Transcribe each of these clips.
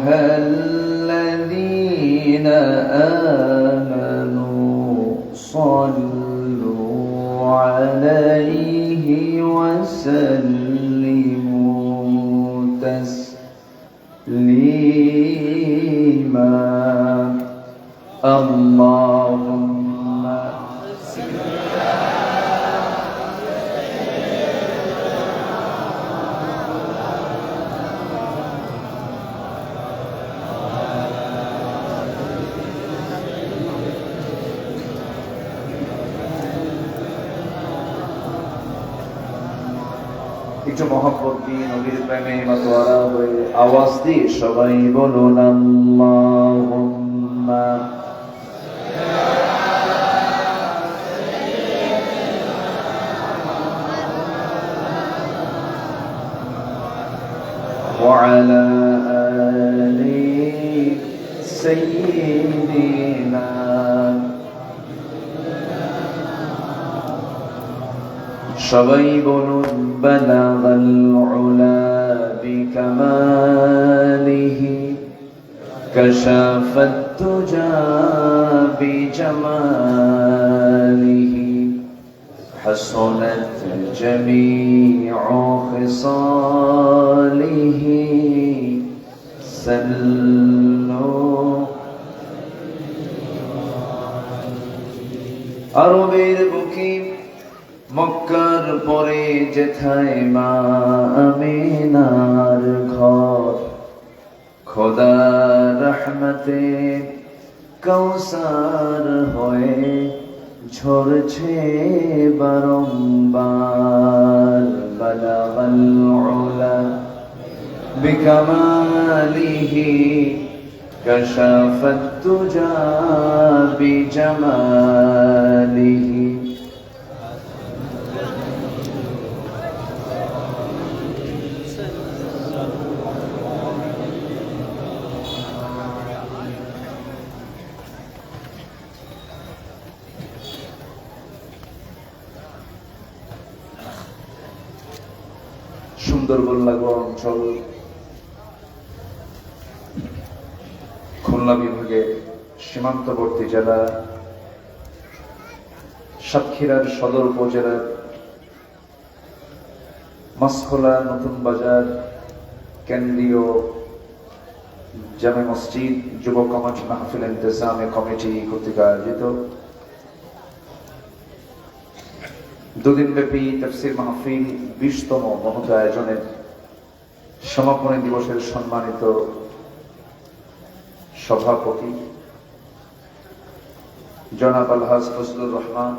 أيها الذين آمنوا صلوا عليه وسلموا تسليما اللهم একটু মহব্বত দিয়ে নবীর প্রেমে মাতোয়ারা হয়ে আওয়াজ দিয়ে সবাই বলুন আল্লাহুম্মা ওয়া আলা আলি সাইয়্যিদিনা সবাই বলুন বালাগাল উলা বিকামালিহি কাশাফাত তুজা বিজামালিহি হাসানাত জামিউ খিসালিহি সাল্লু আরবের বুকে মক্কার পরে যেথায় মা আমিনার ঘর খোদা রহমতে কৌসার হয়ে ঝরছে বারংবার বালাগাল উলা বিকামালিহি কাশাফাত তুজা বিজামালিহি সুন্দরবন লাগোয়া অঞ্চল খুলনা বিভাগের সীমান্তবর্তী জেলা সাতক্ষীরার সদর উপজেলার মাছখোলা নতুন বাজার কেন্দ্রীয় জামে মসজিদ যুব কমিটি মাহফিল ইন্তেজামে কমিটি কর্তৃক আয়োজিত দুদিনব্যাপী তাফসীর মাহফিল 20তম মহৎ আয়োজনের সমাপনী দিবসের সম্মানিত সভাপতি জনাব আলহাজ ফজলুর রহমান,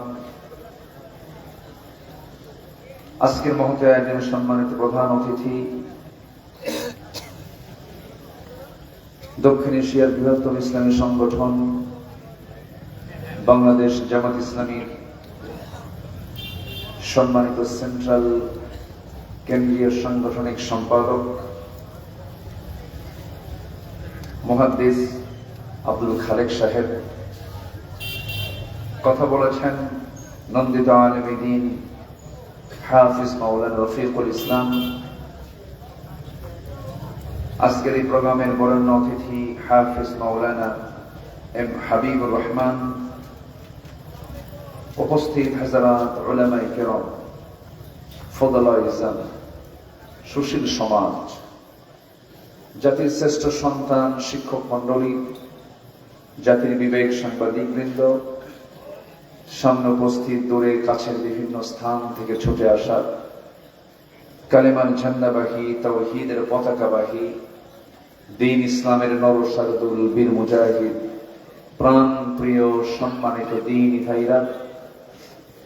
আজকের মহৎ আয়োজনের সম্মানিত প্রধান অতিথি দক্ষিণ এশিয়ার বৃহত্তম ইসলামী সংগঠন বাংলাদেশ জামাত ইসলামীর সম্মানিত সেন্ট্রাল কেন্দ্রীয় সাংগঠনিক সম্পাদক মুহাদ্দিস আব্দুল খালেক সাহেব, কথা বলেছেন নন্দিত আলেমে দ্বীন হাফিজ মাওলানা রফিকুল ইসলাম। আজকের এই প্রোগ্রামের বরেণ্য অতিথি হাফিজ মাওলানা এম হাবিবুর রহমান, উপস্থিত হাজারাত উলামায়ে কেরাম, ফদলায়ে ইসলাম, সুশীল সমাজ, জাতির শ্রেষ্ঠ সন্তান, শিক্ষক মন্ডলী, জাতির বিবেক সাংবাদিক বৃন্দ, সামনে উপস্থিত দূরে কাছের বিভিন্ন স্থান থেকে ছুটে আসা কালেমার ঝান্ডাবাহী, তাওহীদের পতাকাবাহী, দ্বীন ইসলামের নরসারদুল বীর মুজাহিদ, প্রাণ প্রিয় সম্মানিত দ্বীনি ভাইরা,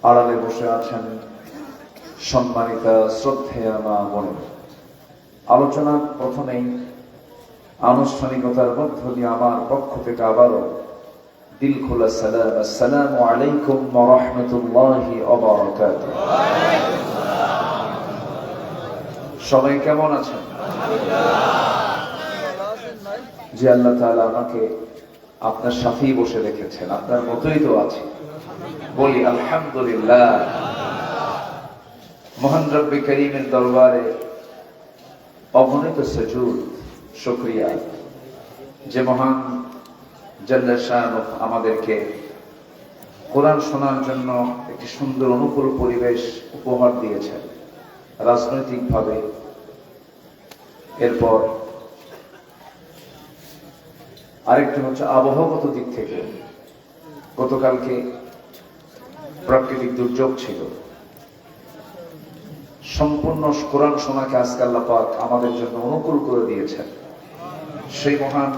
আড়ালে বসে আছেন সম্মানিতা শ্রদ্ধেয়া মা বোনেরা। আলোচনা প্রথমেই আনুষ্ঠানিকতার মধ্য দিয়ে আমার পক্ষ থেকে আবারও দিল খোলা সালাম, আসসালামু আলাইকুম ওয়া রাহমাতুল্লাহি ওয়া বারাকাতুহু। সবাই কেমন আছেন? যে আল্লাহ তাআলা আমাকে আপনার সাথেই বসে রেখেছেন, আপনার মতোই তো আছে, বলি আলহামদুলিল্লাহ। মহান রব্বে কারীমের দরবারে অগণিত সুজুদ, শুকরিয়া, যে মহান জাল্লা শানুহু আমাদেরকে কোরআন শোনার জন্য একটি সুন্দর অনুকূল পরিবেশ উপহার দিয়েছেন রাজনৈতিকভাবে। এরপর আরেকটি হচ্ছে আবহাওয়াগত দিক থেকে। গতকালকে প্রাকৃতিক দুর্যোগ ছিল, সম্পূর্ণ কোরআন শোনাকে আজকে আল্লাহ পাক আমাদের জন্য অনুকূল করে দিয়েছেন। সেই মহান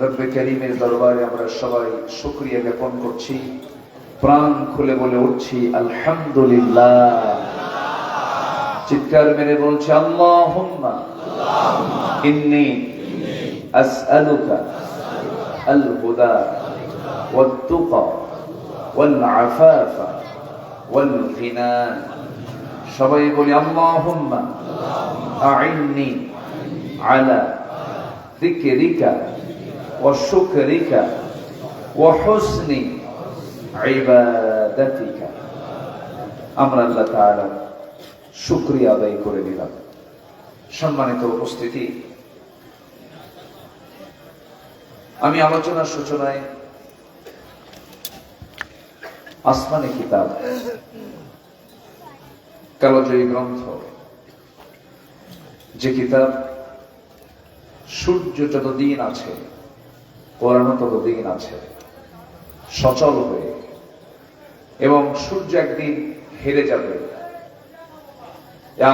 রব্বে কারীমের দরবারে আমরা সবাই শুকরিয়া জ্ঞাপন করছি, প্রাণ খুলে বলে উঠছি আলহামদুলিল্লাহ। চিৎকার মেরে বলছি আল্লাহুম্মা ইন্নী আসআলুকা আল হুদা ওয়াত তুকা ওয়াল আফাফা ওয়াল গিনা। সবাই বলি আল্লাহুম্মা আইন্নি আলা যিকরিকা ওয়া শুকরিকা ওয়া হুসনি ইবাদাতিকা। আমরা আল্লাহ তাআলা শুকরিয়া আদায় করে দিলাম। সম্মানিত উপস্থিতি, আমি আলোচনার সূচনায় আসমানি কিতাব, কালজয়ী গ্রন্থ, যে কিতাব সূর্য যতদিন আছে কোরআন ততদিন আছে সচল হয়ে, এবং সূর্য একদিন হেরে যাবে,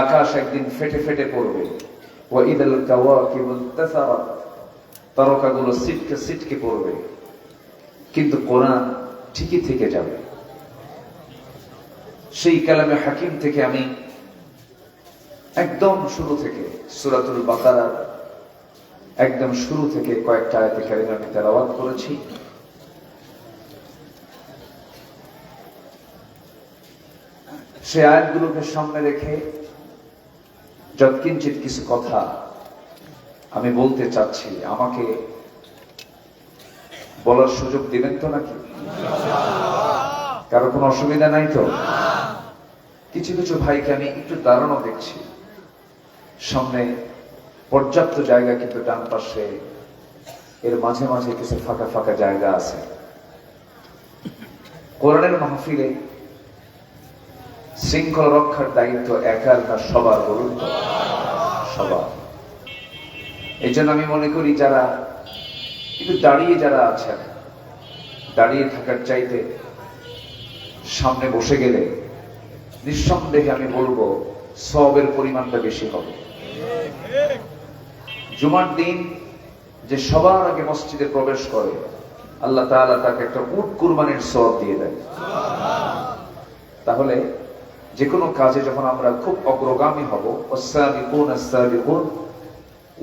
আকাশ একদিন ফেটে ফেটে পড়বে, ওয়াইদাল কাওয়াকিবু ইনতাসারাত, তারকাগুলো ছিটকে ছিটকে পড়বে, কিন্তু কোরআন ঠিকই থেকে যাবে। সেই কালামে হাকিম থেকে আমি একদম শুরু থেকে সূরাতুল বাকারার একদম শুরু থেকে কয়েকটা আয়াতে কারিমা আমি তেলাওয়াত করেছি। সেই আয়াতগুলোকে সামনে রেখে যৎকিঞ্চিত কিছু কথা আমি বলতে চাচ্ছি। আমাকে বলার সুযোগ দিবেন তো নাকি? কারো কোনো অসুবিধা নাই তো? কিছু কিছু ভাইকে আমি একটু দাঁড়ানো দেখছি, সামনে পর্যাপ্ত জায়গা, কিন্তু ডান পাশে এর মাঝে মাঝে কিছু ফাঁকা ফাঁকা জায়গা আছে। কোরআনের মাহফিলে শৃঙ্খলা রক্ষার দায়িত্ব একার না সবার? বলুন তো, সবার। এই জন্য আমি মনে করি যারা একটু দাঁড়িয়ে যারা আছেন, দাঁড়িয়ে থাকার চাইতে সামনে বসে গেলে নিঃসন্দেহে আমি বলবো সওয়াবের পরিমাণটা বেশি হবে। জুমার দিন যে সবার আগে মসজিদে প্রবেশ করে, আল্লাহ তাআলা তাকে একটা উট কুরবানির সওয়াব দিয়ে দেয়। তাহলে যে কোনো কাজে যখন আমরা খুব অগ্রগামী হব, ওয়াস-সাবিকুন আস-সাবিকুন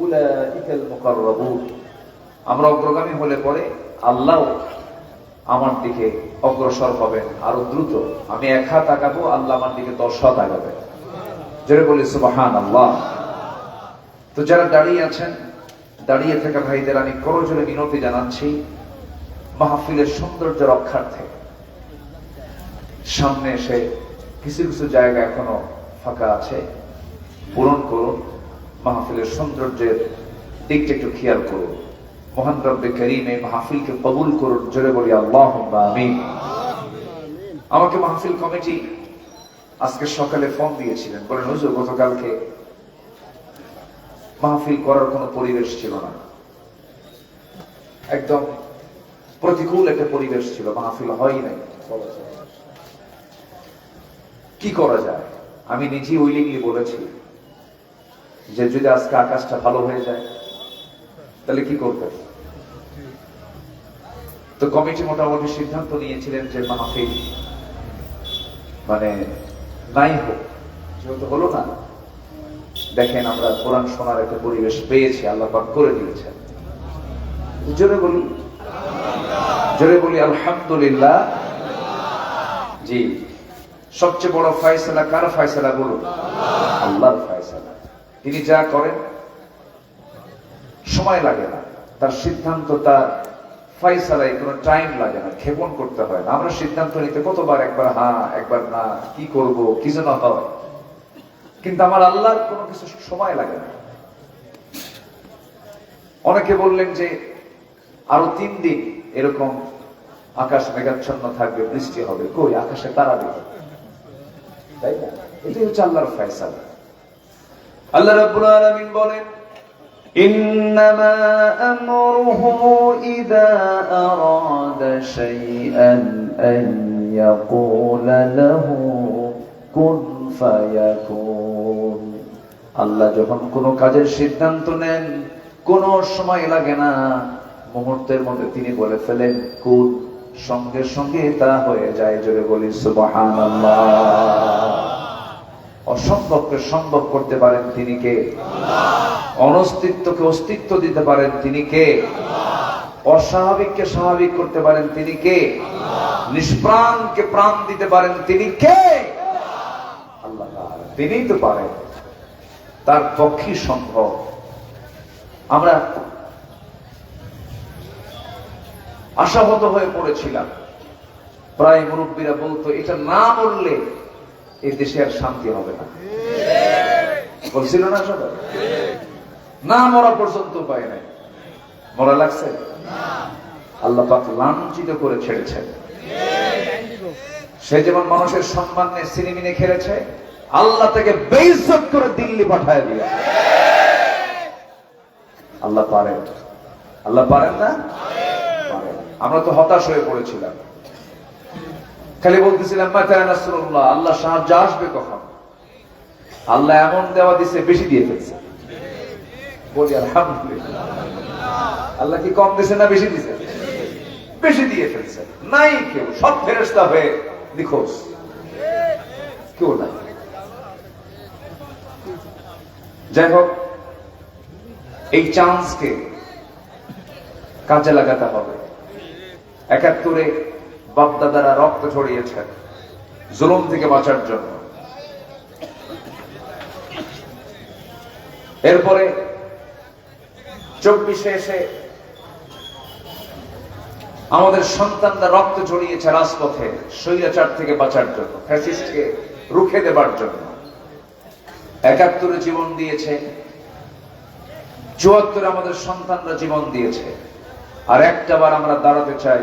উলাইকাল মুকাররাবুন, আমরা অগ্রগামী হলে পরে আল্লাহ আমার দিকে অগ্রসর হবেন আরো দ্রুত। আমি 1 হাত আগাবো, আল্লাহ আমার দিকে 10 হাত আগাবে। জোরে বলি সুবহানাল্লাহ। তো যারা দাঁড়িয়ে আছেন, দাঁড়িয়ে থাকা ভাইদের আমি করজোরে মিনতি জানাচ্ছি, মাহফিলের সৌন্দর্য রক্ষার্থে সামনে এসে কিছু কিছু জায়গা এখনো ফাঁকা আছে, পূরণ করুন। মাহফিলের সৌন্দর্যের দিকটা একটু খেয়াল করুন। মহান রব্বে কারীম এই মাহফিলকে কবুল করুন। জোরে বলি আল্লাহুম্মা আমিন। আমাকে মাহফিল কমিটি আজকে সকালে ফোন দিয়েছিলেন, বলেন হুজুর গতকালকে মাহফিল করার কোনো পরিবেশ ছিল না, একদম প্রতিকূল একটা পরিবেশ ছিল, মাহফিল হয় নাই। কি করা যায়? আমি নিজেই উইলিংলি বলেছি যে যদি আজকে আকাশটা ভালো হয়ে যায় তাহলে কি করবে? তো কমিটি মোটামুটি সিদ্ধান্ত নিয়েছিলেন যে মাহফিল মানে নাই হোক। যেহেতু হলো না, দেখেন আমরা কোরআন শোনার একটা পরিবেশ পেয়েছি, আল্লাহ পাক করে দিয়েছেন। জোরে বলি, জোরে বলি আলহামদুলিল্লাহ। জি, সবচেয়ে বড় ফয়সালা কার ফয়সালা বলুন? আল্লাহর ফয়সালা। তিনি যা করেন সময় লাগে না, তার সিদ্ধান্ত, তার ফয়সালায় কোনো টাইম লাগে না, ক্ষেপণ করতে হয় না। আমরা সিদ্ধান্ত নিতে কতবার একবার হ্যাঁ একবার না, কি করব কিছু না হয়, কিন্তু আমার আল্লাহর কোনো কিছু সময় লাগে না। অনেকে বললেন যে আরো 3 দিন এরকম আকাশ মেঘাচ্ছন্ন থাকবে, বৃষ্টি হবে, কই আকাশে তারা দেখে, তাই না? এটাই হচ্ছে আল্লাহর ফয়সালা। আল্লাহ রাব্বুল আলামিন বলেন, ইন্নামা আমরুহু ইযা আরাদা শাইআন আন ইয়াকুলা লাহু কুন ফায়াকুন। আল্লাহ যখন কোনো কাজের সিদ্ধান্ত নেন, কোনো সময় লাগে না, মুহূর্তের মধ্যে তিনি বলে ফেলেন কুন, সঙ্গে সঙ্গে তা হয়ে যায়। জোরে বলি সুবহানাল্লাহ। অসম্ভবকে সম্ভব করতে পারেন তিনি কে? অনস্তিত্বকে অস্তিত্ব দিতে পারেন তিনি কে? অস্বাভাবিককে স্বাভাবিক করতে পারেন তিনি কে? নিষ্প্রাণকে প্রাণ দিতে পারেন তিনি কে? আল্লাহ তাআলা। তিনিই তো পারেন, তার পক্ষে সম্ভব। আমরা আশাহত হয়ে পড়েছিলাম, প্রায় মুরব্বীরা বলতো এটা না বললে এই দেশে আর শান্তি হবে না, বলছিল না সবাই? না মরা পর্যন্ত উপায় নাই। মরা লাগছে? আল্লাহ পাক লাঞ্ছিত করে ছেড়েছেন। সে যেমন মানুষের সম্মান নিয়ে সিনেমিনে খেলেছে, আল্লাহ থেকে বেইজ্জত করে দিল্লি পাঠায় দিয়ে। আল্লাহ পারেন, আল্লাহ পারেন না? পারেন। আমরা তো হতাশ হয়ে পড়েছিলাম, খালি বলতেছিলাম মাতা নাসরুল্লাহ, আল্লাহ সাহায্য আসবে কখন? আল্লাহ এমন দেওয়া দিছে, বেশি দিয়ে ফেলছে। বলি আলহামদুলিল্লাহ। আল্লাহ কি কম দিছে না বেশি দিছে? বেশি দিয়ে ফেলছে। নাই কেউ, সব ফেরেশতা হয়ে নিখোঁজ, কেউ নাই। যাই হোক, এই চান্সকে কাজে লাগাতে হবে। ৭১ বাপদাদারা রক্ত ছড়িয়েছেন জুলুম থেকে বাঁচার জন্য। এরপরে ২৪-এ এসে আমাদের সন্তানরা রক্ত ছড়িয়েছে রাজপথে স্বৈরাচার থেকে বাঁচার জন্য, ফ্যাসিস্টকে রুখে দেবার জন্য। ৭১-এ জীবন দিয়েছে, ৭৪-এ আমাদের সন্তানরা জীবন দিয়েছে। আর একটাবার আমরা দাঁড়াতে চাই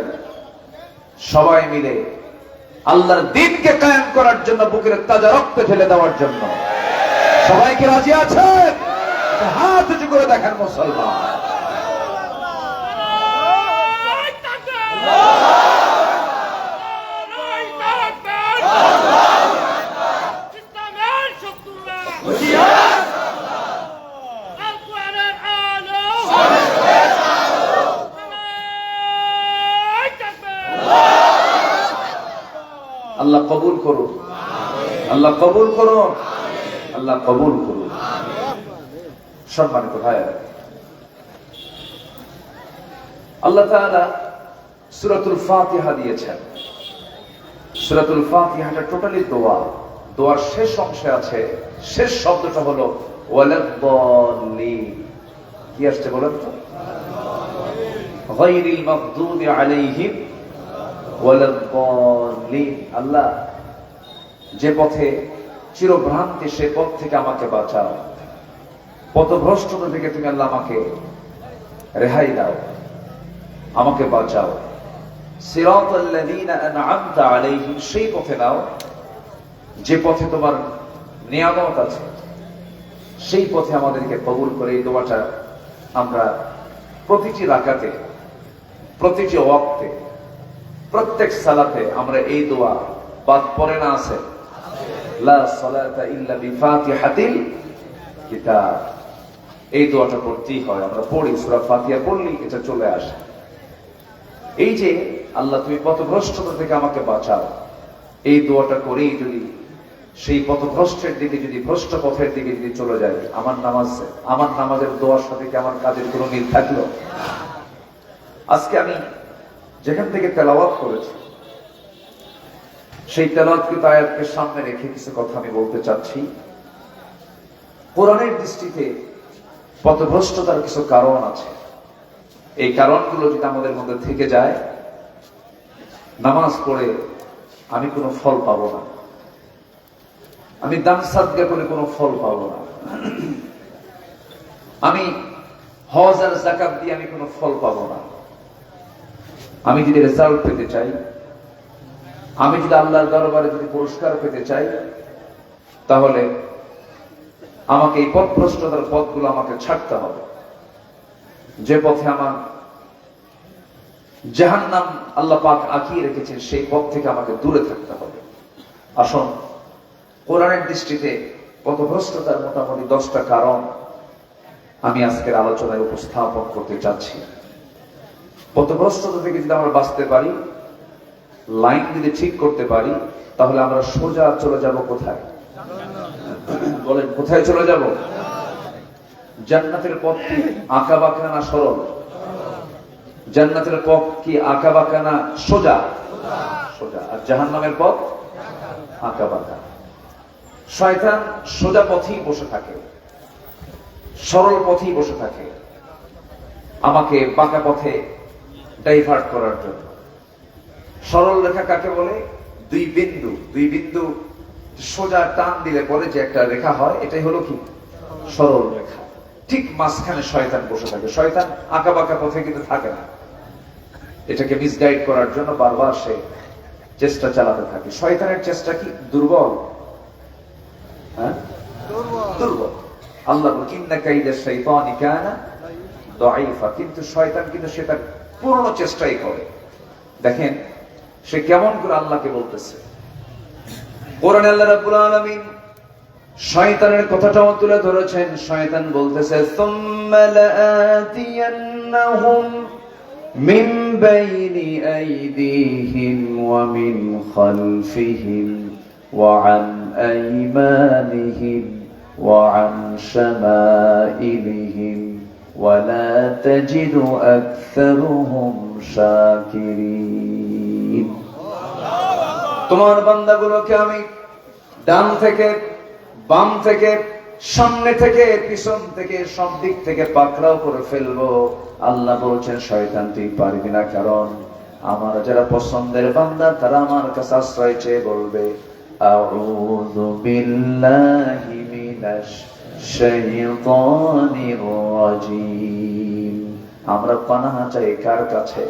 সবাই মিলে আল্লাহর দ্বীনকে কায়েম করার জন্য, বুকের তাজা রক্ত ঢেলে দেওয়ার জন্য। সবাই কি রাজি আছেন? হাত উঁচু করে দেখেন মুসলমান। আল্লাহ কবুল করুন, আল্লাহ কবুল করুন, আল্লাহ কবুল করুন। সম্মানিত ভাইয়েরা, আল্লাহ তাআলা সূরাতুল ফাতিহা দিয়েছেন। সূরাতুল ফাতিহাটা টোটালি দোয়া। দোয়ার শেষ অংশে আছে, শেষ শব্দটা হলো ওয়ালাদ-দাল্লিন। কি আসছে বলেন তো? গায়রিল মাগদুবি আলাইহিম ওয়ালাদ-দাল্লিন। আল্লাহ, যে পথে চিরভ্রান্তি, সে পথ থেকে আমাকে বাঁচাও। পথভ্রষ্টতা থেকে তুমি আল্লাহ আমাকে রেহাই দাও, আমাকে বাঁচাও। সিরাতাল্লাযীনা আন'আমতা আলাইহিম, সেই পথে নাও যে পথে তোমার নিয়ামত আছে, সেই পথে আমাদেরকে কবুল করে। এই দোয়াটা আমরা প্রতিটি রাকাতে, প্রতিটি ওয়াক্তে, প্রত্যেক সালাতে আমরা এই দোয়া বাদ পড়ে না আছে? লা সালাতা ইল্লা বিফাতিহাতিল কিতাব। এই দোয়াটা পড়তেই হয়। আমরা পড়ি, সূরা ফাতিহা পড়লেই এটা চলে আসে। এই যে আল্লাহ তুমি পথভ্রষ্টতা থেকে আমাকে বাঁচাও, এই দোয়াটা করেই যদি সেই পথভ্রষ্টের দিকে, যদি ভ্রষ্ট পথের দিকে যদি চলে যায়, আমার নামাজের দোয়ার সাথে কি আমার কাজের কোনো মিল থাকলো? আজকে আমি যেখান থেকে তেলাওয়াত করেছি, সেই তেলাওয়াতকৃত আয়াতকে সামনে রেখে কিছু কথা আমি বলতে চাচ্ছি। কোরআনের দৃষ্টিতে পথভ্রষ্টতার কিছু কারণ আছে। এই কারণগুলো যদি আমাদের মধ্যে থেকে যায়, নামাজ পড়ে আমি কোনো ফল পাবো না, আমি দান সাদকা করে কোনো ফল পাবো না, আমি হজ আর যাকাত দিয়ে আমি কোনো ফল পাবো না, আমি যদি রেজাল্ট পেতে চাই, আমি যদি আল্লাহর দরবারে যদি পুরস্কার পেতে চাই, তাহলে আমাকে এই পথভ্রষ্টতার পথগুলো আমাকে ছাড়তে হবে। যে পথে আমার জাহান্নাম আল্লাহ পাক আঁকিয়ে রেখেছেন, সেই পথ থেকে আমাকে দূরে থাকতে হবে। আসুন, কোরআনের দৃষ্টিতে পথভ্রষ্টতার মোটামুটি 10টা কারণ আমি আজকের আলোচনায় উপস্থাপন করতে চাচ্ছি। পথভ্রষ্টতা থেকে যদি আমরা বাঁচতে পারি, লাইন যদি ঠিক করতে পারি, তাহলে আমরা সোজা চলে যাব কোথায়? বলেন, কোথায় চলে যাব? জান্নাতের পথ কি আঁকা বাঁকা না সরল? জান্নাতের পথ কি আঁকা বাঁকা না সোজা? সোজা। আর জাহান্নামের পথ আঁকা বাঁকা। শয়তান সোজা পথেই বসে থাকে, সরল পথেই বসে থাকে, আমাকে বাঁকা পথে ডাইভার্ট করার জন্য। সরল রেখা কাকে বলে? দুই বিন্দু সোজা টান দিলে পরে যে একটা রেখা হয়, এটাই হলো কি? সরল রেখা। ঠিক মাঝখানে শয়তান বসে থাকে। শয়তান আঁকা বাঁকা পথে কিন্তু থাকে না, এটাকে মিসগাইড করার জন্য বারবার সে চেষ্টা চালাতে থাকে। শয়তানের চেষ্টা কি? দুর্বল। হ্যাঁ, দুর্বল। আল্লাহ ইন্না কাইদা শাইতানি কানা দাঈফা। কিন্তু শয়তান কিন্তু সেটা পুরনো চেষ্টাই করে। দেখেন সে কেমন করে আল্লাহকে বলতেছে। কোরআনে আল্লাহ রাব্বুল আলামিন শয়তানের কথাটাও তুলে ধরেছেন। শয়তান বলতেছে, সুম্মা লাআতিয়ান্নাহুম মিন বাইনি আইদিহিম ওয়া মিন খালফিহিম ওয়া আন আইমানিহিম ওয়া আন শামাইলিহিম ওয়া লা তাজিদু আকসারুহুম শাকিরিন। তোমার বান্দাগুলোকে আমি ডান থেকে, বাম থেকে, সামনে থেকে, পিছন থেকে, সব দিক থেকে পাকড়াও করে ফেলবো। আল্লাহ বলছেন, শয়তান তুই পারবি না, কারণ আমার যারা পছন্দের বান্দা তারা আমার কাছে আশ্রয় চেয়ে বলবে, আউযু বিল্লাহি মিনাশ শাইতানির রাজীম। আমরা পানাহা চাই কার কাছে?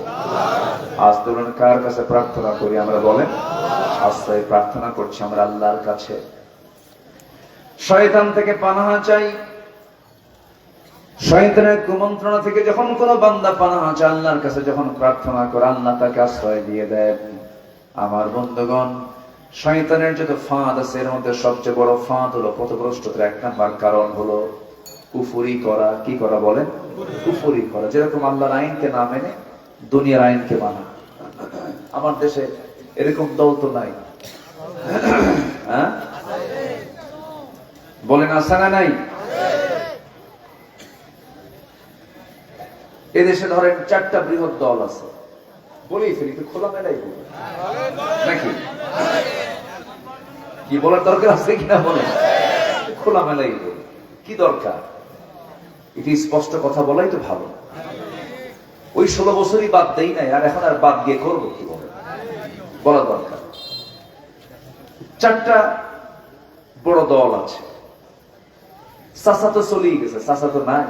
আজ বলুন, কার কাছে প্রার্থনা করি আমরা? বলেন, আশ্রয় প্রার্থনা করছি আমরা আল্লাহর কাছে। শয়তান থেকে পানাহা চাই। শয়তানের কুমন্ত্রণা থেকে যখন কোন বান্দা পানাহা চায়, আল্লাহর কাছে যখন প্রার্থনা করে, আল্লাহ তাকে আশ্রয় দিয়ে দেন। আমার বন্ধুগণ, শয়তানের যত ফাঁদ আছে, এর মধ্যে সবচেয়ে বড় ফাঁদ হলো পথভ্রষ্টতার 1 নাম্বার কারণ হলো কুফরি করা। কি করা? বলেন, কুফরি করা। যেরকম আল্লাহর আইনকে না মেনে দুনিয়ার আইনকে মানা। আমার দেশে এরকম দল তো নাই, হ্যাঁ? বলেন, আছে না নাই? এদেশে ধরেন 4টা বৃহৎ দল আছে। বলেই ফেলি তো, খোলামেলাই বলি নাকি? কি বলার দরকার আছে কিনা বলেন? খোলামেলাই বলি। কি দরকার? এটি স্পষ্ট কথা বলাই তো ভালো। ওই 16 বছরই বাদ দেই নাই, আর এখন আর বাদ দিয়ে করবো কি? বলা দরকার। 4টা বড় দল আছে। চাচা তো চলেই গেছে, চাচা তো নাই।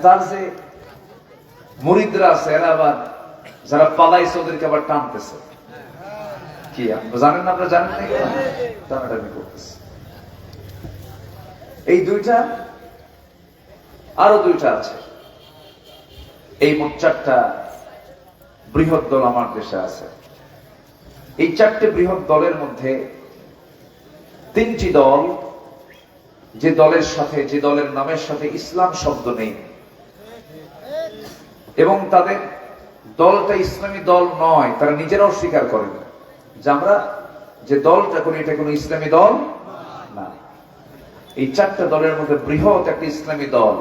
তার যে মুরিদরা আছে, এরা আবার যারা পালাইছে ওদেরকে আবার টানতেছে। কি জানেন না? আপনারা জানেন না? টানাটানি করতেছে। এই 2টা, আরো 2টা আছে। এই মোট 4টা বৃহৎ দল আমার দেশে আছে। এই 4টে বৃহৎ দলের মধ্যে 3টি দল, যে দলের সাথে, যে দলের নামের সাথে ইসলাম শব্দ নেই, এবং তাদের দলটা ইসলামী দল নয়। তারা নিজেরাও স্বীকার করেন যে আমরা যে দলটা করি এটা কোনো ইসলামী দল না। এই 4টা দলের মধ্যে বৃহৎ একটা ইসলামী দল,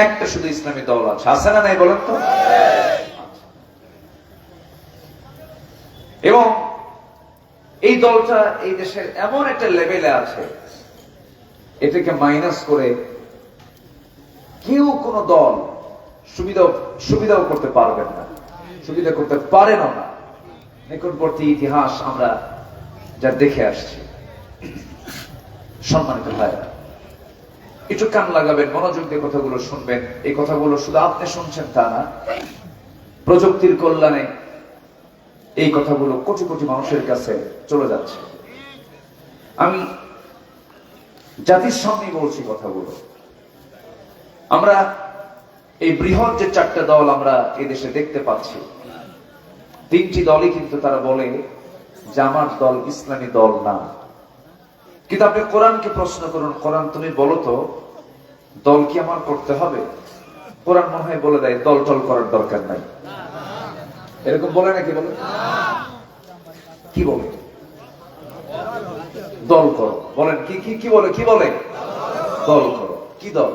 একটা শুধু ইসলামী দল আছে। আছে না নাই বলেন তো? এবং এই দলটা এই দেশের এমন একটা লেভেলে আছে, এটাকে মাইনাস করে কেউ কোন দল সুবিধাও করতে পারবেন না, সুবিধা করতে পারেন না। নিকটবর্তী ইতিহাস আমরা যা দেখে আসছি। সম্মানিত ভাইরা, একটু কান লাগাবেন, মনোযোগ দিয়ে কথাগুলো শুনবেন। এই কথাগুলো শুধু আপনি শুনছেন তা না, প্রযুক্তির কল্যাণে এই কথাগুলো কোটি কোটি মানুষের কাছে চলে যাচ্ছে। আমি জাতির সামনে বলছি কথাগুলো। আমরা এই বৃহৎ যে 4টা দল আমরা এই দেশে দেখতে পাচ্ছি, 3টি দলই কিন্তু তারা বলে যে আমার দল ইসলামী দল না। কিন্তু আপনি কোরআনকে প্রশ্ন করুন, কোরআন তুমি বলো তো দল কি আমার করতে হবে? কোরআন মনে হয় বলে দেয় দল টল করার দরকার নাই। এরকম বলে নাকি? বলে কি বলে? দল করো। বলেন কি কি কি বলে? কি বলে? দল করো। কি দল?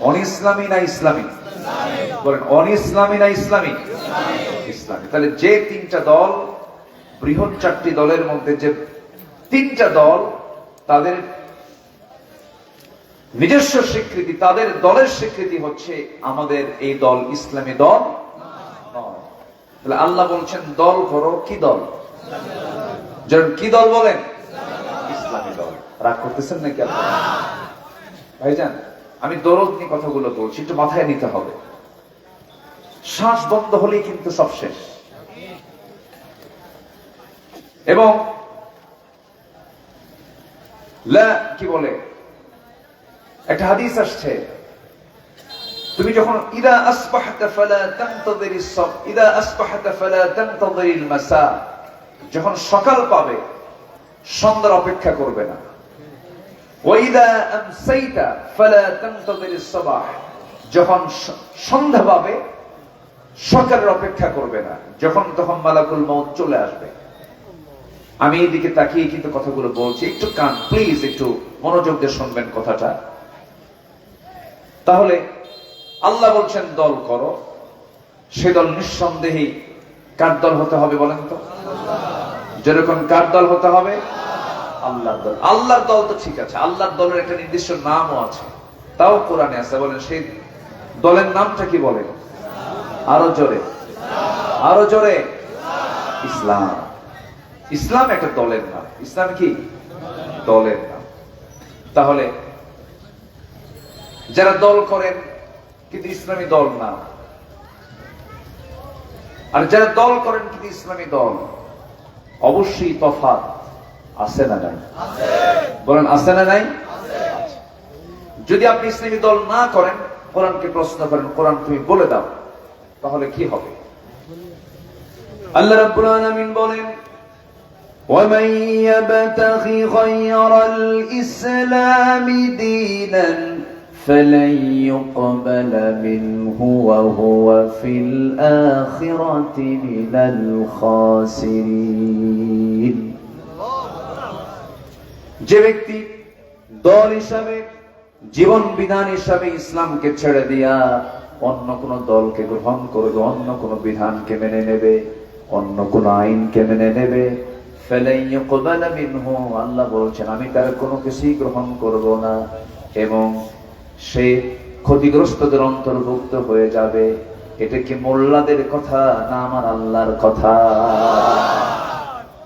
অন ইসলামী না ইসলামী? বলেন অন ইসলামী না ইসলামী? ইসলামী। তাহলে যে 3টা দল, বৃহৎ 4টি দলের মধ্যে যে 3টা দল, তাদের নিজস্ব স্বীকৃতি, তাদের দলের স্বীকৃতি হচ্ছে আমাদের এই দল ইসলামী দল নয়। তাহলে আল্লাহ বলছেন দল করো। কি দল? যেমন কি দল বলেন? ইসলামী দল। রাগ করতেছেন নাকি আপনারা? ভাইজান, আমি দরদ নিয়ে কথাগুলো বলছি, একটু মাথায় নিতে হবে। শ্বাস বন্ধ হলেই কিন্তু সব শেষ। এবং কি বলে, একটা হাদিস আসছে, তুমি যখন ইদা আসবাহতা ফালা তানতাযিরিস সাব ইদা আসবাহতা ফালা তানতাযিরিল মাসা, যখন সকাল পাবে সন্ধ্যার অপেক্ষা করবে না। ওয়া ইদা আমসাইতা ফালা তানতাযিরিস সাবাহ, যখন সন্ধ্যা পাবে সকালের অপেক্ষা করবে না, যখন তখন মালাকুল মউত চলে আসবে। আমি এইদিকে তাকিয়ে কিন্তু কথাগুলো বলছি, একটু কান প্লিজ, একটু মনোযোগ দিয়ে শুনবেন কথাটা। তাহলে আল্লাহ বলছেন দল করো, সে দল নিঃসন্দেহে কার দল হতে হবে বলেন তো? যেরকম কার দল হতে হবে? আল্লাহর দল। আল্লাহর দল তো ঠিক আছে, আল্লাহর দলের একটা নির্দিষ্ট নামও আছে, তাও কোরআনে আছে। বলেন সেই দলের নামটা কি? বলেন আরো জোরে, আরো জোরে। ইসলাম। ইসলাম একটা দলের নাম। ইসলাম কি? দলের নাম। তাহলে যারা দল করেন কিন্তু ইসলামী দল না, আর যারা দল করেন কিন্তু ইসলামী দল, অবশ্যই তফাৎ আছে না নাই? বলেন আছে না নাই? যদি আপনি ইসলামী দল না করেন, কোরআনকে প্রশ্ন করেন, কোরআন তুমি বলে দাও, তাহলে কি হবে? আল্লাহ রাব্বুল আলামিন বলেন, وَمَن يَبْتَغِ غَيْرَ الْإِسْلَامِ دِينًا فَلَن يُقْبَلَ مِنْهُ وَهُوَ فِي الْآخِرَةِ مِنَ الْخَاسِرِينَ। যে ব্যক্তি দল হিসাবে, জীবন বিধান হিসাবে ইসলামকে ছেড়ে দিয়া অন্য কোন দলকে গ্রহণ করবে, অন্য কোন বিধানকে মেনে নেবে, অন্য কোন আইনকে মেনে নেবে, আল্লাহ বলছেন আমি তার কোনো কিছুই গ্রহণ করব না, এবং সে ক্ষতিগ্রস্তদের অন্তর্ভুক্ত হয়ে যাবে। এটা কি মোল্লাদের কথা না আমার আল্লাহর কথা?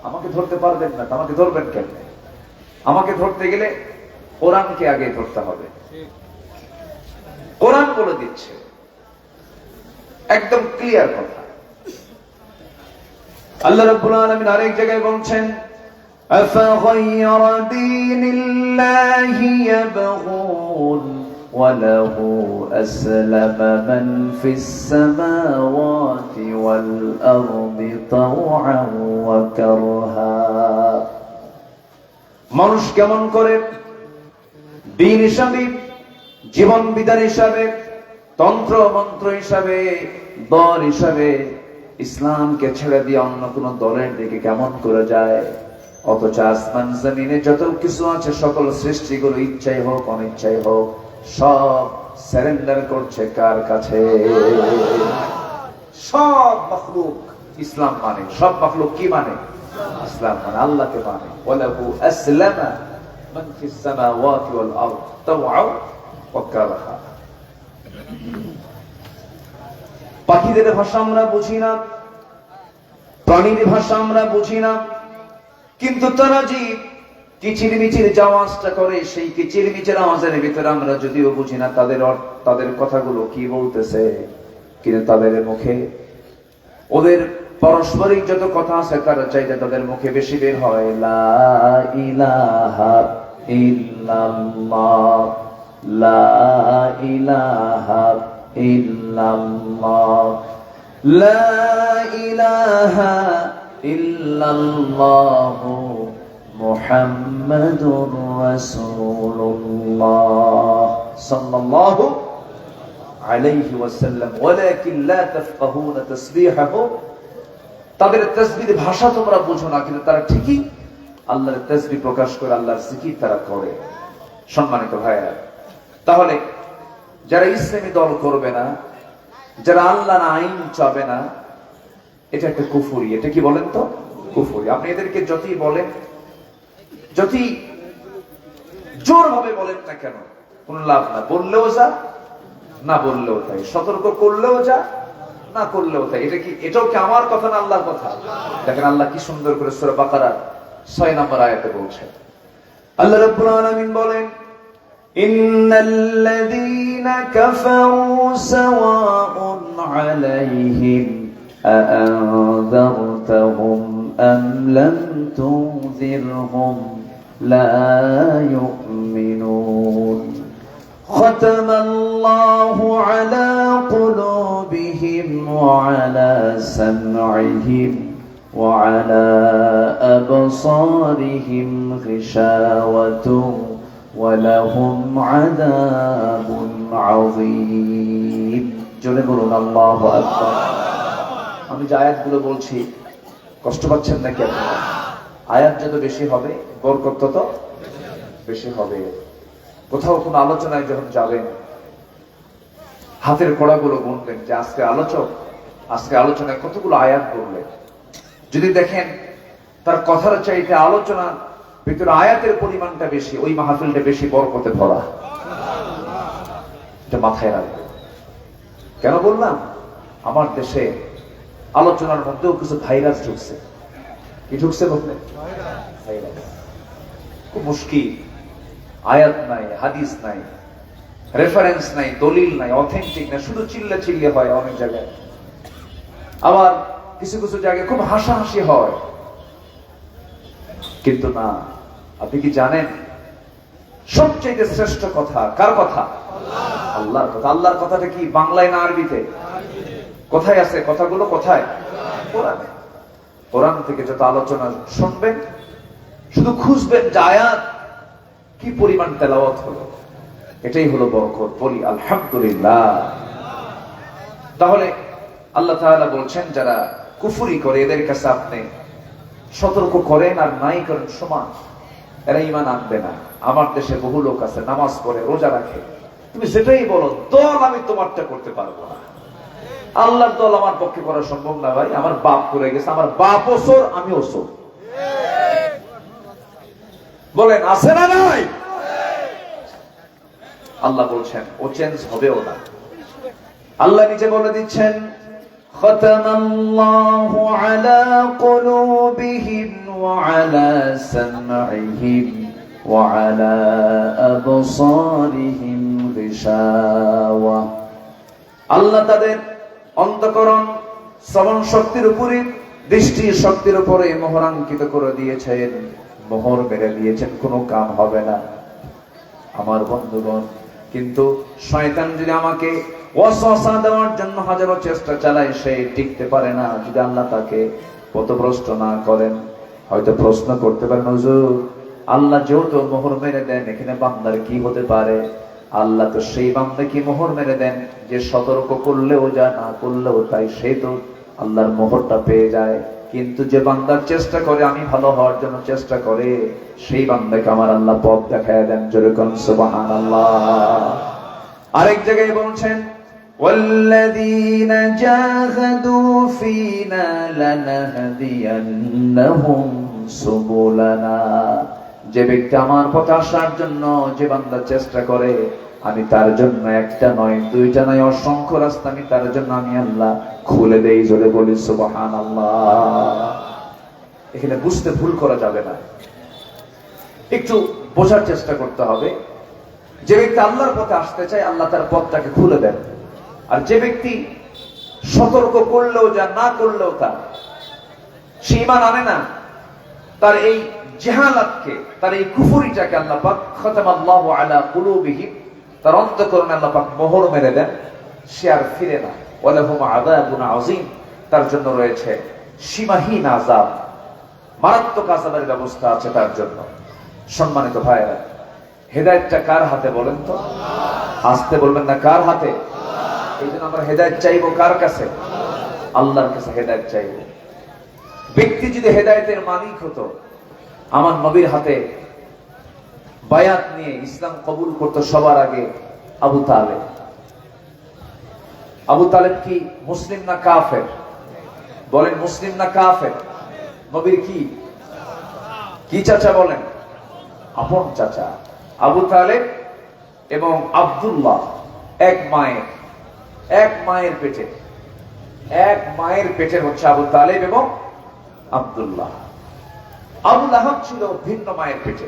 আমাকে ধরতে পারবেন না, আমাকে ধরবেন কেন? আমাকে ধরতে গেলে কোরআনকে আগে ধরতে হবে। কোরআন বলে দিচ্ছে, একদম ক্লিয়ার কথা। আল্লাহ রাব্বুল আলামিন আরেক জায়গায় বলছেন, আফাগায়রা দীনিল্লাহি ইয়াবগুন ওয়া লাহু আসলামা মান ফিস সামাওয়াতি ওয়াল আরদি তাওআন ওয়া কারহা। মানুষ কেমন করে দ্বীন হিসাবে, জীবন বিধান হিসাবে, তন্ত্র মন্ত্র হিসাবে, দল হিসাবে ইসলামকে ছেড়ে দিয়ে অন্য কোন দলের দিকে কেমন করে যায়? অথচ আসমান জমিনে যত কিছু আছে, সকল সৃষ্টিগুলো ইচ্ছাই হোক অনিচ্ছাই হোক, সব সারেন্ডার করছে কার কাছে? সব মাখলুক ইসলাম মানে। সব মাখলুক কি মানে? ইসলাম মানে, আল্লাহকে মানে। ওয়ালাহু আসলামা মান ফিস সামাওয়াতি ওয়াল আরদ তাওআন ওয়া কারহা। পাখিদের ভাষা আমরা বুঝি না, প্রাণীর ভাষা আমরা বুঝি না, কিন্তু তারা যে কিচিরমিচির আওয়াজটা করে, সেই কিচিরমিচির আওয়াজের ভিতরে আমরা যদিও বুঝি না তাদের কথাগুলো কি বলতেছে। কিন্তু তাদের মুখে ওদের পারস্পরিক যত কথা আছে তার চাইতে তাদের মুখে বেশি বের হয় লা ইলাহা ইল্লাল্লাহ, লা ইলাহা ইল্লাল্লাহ, লা ইলাহা ইল্লাল্লাহ মুহাম্মাদুর রাসূলুল্লাহ সাল্লাল্লাহু আলাইহি ওয়াসাল্লাম ওয়ালাকিন লা তাফকাহুনা তাসবিহাহু। তাদের তাসবিহ ভাষা তোমরা বুঝো না, কিন্তু তারা ঠিকই আল্লাহর তাসবিহ প্রকাশ করে, আল্লাহর জিকির তারা করে। সম্মানিত ভাইরা, তাহলে যারা ইসলামী দল করবে না, যারা আল্লাহর আইন চাবে না, এটা একটা কুফরি। এটা কি বলেন তো? কুফরি। আপনি এদেরকে যতই বলেন, যতই জোর ভাবে বলেন না কেন, কোন লাভ না। বললেও যা, না বললেও তাই। সতর্ক করলেও যা, না করলেও তাই। এটাও কি আমার কথা না আল্লাহর কথা? দেখেন আল্লাহ কি সুন্দর করে সূরা বাকারা 6 নম্বর আয়াতে বলছেন। আল্লাহ রাব্বুল আলামিন বলেন, ইন্নাল্লাযীনা কাফারু সাওয়াউন আলাইহিম আ'আনযারতাহুম আম লাম তুনযিরহুম লা ইউমিনুন। ختم الله على قلوبهم وعلى سمعهم وعلى أبصارهم غشاوة ولهم عذاب عظيم। জোরে বলুন আল্লাহু আকবার। আমি যে আয়াতগুলো বলছি কষ্ট পাচ্ছেন নাকি আপনারা? আয়াত যত বেশি হবে বরকত তত বেশি হবে। কোথাও কোনো আলোচনায় যখন যাবেন, হাতের কড়াগুলো গুনবেন যে আজকে আলোচনায় কতগুলো আয়াত বললেন। যদি দেখেন তার কথার চাইতে আলোচনার ভিতরে আয়াতের পরিমাণটা বেশি, ওই মাহফিলটা বেশি বরকতে ভরা। এটা মাথায় রাখবেন। কেন বললাম? আমার দেশে আলোচনার মধ্যেও কিছু ভাইরাস ঢুকছে। কি ঢুকছে বললেন? ভাইরাস। খুব মুশকিল। আয়াত নাই, হাদিস নাই, রেফারেন্স নাই, দলিল নাই, অথেন্টিক নাই, শুধু চিল্লে হয় অনেক জায়গায়। আবার কিছু কিছু জায়গায় খুব হাসাহাসি হয়। কিন্তু না, আপনি কি জানেন সবচেয়ে শ্রেষ্ঠ কথা কার কথা? আল্লাহর কথা। আল্লাহর কথাটা কি বাংলায় না আরবিতে? কোথায় আছে কথাগুলো? কোথায়? কোরআনে। কোরআন থেকে যত আলোচনা শুনবেন, শুধু খুঁজবেন যে আয়াত কি পরিমাণ তেলাওয়াত হলো, এটাই হলো বরকত। বলি আলহামদুলিল্লাহ। তাহলে আল্লাহ তাআলা বলছেন যারা কুফরি করে এদের কাছে আপনি সতর্ক করেন আর নাই করেন সমান, এরা ঈমান আনবে না। আমার দেশে বহু লোক আছে নামাজ পড়ে, রোজা রাখে, তুমি সেটাই বলো দল আমি তোমারটা করতে পারবো না। আল্লাহর দল আমার পক্ষে করা সম্ভব না ভাই। আমার বাপ করে গেছে, আমার বাপ ওসর, আমি ওসর। বলেন আছে না নাই? আল্লাহ বলছেন ও চেঞ্জ হবেও না। আল্লাহ নিজে বলে দিচ্ছেন, খতামাল্লাহু আলা কুলুবিহিম ওয়া আলা সামঈহিম ওয়া আলা আবসারিহিম গিশাওয়া। আল্লাহ তাদের অন্তঃকরণ শ্রবণ শক্তির উপরে, দৃষ্টি শক্তির উপরে মোহরাঙ্কিত করে দিয়েছেন, মোহর মেরে দিয়েছেন, কোনো কাম হবে না। আমার বন্ধুগণ, কিন্তু শয়তান যদি আমাকে ওয়াসওয়াসা দেওয়ার জন্য হাজারো চেষ্টা চালায়, সে টিকতে পারে না যদি আল্লাহ তাকে পথভ্রষ্ট না করেন। হয়তো প্রশ্ন করতে পারেন, হুজুর আল্লাহ যেহেতু মোহর মেরে দেন, এখানে বান্দার কি হতে পারে? আল্লাহ তো সেই বান্দাকে মোহর মেরে দেন যে সতর্ক করলেও যা, না করলেও তাই, সে তো আল্লাহর মোহরটা পেয়ে যায়। কিন্তু যে বান্দার চেষ্টা করে, আমি ভালো হওয়ার জন্য চেষ্টা করে, সেই বান্দাকে আমার আল্লাহ পথ দেখায় দেন। যেরকম সুবহানাল্লাহ। আরেক জায়গায় বলছেন, ওয়াল্লাযীনা জাহাদু ফীনা লানাহদিয়ান্নাহুম সুবুলানা। যে ব্যক্তি আমার পথে আসার জন্য, যে বান্দা চেষ্টা করে, আমি তার জন্য একটা নয়, দুইটা নয়, অসংখ্য রাস্তা আমি তার জন্য আমি আল্লাহ খুলে দেই। জোরে বলি সুবহানাল্লাহ। এখানে বুঝতে ভুল করা যাবে না, একটু বোঝার চেষ্টা করতে হবে। যে ব্যক্তি আল্লাহর পথে আসতে চায়, আল্লাহ তার পথটাকে খুলে দেন। আর যে ব্যক্তি সতর্ক করলেও যা, না করলেও তা। সে ঈমান আনে না, তার এই জাহালাতকে, তার এই কুফরিটাকে আল্লাহ পাক খতামাল্লাহু আলা কুলুবিহিম, তার অন্তঃকরণে আল্লাহ পাক মোহর মেরে দেন, সে আর ফিরে না। ওয়ালাহুম আযাবুন আযীম, তার জন্য রয়েছে সীমাহীন আযাব, মারাত্মক আযাবের ব্যবস্থা আছে তার জন্য। সম্মানিত ভাইরা, হেদায়েতটা কার হাতে বলেন তো? আসতে বলবেন না, কার হাতে? এই জন্য আমরা হেদায়েত চাইবো কার কাছে? আল্লাহর কাছে হেদায়েত চাইবো। ব্যক্তি যদি হেদায়েতের মালিক হতো, আমার নবীর হাতে বায়াত নিয়ে ইসলাম কবুল করতো সবার আগে আবু তালেব। আবু তালেব কি মুসলিম না কাফের? বলেন, মুসলিম না কাফের? নবীর কি কি চাচা? বলেন, আপন চাচা। আবু তালেব এবং আব্দুল্লাহ এক মায়ের পেটে, এক মায়ের পেটের হচ্ছে আবু তালেব এবং আব্দুল্লাহ। আবু লাহাব ছিল ভিন্ন মায়ের পেটে।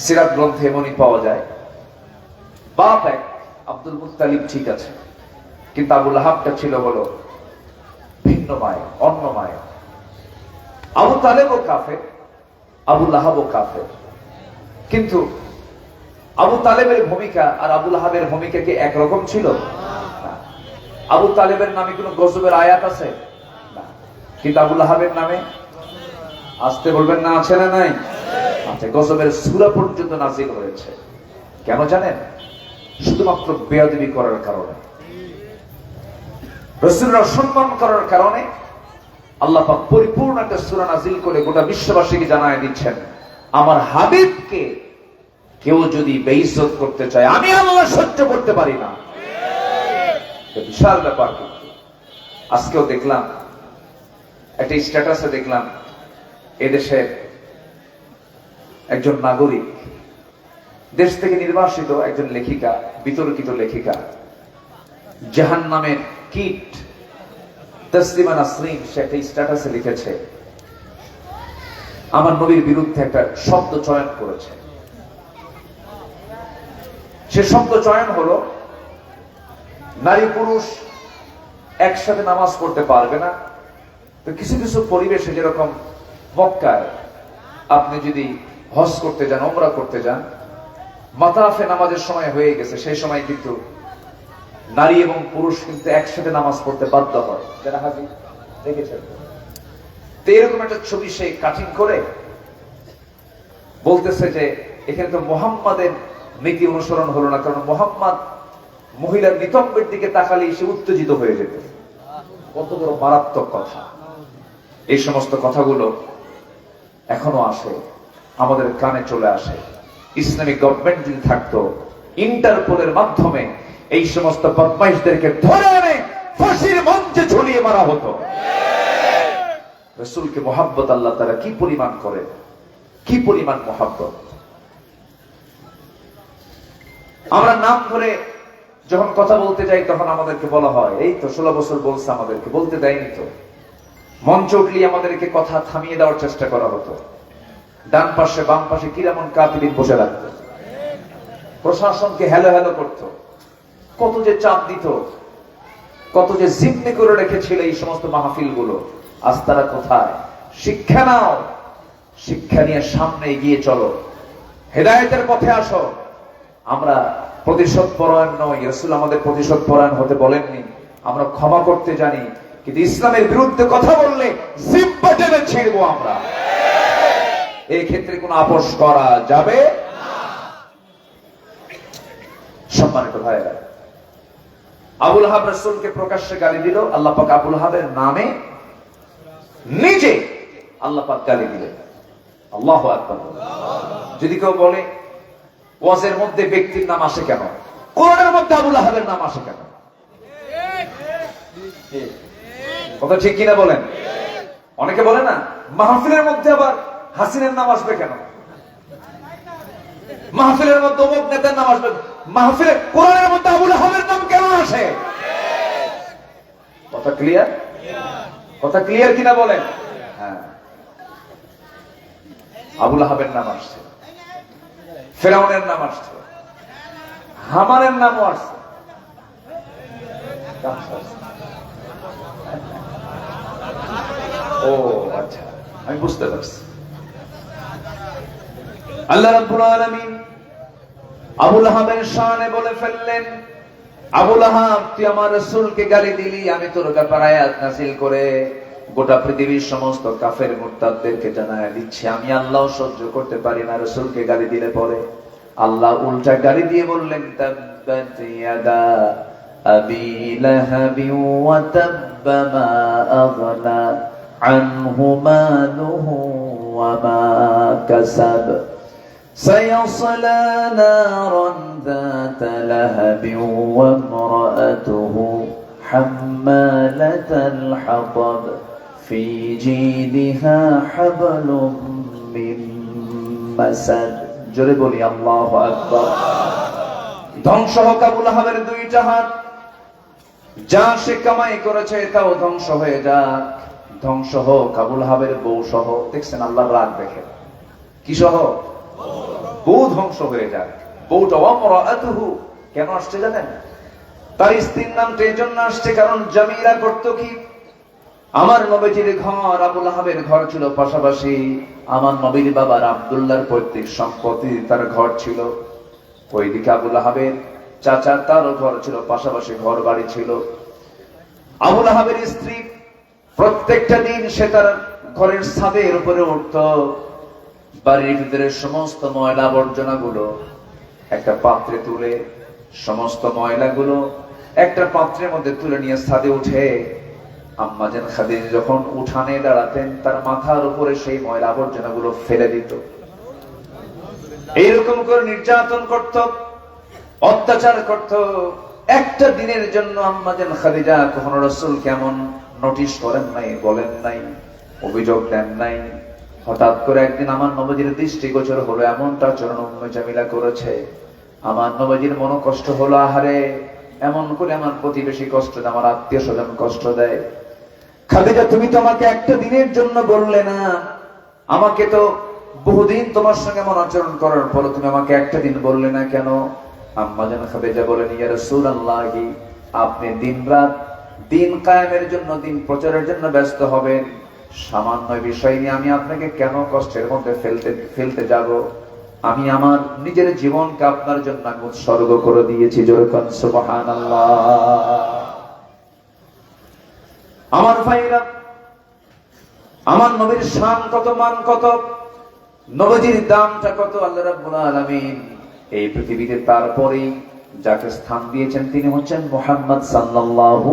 সিরাত গ্রন্থে এমনই পাওয়া যায়, বাপ এক, আব্দুল মুত্তালিব ঠিক আছে, কিন্তু আবু লাহাবটা ছিল হলো ভিন্ন মায়ের, অন্য মায়ের। আবু তালেবও কাফের, আবু লাহাবও কাফের। কিন্তু আবু তালেবের ভূমিকা আর আবু লাহাবের ভূমিকা কি একরকম ছিল? না। আবু তালেবের নামে কোনো গজবের আয়াত আছে? না। কিন্তু আবু লাহাবের নামে, আসতে বলবেন না, আছে না নাই? আছে। গজবের সূরা পর্যন্ত নাযিল হয়েছে। কেন জানেন? শুধুমাত্র বেয়াদবি করার কারণে, রাসূলুল্লাহ সম্মান করার কারণে আল্লাহ পাক পরিপূর্ণ একটা সূরা নাযিল করে গোটা বিশ্ববাসীকে জানায় দিচ্ছেন, আমার হাবিবকে কেউ যদি বেইজ্জত করতে চায়, আমি আল্লাহ সহ্য করতে পারি না। বিশাল ব্যাপার। আজকেও দেখলাম একটা স্ট্যাটাসে, দেখলাম এদেশের একজন নাগরিক, দেশ থেকে নির্বাসিত একজন লেখিকা, বিতর্কিত লেখিকা, জাহান্নামের কীট তাসলিমা নাসরিন, সে একটা স্ট্যাটাসে লিখেছে, আমার নবীর বিরুদ্ধে একটা শব্দ চয়ন করেছে। সে শব্দ চয়ন হলো, নারী পুরুষ একসাথে নামাজ পড়তে পারবে না। তো কিছু কিছু পরিবেশে, যেরকম মক্কায় আপনি যদি হজ করতে যান, ওমরা করতে যান, মাতাফে নামাজের সময় হয়ে গেছে, সেই সময় কিন্তু নারী এবং পুরুষ কিন্তু একসাথে নামাজ পড়তে বাধ্য হয়, যারা হাজি দেখেছেন। তো এরকম একটা ছবি সে কাটিং করে বলতেছে যে এখানে তো মুহাম্মাদের নীতি অনুসরণ হলো না, কারণ মুহাম্মদ মহিলার নিতম্বের দিকে তাকালেই সে উত্তেজিত হয়ে যেত। কত বড় মারাত্মক কথা! এই সমস্ত কথাগুলো এখনো আসে, আমাদের কানে চলে আসে। ইসলামিক গভর্নমেন্ট যদি থাকতো, ইন্টারপোলের মাধ্যমে এই সমস্ত বদমাইশদেরকে ধরে এনে ফাঁসির মঞ্চে ঝুলিয়ে মারা হতো। রাসূলকে মুহাব্বত আল্লাহ তাআলা কি পরিমাণ করে, কি পরিমাণ মুহাব্বত! আমরা নাম ধরে যখন কথা বলতে যাই, তখন আমাদেরকে বলা হয়, এই তো 16 বছর বলছে, আমাদেরকে বলতে দেয়নি তো। মঞ্চ উঠলি আমাদেরকে কথা থামিয়ে দেওয়ার চেষ্টা করা হতো। ডান পাশে বাম পাশে কিরামন কাতিবিন বসে রাখত, প্রশাসনকে হেলো হেলো করত, কত যে চাপ দিত, কত যে জিম্মি করে রেখেছিল এই সমস্ত মাহফিল গুলো। আজ তারা কোথায়? শিক্ষা নাও, শিক্ষা নিয়ে সামনে এগিয়ে চলো, হেদায়েতের পথে আসো। আমরা প্রতিশোধ পরায়ণ নই, রাসূল আমাদের প্রতিশোধ পরায়ণ হতে বলেননি। আমরা ক্ষমা করতে জানি, কিন্তু ইসলামের বিরুদ্ধে কথা বললে জিহ্বা টেনে ছিঁড়বো আমরা। এই ক্ষেত্রে কোনো আপোষ করা যাবে না। সম্মানিত ভাইরা, আবু লাহাব রাসূলকে প্রকাশ্যে গালি দিল, আল্লাহ পাক আবু লাহাবের নামে নিজে আল্লাহ পাক গালি দিলেন। আল্লাহু আকবার। যদি কেউ বলে ওয়াজের মধ্যে ব্যক্তির নাম আসে কেন, কোরআনের মধ্যে আবু লাহাবের নাম আসে কেন? কথা ঠিক কিনা বলেন? অনেকে বলে না, মাহফিলের মধ্যে আবার হাসিনের নাম আসবে কেন, মাহফিলের মধ্যে অমুক নেতার নাম আসবে, মাহফিলে কোরআনের মধ্যে আবু লাহাবের নাম কেন আসে? কথা ক্লিয়ার? কথা ক্লিয়ার কিনা বলেন? হ্যাঁ, আবু লাহাবের নাম আসছে, ফেরাউনের নাম আসছে, হামানের নামও আসছে। ও আচ্ছা, আমি বুঝতে পারছি। আল্লাহ রাব্বুল আলামিন আবু লাহাবের শানে বলে ফেললেন, আবু লাহাব তুই আমার রাসূলকে গালি দিলি, আমি তোর ব্যাপারে আয়াত নাযিল করে গোটা পৃথিবীর সমস্ত কাফের মুরতাদদেরকে জানায় দিচ্ছি, আমি আল্লাহ সহ্য করতে পারি না রাসূলকে গালি দিলে পরে। আল্লাহ উল্টা গালি দিয়ে বললেন, তাব্বাত ইয়াদা আবি লাহাবি ওয়া তাব্বা মা আগনা আনহু মালুহু ওয়া মা কাসাব سيصلى نارا ذات لهب وامرأته حمالة الحطب في جيدها حبل من مسد জোরে বলি আল্লাহু আকবার। ধ্বংস হোক আবু লাহাবের দুইটা হাত, যা সে কামাই করেছে তাও ধ্বংস হয়ে যাক। ধ্বংস হোক আবু লাহাবের বউ সহ। দেখছেন আল্লাহর রাগ দেখেন, কি সহ? বউ ধ্বংস হয়ে যাক। বউটা ওয়ামরাআতুহু কেন আসছে জানেন? তার স্ত্রীর নামটা এই জন্য আসছে কারণ জামিলা করত কি, আমার নবীজির ঘর আবু লাহাবের ঘর ছিল পাশাপাশি, আমার নবীর বাবার আব্দুল্লাহর পৈতৃক সম্পত্তি তার ঘর ছিল ওইদিকে, আবু লাহাবের চাচা তারও ঘর ছিল পাশাপাশি, ঘর বাড়ি ছিল। আবু লাহাবের স্ত্রী প্রত্যেকটা দিন সে তার ঘরের ছাদের উপরে উঠত, বাড়ির ভিতরে সমস্ত ময়লা আবর্জনা গুলো একটা পাত্রে তুলে, সমস্ত ময়লা গুলো একটা পাত্রের মধ্যে তুলে নিয়ে ছাদে উঠে আম্মা জান খাদিজা যখন উঠানে দাঁড়াতেন তার মাথার উপরে সেই ময়লা আবর্জনা গুলো ফেলে দিত। এইরকম করে নির্যাতন করত, অত্যাচার করত। একটা দিনের জন্য আম্মা জান খাদিজা কখনো রাসূল কেমন নোটিশ করেন নাই, বলেন নাই, অভিযোগ দেন নাই। হঠাৎ করে একদিন আমার নবীজির দৃষ্টিগোচর হলো এমনটা আচরণ উম্মে জামিলা করেছে। আমার নবীজির মন কষ্ট হলো, আহারে এমন করে আমার প্রতিবেশী কষ্ট দেয়, আমার আত্মীয় স্বজন কষ্ট দেয়। খাদিজা তুমি তো আমাকে একটা দিনের জন্য বললে না, আমাকে তো বহুদিন তোমার সঙ্গে এমন আচরণ করার পর তুমি আমাকে একটা দিন বললে না কেন? আম্মা জান খাদিজা বলেন, ইয়া রাসূলুল্লাহি আপনি দিন-রাত দিন কায়েমের জন্য, দিন প্রচারের জন্য ব্যস্ত হবেন, সামান্য বিষয় নিয়ে আমি আপনাকে কেন কষ্টের মধ্যে ফেলতে যাব? আমি আমার নিজের জীবনকে আপনার জন্য আমি উৎসর্গ করে দিয়েছি। জোরে কোন সুবহানাল্লাহ। আমার ভাইরা, আমার নবীর শান কত, মান কত, নবীজির দামটা কত আল্লাহ রাব্বুল আলামিন এই পৃথিবীতে তারপরে যাকে স্থান দিয়েছেন তিনি হচ্ছেন মুহাম্মদ সাল্লাল্লাহু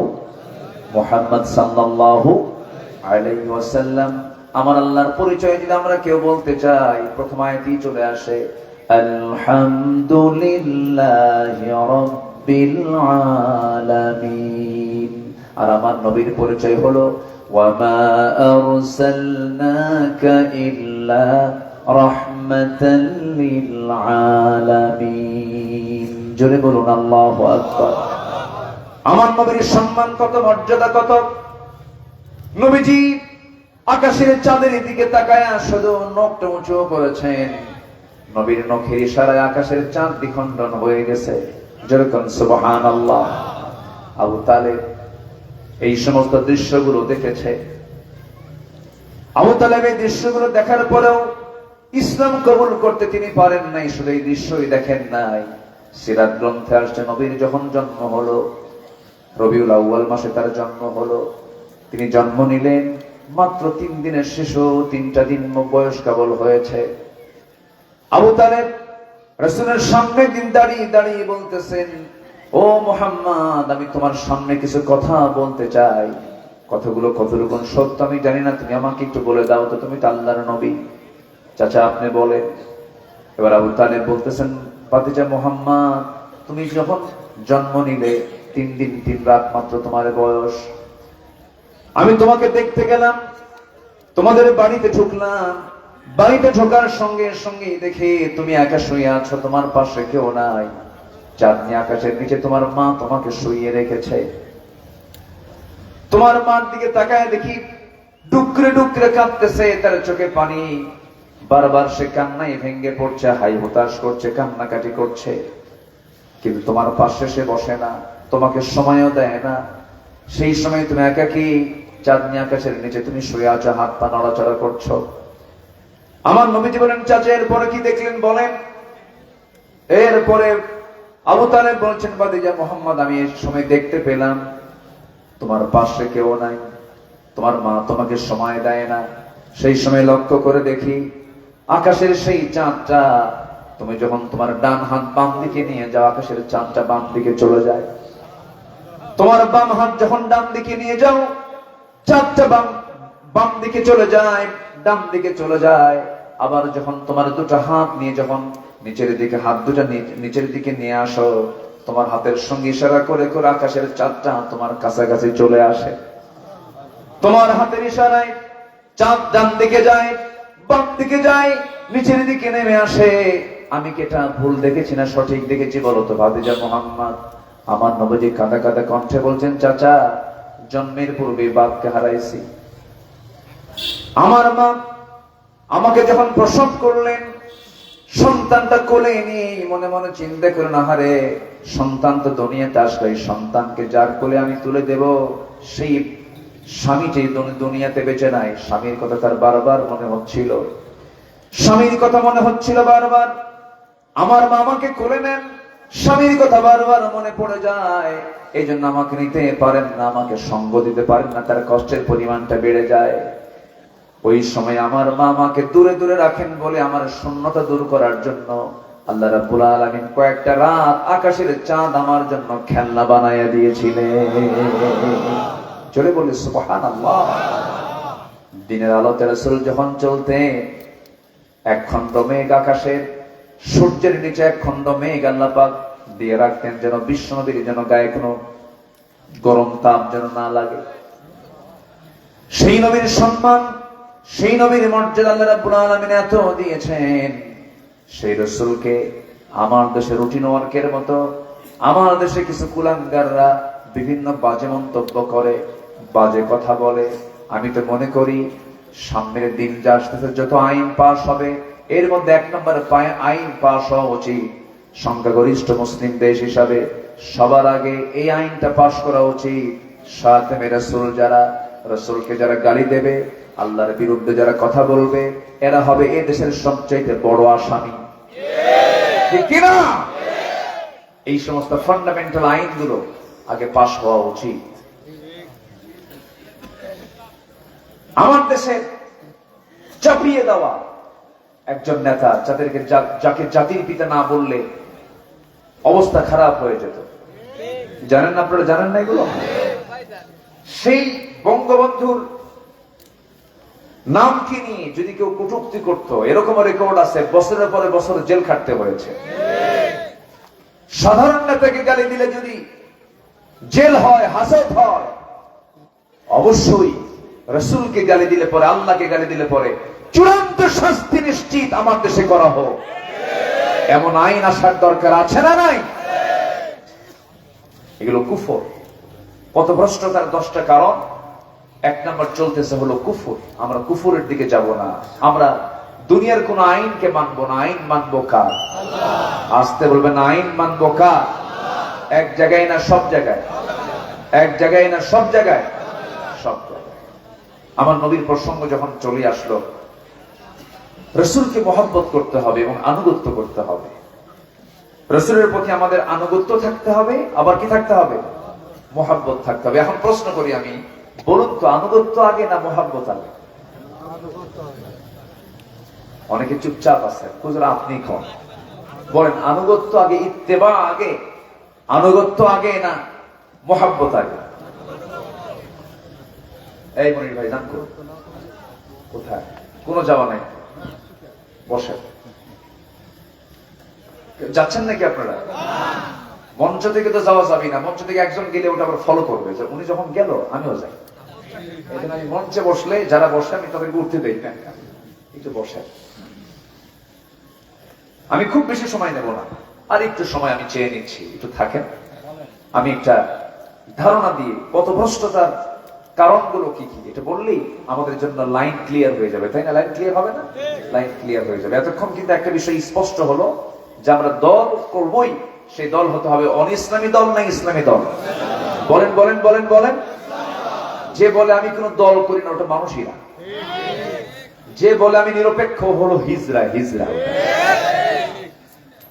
আলাইহি ওয়াসাল্লাম। আমার আল্লাহর পরিচয় যদি আমরা কেউ বলতে চাই, প্রথম আয়াতেই চলে আসে আলহামদুলিল্লাহি রাব্বিল আলামিন। আর আমার নবীর পরিচয় হলো ওয়া মা আরসালনাকা ইল্লা রাহমাতাল লিল আলামিন। জোরে বলুন আল্লাহু আকবার। আমার নবীর সম্মান কত, মর্যাদা কত। নবীজি আকাশের চাঁদের দিকে তাকায়া শুধু নখটা উঁচু করেছেন, নবীর নখের ইশারায় আকাশের চাঁদ দ্বিখণ্ডন হয়ে গেছে। যেরকম সুবহানাল্লাহ। আবু তালেব এই সমস্ত দৃশ্যগুলো দেখেছে। আবু তালেব এই দৃশ্যগুলো দেখার পরেও ইসলাম কবুল করতে তিনি পারেন নাই। শুধু এই দৃশ্যই দেখেন নাই, সিরাত গ্রন্থে আসছে নবীর যখন জন্ম হলো, রবিউল আউয়াল মাসে তার জন্ম হলো, তিনি জন্ম নিলেন মাত্র 3 দিনের শিশু, 3টা দিন বয়স কেবল হয়েছে। আবু তালেব রাসূলের সামনে দিন দাঁড়িয়ে দাঁড়িয়ে বলতেছেন, ও মুহাম্মদ আমি তোমার সামনে কিছু কথা বলতে চাই, কথাগুলো কতটুকু সত্য আমি জানি না, তুমি আমাকে একটু বলে দাও তো, তুমি তো আল্লাহর নবী। চাচা আপনি বলেন। এবার আবু তালেব বলতেছেন, ভাতিজা মুহাম্মদ তুমি যখন জন্ম নিলে 3 দিন 3 রাত মাত্র তোমার বয়স, আমি তোমাকে দেখতে গেলাম, তোমাদের বাড়িতে ঢুকলাম, বাড়িতে ঢোকার সঙ্গে সঙ্গে দেখে তুমি একা শুয়ে আছো, তোমার পাশে কেউ নাই, চাঁদনি আকাশের নিচে তোমার মা তোমাকে শুইয়ে রেখেছে। তোমার মার দিকে তাকায় দেখি ডুকরে ডুকরে কাঁদতেছে, তার চোখে পানি, বারবার সে কান্নায় ভেঙ্গে পড়ছে, হাই হতাশ করছে, কান্নাকাটি করছে। কিন্তু তোমার পাশে সে বসে না, তোমাকে সময়ও দেয় না। সেই সময় তুমি একাকী চাঁদনি আকাশের নিচে তুমি শুয়ে আছো, হাত পা নড়াচড়া করছো। আমার নবীজি বলেন, চাচা এরপরে কি দেখলেন বলেন? এরপরে আবু তালেব বলছেন, ভাতিজা মুহাম্মদ, আমি এই সময় দেখতে পেলাম তোমার পাশে কেউ নাই, তোমার মা তোমাকে সময় দেয় না। সেই সময় লক্ষ্য করে দেখি আকাশের সেই চাঁদটা, তুমি যখন তোমার ডান হাত বাম দিকে নিয়ে যাও, আকাশের চাঁদটা বাম দিকে চলে যায়। তোমার বাম হাত যখন ডান দিকে নিয়ে যাও, চাঁদটা বাম দিকে চলে যায়, ডান দিকে চলে যায়। আবার যখন তোমার দুটো হাত নিয়ে যখন নিচের দিকে, হাত দুটা নিচের দিকে নিয়ে আসো, তোমার হাতের সঙ্গে ইশারা করে করে আকাশের চাঁদটা তোমার কাছাকাছি চলে আসে। তোমার হাতের ইশারায় চাঁদ ডান দিকে যায়, বাম দিকে যায়, নিচের দিকে নেমে আসে। আমি কি এটা ভুল দেখেছি না সঠিক দেখেছি বলো তো ভাতিজা মুহাম্মদ? আমার নবীজি কাঁদা কাঁদা কণ্ঠে বলছেন, চাচা জন্মের পূর্বে বাপকে হারাইছি। আমার মা আমাকে যখন প্রসব করলেন, সন্তানটা কোলে নিয়ে মনে মনে চিন্তা করে, না হারে সন্তান তো দুনিয়াতে আসলো, এই সন্তানকে যার কোলে আমি তুলে দেব, সেই স্বামীটি দুনিয়াতে বেঁচে নাই। স্বামীর কথা তার বারবার মনে হচ্ছিল, স্বামীর কথা মনে হচ্ছিল বারবার। আমার মা আমাকে কোলে নেন, স্বামীর কথা বারবার মনে পড়ে যায়। এই জন্য আমাকে নিতে পারেন না, আমাকে সঙ্গ দিতে পারেন না, তার কষ্টের পরিমাণটা বেড়ে যায়। ওই সময় আমার মা আমাকে দূরে দূরে রাখেন বলে আমার শূন্যতা দূর করার জন্য আল্লাহ রাব্বুল আলামিন কয়েকটা রাত আকাশের চাঁদ আমার জন্য খেলনা বানাইয়া দিয়েছিলেন। চলে বলি সুবহানাল্লাহ। দিনের আলোতে রাসূল যখন চলতে, এক খণ্ড মেঘ আকাশের, সূর্যের নিচে এক খণ্ড মেঘ আল্লাহ পাক দিয়ে রাখতেন, যেন বিশ্ব নবীর যেন গায়ে কোনো গরম তাপ যেন না লাগে। সেই নবীর সম্মান, সেই নবীর মর্যাদা আল্লাহ রাব্বুল আলামিন এত দিয়েছেন, সেই রাসূলকে আমার দেশে রুটিন ওয়ার্কের মতো আমার দেশে কিছু কুলাঙ্গাররা বিভিন্ন বাজে মন্তব্য করে, বাজে কথা বলে। আমি তো মনে করি সামনের দিন যা আসতেছে, যত আইন পাস হবে, এর মধ্যে এক নম্বর আইন পাস হওয়া উচিত সংখ্যাগরিষ্ঠ মুসলিম দেশ হিসাবে। সবার আগে এই আইনটা পাস করা উচিত, সাথে রাসূল যারা, রাসূলকে যারা গালি দেবে, আল্লাহর বিরুদ্ধে যারা কথা বলবে, এরা হবে এই দেশের সবচেয়ে বড় আসামি, ঠিক কি না? এই সমস্ত ফান্ডামেন্টাল আইনগুলো আগে পাস হওয়া উচিত। আমার দেশে চাপিয়ে দেওয়া একজন নেতা, যাকে জাতির পিতা না বললে অবস্থা খারাপ হয়ে যেত, জানেন না আপনারা? জানেন না এগুলো? সেই বঙ্গবন্ধুর নামকে নিয়ে যদি কেউ কটূক্তি করত, এরকম রেকর্ড আছে, বছরের পরে বছর জেল খাটতে হয়েছে। সাধারণ নেতাকে গালি দিলে যদি জেল হয়, হাজত হয়, অবশ্যই রাসূলকে গালি দিলে পরে, আল্লাহকে গালি দিলে পরে চূড়ান্ত শাস্তি নিশ্চিত আমার দেশে করা হোক, এমন আইন আসার দরকার আছে না নাই? এগুলো কুফর, পথভ্রষ্টতার 10টা কারণ। এক নম্বর চলতেছে হলো কুফর। আমরা কুফরের দিকে যাব না, আমরা দুনিয়ার কোন আইনকে মানবো না। আইন মানবো কার? আসতে বলবেন, আইন মানবো কার? এক জায়গায় না সব জায়গায়? এক জায়গায় না সব জায়গায়? সব জায়গায়। আমার নবীর প্রসঙ্গ যখন চলে আসলো, রাসূলকে মহব্বত করতে হবে এবং আনুগত্য করতে হবে। রাসূলের প্রতি আমাদের আনুগত্য থাকতে হবে, আবার কি থাকতে হবে? মহব্বত থাকতে হবে। এখন প্রশ্ন করি আমি, বলুন তো, আনুগত্য আগে না মহব্বত আগে? অনেকে চুপচাপ আছে, হুজুর আপনি কোন বলেন, আনুগত্য আগে, ইত্তেবা আগে, আনুগত্য আগে না মহব্বত আগে? এই মনির ভাই জান কোথায়? কোনো যাওয়া নাই, বসেন। যাচ্ছেন নাকি আপনারা? মঞ্চ থেকে তো যাওয়া যাবে না, মঞ্চ থেকে একজন গেলে ওটা আবার ফলো করবে, উনি যখন গেল আমিও যাই। এই জন্য আমি মঞ্চে বসলে যারা বসে আমি তাদেরকে উঠতে দেই না, একটু বসে। আমি খুব বেশি সময় নেব না, আর একটু সময় আমি চেয়ে নিচ্ছি, একটু থাকেন। আমি একটা ধারণা দিয়ে পথভ্রষ্টতার কারণগুলো কি কি এটা বললেই আমাদের জন্য লাইন ক্লিয়ার হয়ে যাবে, তাই না? লাইন ক্লিয়ার হবে না? লাইন ক্লিয়ার হয়ে যাবে। এতক্ষণ কিন্তু একটা বিষয় স্পষ্ট হলো যে আমরা দল করবই, সেই দল হতে হবে অন ইসলামী দল না ইসলামী দল? বলেন বলেন বলেন বলেন। যে বলে আমি কোনো দল করি না ওটা মানুষই না। যে বলে আমি নিরপেক্ষ হলো হিজরা।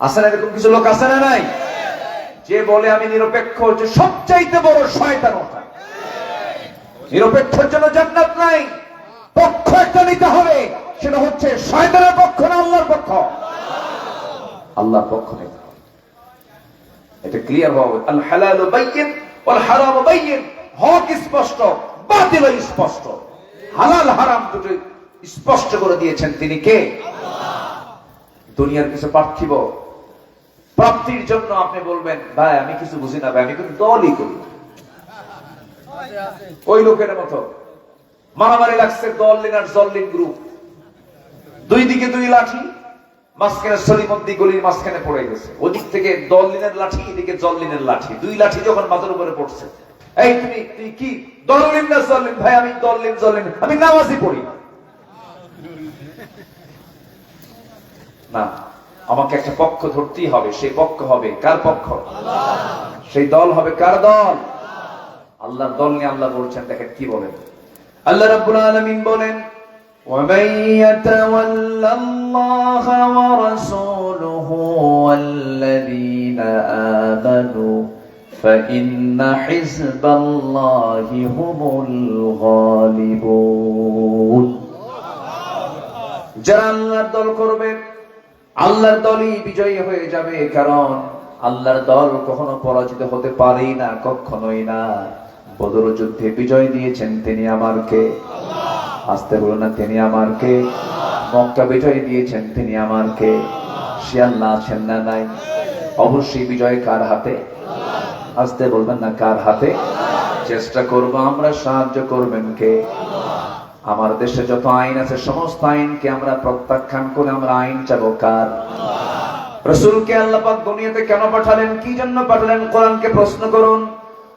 আছে না এরকম কিছু লোক, আছে না নাই? যে বলে আমি নিরপেক্ষ হচ্ছে সবচাইতে বড় শয়তান ওটা। নিরপেক্ষের জন্য জান্নাত নাই, পক্ষ একটা নিতে হবে, সেটা হচ্ছে শয়তানের পক্ষ না আল্লাহর পক্ষ। আল্লাহর পক্ষ নিতে হবে, এটা ক্লিয়ার হবে। আল হালালু বাইয়িন ওয়াল হারামু বাইয়িন, হক স্পষ্ট, বাতিল স্পষ্ট। হালাল হারাম দুটো স্পষ্ট করে দিয়েছেন তিনি কে? দুনিয়ার কিছু পার্থিব প্রাপ্তির জন্য আপনি বলবেন ভাই আমি কিছু বুঝি না, ভাই আমি কিন্তু দলই করি, ওই লোকের মতো মারামারি লাগছে দল লিনার জল্লিন গ্রুপ, দুই দিকে দুই লাঠি, মাঝখানে সলিমদ্দি গলির মাঝখানে পড়ে গেছে, ওদিক থেকে দল লিনের লাঠি, এদিকে জল্লিনের লাঠি, দুই লাঠি যখন মাথার উপরে পড়ছে, এই তুই কি দলিন না জল্লিন? ভাই আমি দলিন জল্লিন, আমি নামাজই পড়ি না, আমাকে একটা পক্ষ ধরতেই হবে। সেই পক্ষ হবে কার পক্ষ? সেই দল হবে কার দল? আল্লাহর দল নিয়ে আল্লাহ বলছেন, দেখেন কি বলেন আল্লাহ রাব্বুল আলামিন বলেন, وَمَن يَتَوَلَّ اللَّهَ وَرَسُولَهُ وَالَّذِينَ آمَنُوا فَإِنَّ حِزْبَ اللَّهِ هُمُ الْغَالِبُونَ। যারা আল্লাহর দল করবে, আল্লাহর দলই বিজয়ী হয়ে যাবে, কারণ আল্লাহর দল কখনো পরাজিত হতে পারেই না, কখনোই না। বদর যুদ্ধে বিজয় দিয়েছেন তিনি আমার কে? আসতে বলো না, তিনি আমার কে? মক্কা বিজয় দিয়েছেন তিনি আমার কে? সে আল্লাহ আছেন না নাই? অবশ্যই বিজয় কার হাতে? আসতে বলবেন না কার হাতে? চেষ্টা করবো আমরা, সাহায্য করবেন কে? আমার দেশে যত আইন আছে সমস্ত আইনকে আমরা প্রত্যাখ্যান করে আমরা আইন চাবো কার? রাসূলকে আল্লাহ পাক দুনিয়াতে কেন পাঠালেন, কি জন্য পাঠালেন? কোরআনকে প্রশ্ন করুন,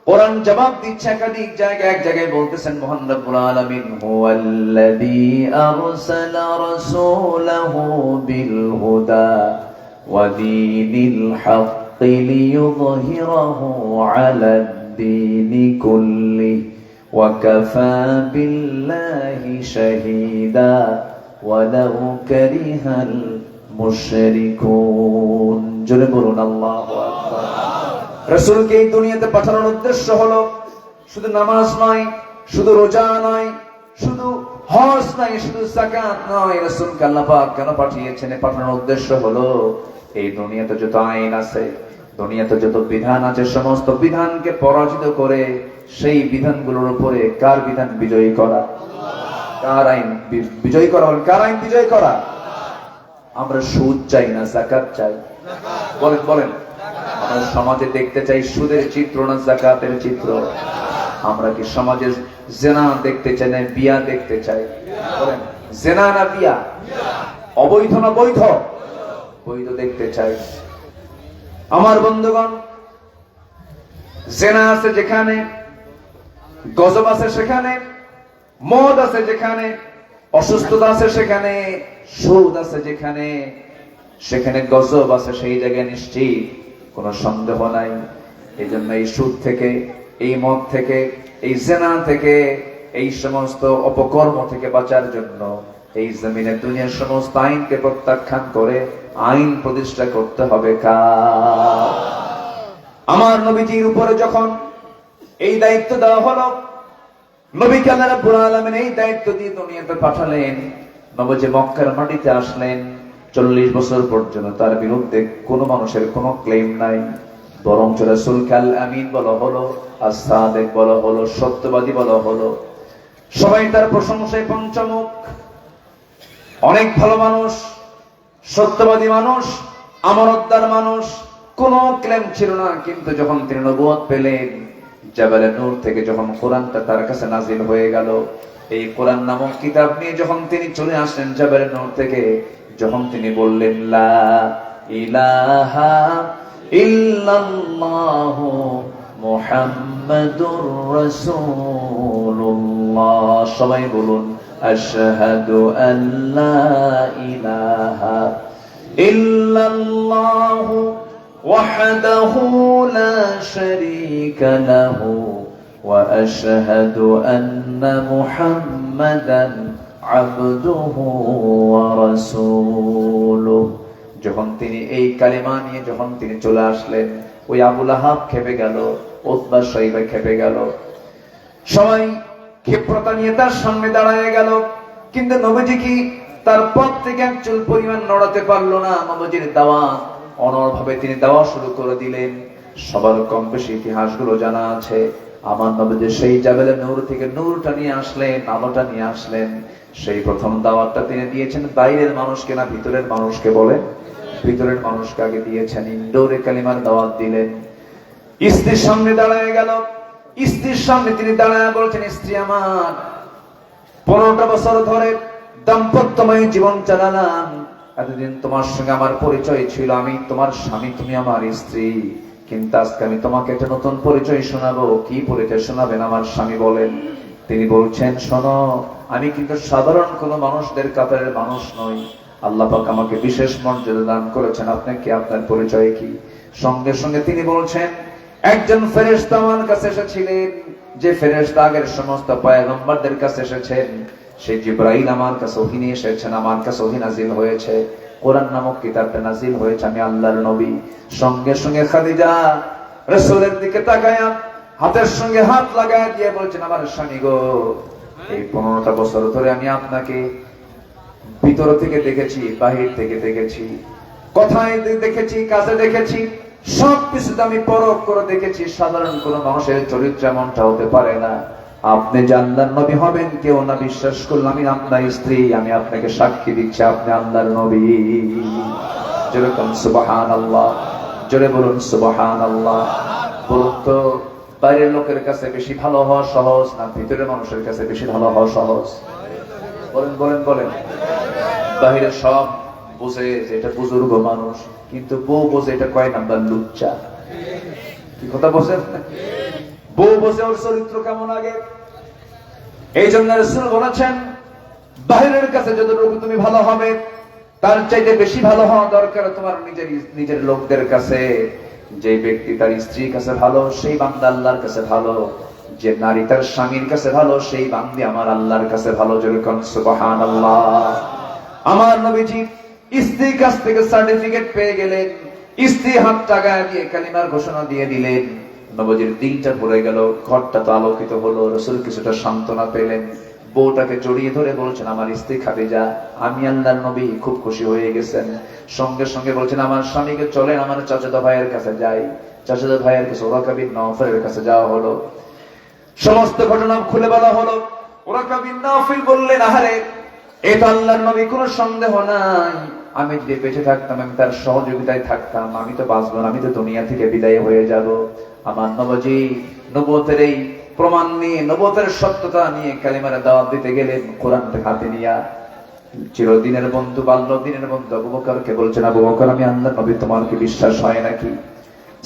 কোরআন জবাব দিচ্ছে একাধিক জায়গায়। এক জায়গায় বলতেছেন মহান রব্বুল আলামিন, হুয়াল্লাযী আরসালা রাসূলাহু বিল হুদা ওয়া দীনিল হাক্কি লিইয়ুযহিরাহু আলাদ দীনি কুল্লিহি ওয়া কাফা বিল্লাহি শাহীদা ওয়ালাউ কারিহাল মুশরিকুন। জোরে বলুন আল্লাহু আকবার। রাসূলকে এই দুনিয়াতে পাঠানোর উদ্দেশ্য হলো শুধু নামাজ নয়, শুধু রোজা নয়, শুধু হজ নয়, শুধু যাকাত নয়। রাসূলকে আল্লাহ পাক কেন পাঠিয়েছেন? পাঠানোর উদ্দেশ্য হলো এই দুনিয়াতে যত আইন আছে, দুনিয়াতে যত বিধান আছে, সমস্ত বিধানকে পরাজিত করে সেই বিধানগুলোর উপরে কার বিধান বিজয়ী করা? কার আইন বিজয়ী করা? কার আইন বিজয়ী করা? আমরা সুদ চাই না, যাকাত চাই। বলেন বলেন, আমরা সমাজে দেখতে চাই সুদের চিত্র না যাকাতের চিত্র? আমরা কি সমাজে জেনা দেখতে চাই না বিয়া দেখতে চাই? বলেন, জেনা না বিয়া? অবৈধ না বৈধ? বৈধ দেখতে চাই। আমার বন্ধুগণ, জেনা আছে যেখানে, গজব আছে সেখানে, মদ আছে যেখানে, অসুস্থতা আছে সেখানে, সুদ আছে যেখানে, সেখানে গজব আছে সেই জায়গায় নিশ্চিত কোনো সন্দেহ নাই। এই জন্য এই সুদ থেকে, এই মদ থেকে, এই জেনা থেকে, এই সমস্ত অপকর্ম থেকে বাঁচার জন্য এই জমিনে দুনিয়ার সমস্ত আইনকে প্রত্যাখ্যান করে আইন প্রতিষ্ঠা করতে হবে কার? আমার নবীজির উপরে যখন এই দায়িত্ব দেওয়া হলো, নবীকে আল্লাহ রাব্বুল আলামিন এই দায়িত্ব দিয়ে দুনিয়াতে পাঠালেন। নবীজি মক্কার মাটিতে আসলেন, 40 বছর পর্যন্ত তার বিরুদ্ধে কোনো মানুষের কোনো ক্লেম নাই, বরং রাসূলকে আল আমিন বলা হলো, as-সাদিক বলা হলো, সত্যবাদী বলা হলো। সবাই তার প্রশংসায় পঞ্চমুখ। অনেক ভালো মানুষ, সত্যবাদী মানুষ, আমানতদার মানুষ, কোনো ক্লেম ছিল না। কিন্তু যখন তিনি নবুয়ত পেলেন, জাবালে নূর থেকে যখন কোরআনটা তার কাছে নাজিল হয়ে গেল, এই কোরআন নামক কিতাব নিয়ে যখন তিনি চলে আসলেন জাবালে নূর থেকে, যখন তিনি বললেন লা ইলাহা ইল্লাল্লাহু মুহাম্মাদুর রাসূলুল্লাহ, সবাই বলুন আশহাদু আল্লা ইলাহা ইল্লাল্লাহু ওয়াহদাহু লা শারীকা লাহু وأشهد أن محمدا عبده ورسوله। যখন তিনি এই কালিমা নিয়ে যখন তিনি চলে আসলেন, ওই আবু লাহাব খেপে গেল, উতবা সাইবা খেপে গেল, সবাই ক্ষিপ্রতা নিয়ে তার সামনে দাঁড়ায় গেল। কিন্তু নবীজি কি তার পথ থেকে এক চুল পরিমাণ নড়াতে পারলো না। নবীজির দাওয়াত অনড়ভাবে তিনি দেওয়া শুরু করে দিলেন। সবার কম বেশি ইতিহাসগুলো জানা আছে। আমার নবীজি সেই জাবেলে নূর থেকে নূরটা নিয়ে আসলেন, আলোটা নিয়ে আসলেন। সেই প্রথম দাওয়াতটা তিনি দিয়েছেন বাইরের মানুষকে না ভিতরের মানুষকে বলেন? ভিতরের মানুষকে আগে দিয়েছেন। ইনডোরে কালিমার দাওয়াত দিলেন। স্ত্রীর সামনে দাঁড়ায় গেল। স্ত্রীর সামনে তিনি দাঁড়ায় বলছেন, স্ত্রী আমার, 15টা বছর ধরে দাম্পত্যময় জীবন চালালাম। এতদিন তোমার সঙ্গে আমার পরিচয় ছিল, আমি তোমার স্বামী, তুমি আমার স্ত্রী। কিন্তু আজকে আমি তোমাকে একটা নতুন পরিচয় শোনাবো। কি পরিচয় শোনাবেন আমার স্বামী? বলেন। তিনি বলছেন, শোনো, আমি কিন্তু সাধারণ কোন মানুষদের কাতারের মানুষ নই। আল্লাহ পাক আমাকে বিশেষ মর্যাদা দান করেছেন। আপনাকে আপনার পরিচয় কি? সঙ্গে সঙ্গে তিনি বলছেন, একজন ফেরেশতা আমার কাছে এসেছিলেন, যে ফেরেশতা আগের সমস্ত পয়গম্বরদের কাছে এসেছেন। সেই জিবরাইল আমার কাছে ওহী নিয়ে এসেছেন। আমার কাছে ওহী নাজিল হয়েছে, কোরআন নামক কিতাবটা নাজিল হয়েছে। আমি আল্লাহর নবী। সঙ্গে সঙ্গে খাদিজা রাসূলের দিকে তাকায়া হাতের সঙ্গে হাত লাগায় দিয়ে বলছেন, আমার স্বামী গো, এই 15টা বছর ধরে আমি আপনাকে ভিতর থেকে দেখেছি, বাহির থেকে দেখেছি, কথায় দেখেছি, কাজে দেখেছি, সবকিছুতে আমি পরখ করে দেখেছি। সাধারণ কোন মানুষের চরিত্র এমনটা হতে পারে না। আপনি যে আল্লাহর নবী হবেন কেউ না বিশ্বাস করলে আমি আপনার স্ত্রী, আমি আপনাকে সাক্ষী দিচ্ছি আপনি আল্লাহর নবী। যেরকম সুবহানাল্লাহ, জোরে বলুন সুবহানাল্লাহ। বলুন তো, বাইরের লোকের কাছে বেশি ভালো হওয়া সহজ না ভিতরের মানুষের কাছে বেশি ভালো হওয়া সহজ? বলেন বলেন বলেন। বাহিরে সব বোঝে যে এটা বুজুর্গ মানুষ, কিন্তু বউ বোঝে এটা কয় নাম্বার লুচ্চা। কি কথা বোঝেন? বউ বোঝে ওর চরিত্র কেমন আগে। এই জন্য রাসূল বলেছেন, বাহিরের কাছে যতটুকু তুমি ভালো হবে তার চাইতে বেশি ভালো হওয়া দরকার তোমার নিজের লোকদের কাছে। যে ব্যক্তি তার স্ত্রীর কাছে ভালো, সেই বান্দা আল্লাহর কাছে ভালো। যে নারী তার স্বামীর কাছে ভালো, সেই বান্দি আমার আল্লাহর কাছে ভালো। যেরকম সুবহানাল্লাহ। আমার নবীজি স্ত্রীর কাছ থেকে সার্টিফিকেট পেয়ে গেলেন। স্ত্রী হাত টাকায় দিয়ে কালিমার ঘোষণা দিয়ে দিলেন। নবীজির দিনটা ভরে গেল, ঘরটা তো আলোকিত হলো। রাসূল কিছুটা সান্ত্বনা পেলেন। বউটাকে জড়িয়ে ধরে বলছেন, আমার স্ত্রী খাদিজা, আমি আল্লাহর নবী, খুব খুশি হয়ে গেছেন। সঙ্গে সঙ্গে বলছেন, আমার স্বামীকে চলেন আমার চাচাতো ভাইয়ের কাছে যাই। চাচাতো ভাইয়ের কাছে ওরাকা বিন নওফলের কাছে যাওয়া হলো। সমস্ত ঘটনা খুলে বলা হলো। ওরাকা বিন নওফল বললেন, আহারে, এটা আল্লাহর নবী, কোনো সন্দেহ নাই। আমি যদি বেঁচে থাকতাম, আমি তার সহযোগিতায় থাকতাম, আমি তো বাঁচবো না, আমি তো দুনিয়া থেকে বিদায় হয়ে যাব। আমার নবীজি নবুয়তের এই প্রমাণ নিয়ে, নবুয়তের সত্যতা নিয়ে কালিমার দাওয়াত দিতে গেলেন কোরআনটা হাতে নিয়ে। চিরদিনের বন্ধু, বাল্যদিনের বন্ধু আবু বকরকে বলছেন, আবু বকর, আমি আল্লাহর নবী, তোমার কি বিশ্বাস হয় নাকি?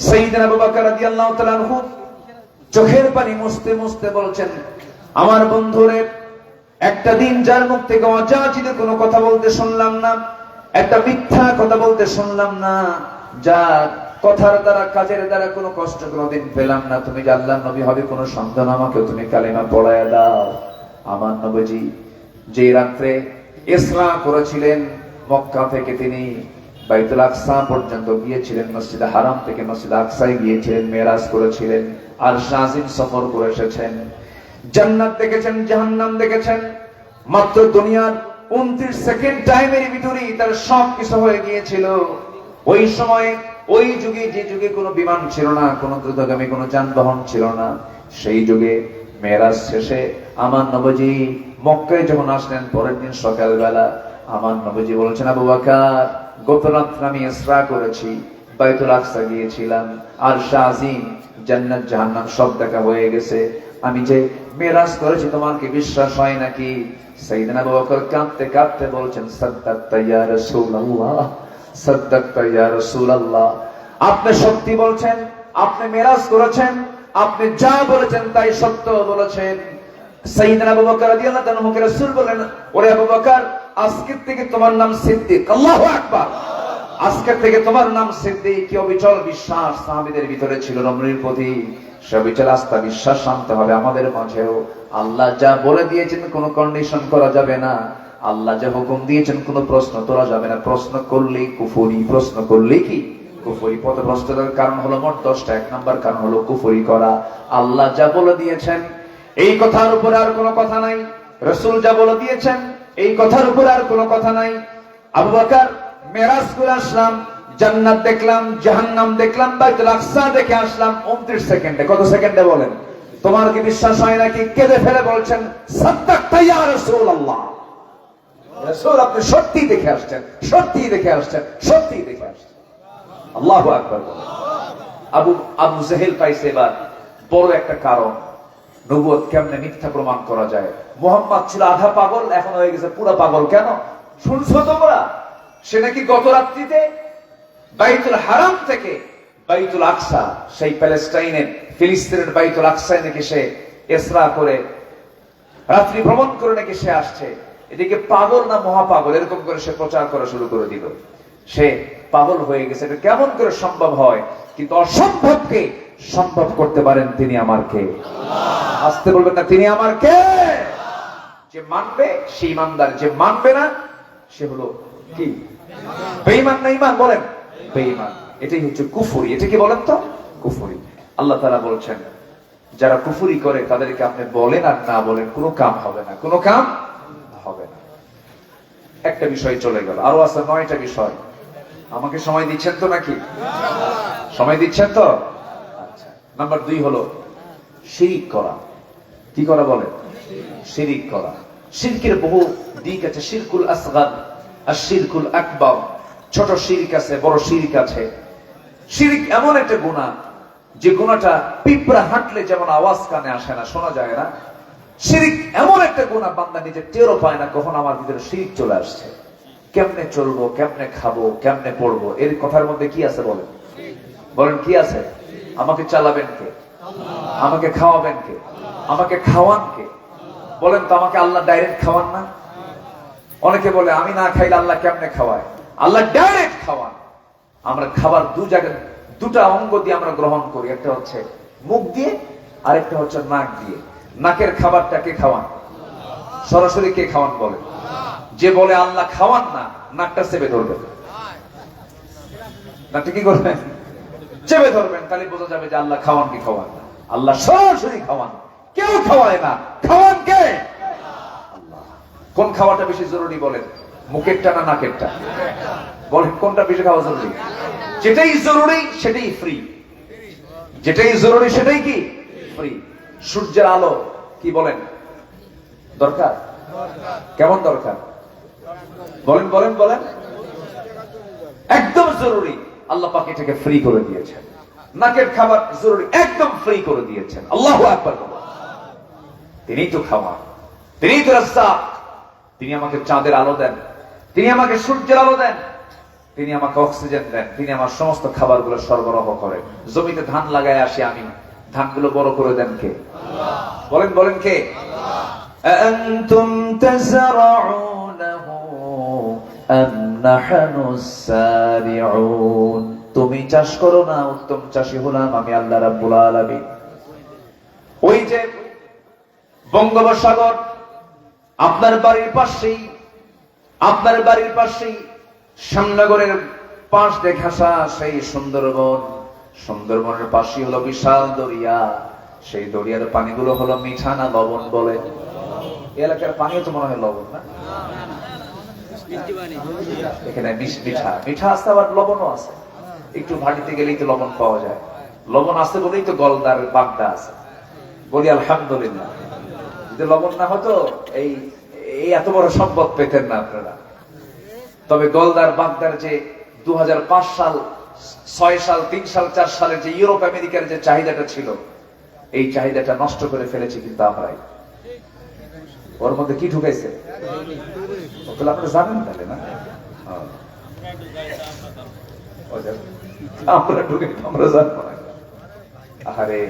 সাইয়েদনা আবু বকর রাদিয়াল্লাহু তাআলা আনহু চোখের পানি মুছতে মুছতে বলছেন, আমার বন্ধুরে, একটা দিন যার মুখ থেকে অযাচিত কোনো কথা বলতে শুনলাম না, একটা মিথ্যা কথা বলতে শুনলাম না, যার কথার দ্বারা কাজের দ্বারা কোনো কষ্ট কোনোদিন পেলাম না, তুমি যে আল্লাহর নবী হবে কোনো সন্দেহ না, আমাকে তুমি কালিমা পড়ায়া দাও। আমার নবীজি যে রাত্রে ইসরা করেছিলেন, মক্কা থেকে তিনি বাইতুল আকসা পর্যন্ত গিয়েছিলেন, মসজিদে হারাম থেকে মসজিদে আকসায় গিয়েছিলেন, মেরাজ করেছিলেন, আর শাহিন সফর করে এসেছেন, জান্নাত দেখেছেন, জাহান্নাম দেখেছেন। মাত্র দুনিয়ার 29 সেকেন্ড টাইমের ভিতরেই তার সব কিছু হয়ে গিয়েছিল। ওই সময়, ওই যুগে, যে যুগে কোনো বিমান ছিল না, কোনো দ্রুতগামী কোনো যানবাহন ছিল না, সেই যুগে মেরাজ শেষে আমার নবীজি মক্কায় যখন আসলেন, পরের দিন সকালবেলা আমার নবীজি বলছেন, আবু বকর, গত রাত্রে আমি ইসরা করেছি, বাইতুল আকসা গিয়েছিলাম, আর শাহিন, জান্নাত জাহান্নাম সব দেখা হয়ে গেছে। আমি যে মেরাজ করেছি, তোমার কি বিশ্বাস হয় নাকি? সাইয়েদনা আবু বকর কাঁদতে কাঁদতে বলছেন, সাদ্দাকতা ইয়া রাসূলুল্লাহ, সাদ্দাকতা ইয়া রাসূলুল্লাহ। আপনি সত্যি বলছেন, আপনি মেরাজ করেছেন, আপনি যা বলেছেন তাই সত্য বলেছেন। সাইয়েদনা আবু বকর রাদিয়াল্লাহু তাআলা আনহুকে রাসূল বলেন, ওরে আবু বকর, আজকে থেকে তোমার নাম সিদ্দিক। আল্লাহু আকবার। আজকে থেকে তোমার নাম সিদ্দিক। কি অবিচল বিশ্বাস সাহাবীদের ভিতরে ছিল নবীর প্রতি। সবিচার আস্থা বিশ্বাস আনতে হবে আমাদের মাঝেও। আল্লাহ যা বলে দিয়েছেন কোনো কন্ডিশন করা যাবে না, আল্লাহ যা হুকুম দিয়েছেন কোনো প্রশ্ন তোলা যাবে না। প্রশ্ন করলেই কুফরি, প্রশ্ন করলেই কি কুফরি। পথভ্রষ্টতার কারণ হলো মোট 10টা। 1 নাম্বার কারণ হলো কুফরি করা। আল্লাহ যা বলে দিয়েছেন এই কথার উপরে আর কোনো কথা নাই, রাসূল যা বলে দিয়েছেন এই কথার উপরে আর কোনো কথা নাই। আবু বকর মেরাজ করে আসলাম, জান্নাত দেখলাম, জাহান্নাম দেখলাম, বাইতুল আকসা দেখে আসলাম 29 সেকেন্ডে। কত সেকেন্ডে বলেন? তোমার কি বিশ্বাস হয় নাকি? কেঁদে ফেলে বলছেন সাদ্দাকতা ইয়া রাসূলুল্লাহ। রাসূল আপনি সত্যি দেখে আসছেন, সত্যি দেখে আসছেন, সত্যি দেখে আসছেন। আল্লাহু আকবার। আবু জাহেল পাইছে এবার বড় একটা কারণ, নবুয়ত কেমনে মিথ্যা প্রমাণ করা যায়। মুহাম্মদ ছিল আধা পাগল, এখন হয়ে গেছে পুরো পাগল। কেন শুনছো তোমরা? সে নাকি গত রাত্রিতে বাইতুল হারাম থেকে বাইতুল আকসা, সেই প্যালেস্টাইনের ফিলিস্তিনের বাইতুল আকসায় নাকি সে ইসরা করে রাত্রি ভ্রমণ করে নাকি সে আসছে। এদিকে পাগল না মহাপাগল এরকম করে সে প্রচার করা শুরু করে দিল। সে পাগল হয়ে গেছে। এটা কেমন করে সম্ভব হয়? কিন্তু অসম্ভবকে সম্ভব করতে পারেন তিনি আমার কে। আসতে বলবেন না, তিনি আমার কে। যে মানবে সে ইমানদার, যে মানবে না সে হলো কি বেঈমান। না ঈমান বলেন বেঈমান। এটাই হচ্ছে কুফরি। এটা কি বলেন তো? কুফরি। আল্লাহ তাআলা বলছেন যারা কুফরি করে তাদেরকে আপনি বলেন আর না বলেন কোনো কাম হবে না, কোনো কাম হবে না। একটা বিষয় চলে গেল, আরো আছে 9টা বিষয়। আমাকে সময় দিচ্ছেন তো নাকি? সময় দিচ্ছেন তো? আচ্ছা। নাম্বার 2 হলো শিরিক করা। কি করা বলেন? শিরিক করা। শিরকের বহু দিক আছে। শিরকুল আসগার আর শিরকুল আকবার। ছোট শিরক আছে, বড় শিরক আছে। শিরিক এমন একটা গুনাহ যে গুনাহটা পিঁপড়া হাঁটলে যেমন আওয়াজ কানে আসে না, শোনা যায় না, শিরিক এমন একটা গুনাহ বান্দা নিজে টেরও পায় না কখন আমার ভিতরে শিরিক চলে আসছে। কেমনে চলবো, কেমনে খাবো, কেমনে পড়বো, এর কথার মধ্যে কি আছে বলেন? বলেন কি আছে? আমাকে চালাবেন কে? আমাকে খাওয়াবেন কে? আমাকে খাওয়ান কে? বলেন তো, আমাকে আল্লাহ ডাইরেক্ট খাওয়ান না? অনেকে বলে আমি না খাইলে আল্লাহ কেমনে খাওয়ায়? আল্লাহ ডাইরেক্ট খাওয়ান। আমরা খাবার দুটা অঙ্গ দিয়ে আমরা গ্রহণ করি, একটা হচ্ছে মুখ দিয়ে আর একটা হচ্ছে নাক দিয়ে। নাকের খাবারটা কে খাওয়ান? সরাসরি কে খাওয়ান বলে? যে বলে আল্লাহ খাওয়ান না, নাকটা চেপে ধরবেন। নাকটা কি করবেন? চেপে ধরবেন। তাহলে বোঝা যাবে যে আল্লাহ খাওয়ান কি খাওয়ান না। আল্লাহ সরাসরি খাওয়ান, কেউ খাওয়ায় না। খাওয়ান কে? আল্লাহ। কোন খাওয়াটা বেশি জরুরি বলেন? মুখেরটা না নাকেরটা? বলেন কোনটা বেশি খাওয়া জরুরি? যেটাই জরুরি সেটাই ফ্রি। যেটাই জরুরি সেটাই কি ফ্রি। সূর্যের আলো কি বলেন দরকার? কেমন দরকার? বলেন বলেন বলেন। একদম জরুরি। আল্লাহ পাক এটাকে ফ্রি করে দিয়েছেন। নাকের খাবার জরুরি, একদম ফ্রি করে দিয়েছেন। আল্লাহু আকবার। তিনিই তো খাওয়ান, তিনিই তো রাজ্জাক। তিনি আমাকে চাঁদের আলো দেন, তিনি আমাকে সূর্যের আলো দেন, তিনি আমাকে অক্সিজেন দেন, তিনি আমার সমস্ত খাবারগুলো সরবরাহ করেন। জমিতে ধান লাগায় আসি আমি, ধানগুলো বড় করে দেন কে? বলেন বলেন কে? আনতুম তাযরাউনাহু আম নাহনুস সারিউন। তুমি চাষ করো না, উত্তম চাষী হলাম আমি আল্লাহ রাব্বুল আলামিন। ওই যে বঙ্গোপসাগর আপনার বাড়ির পাশেই, আপনার বাড়ির পাশেই শ্যামনগরের পাশ দিয়ে ঘেঁষা সেই সুন্দরবন। সুন্দরবনের পাশেই হলো বিশাল দরিয়া। সেই দরিয়ার পানিগুলো হলো মিঠা না লবণ বলে? এলাকার পানিও তো মনে হয় লবণ না? এখানে মিঠা মিঠা আছে, আবার লবণও আছে। একটু ভাটিতে গেলেই তো লবণ পাওয়া যায়। লবণ আছে বলেই তো গলদার বাগদা আছে। বলি আলহামদুলিল্লাহ। যদি লবণ না হতো এই এত বড় সম্পদ পেতেন না আপনারা। তবে গলদার বাগদার যে 2005 সাল, 6 সাল, 3 সাল, 4 সালের যে ইউরোপ আমেরিকার যে চাহিদাটা ছিল, এই চাহিদাটা নষ্ট করে ফেলেছে কিন্তু আমরাই। ওর মধ্যে কি ঢুকাইছে আপনারা জানেন তাহলে না? আমরা ঢুকে আমরা জানবো না। আরে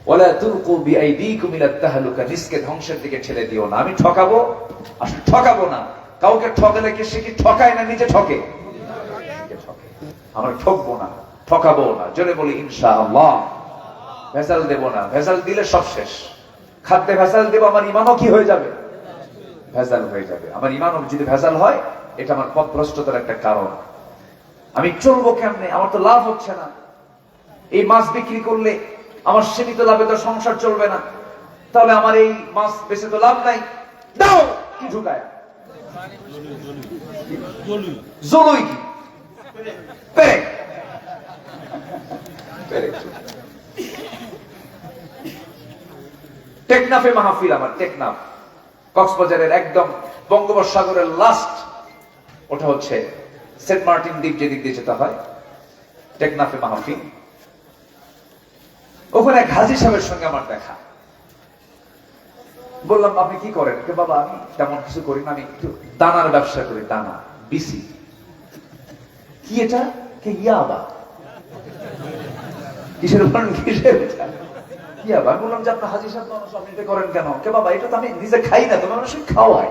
ওয়ালা তুলকু বিআইদিকুম ইলা তাহলুকা, নিজকে ধ্বংসের দিকে ঠেলে দিও না। আমি ঠকাবো? আসলে ঠকাবো না। কাউকে ঠকালে কি সে কি ঠকায় না নিজে ঠকে? আমরা ঠকবো না, ঠকাবো না। জোরে বলি ইনশাআল্লাহ। ভেজাল দেব না, ভেজাল দিলে সব শেষ। খাদ্যে ভেজাল দেব, আমার ইমানও কি হয়ে যাবে? ভেজাল হয়ে যাবে। আমার ইমানও যদি ভেজাল হয়, এটা আমার পথভ্রষ্টতার একটা কারণ। আমি চলবো কেমনে? আমার তো লাভ হচ্ছে না। এই মাছ বিক্রি করলে আমার সীমিত লাভে তো সংসার চলবে না, তাহলে আমার এই মাছ বেচে তো লাভ নাই। দাও কি ঢুকায়, জলুই কি পেরেক। টেকনাফে মাহফিল আমার, টেকনাফ কক্সবাজারের একদম বঙ্গোপসাগরের লাস্ট, ওটা হচ্ছে সেন্ট মার্টিন দ্বীপ যেদিক দিয়ে যেতে হয়, টেকনাফে মাহফিল। ওখানে এক হাজী সাহেবের সঙ্গে আমার দেখা। বললাম আপনি কি করেন? বাবা আমি তেমন কিছু করি না, আমি একটু দানার ব্যবসা করি, দানা বিসি। কি এটা? ইয়াবা। কিসের উপর? কিসের ইয়াবা? বললাম যে আপনার হাজী সাহেব মানুষ, আপনি এটা করেন কেন? বাবা এটা তো আমি নিজে খাই না, তোমার মানুষ খাওয়াই।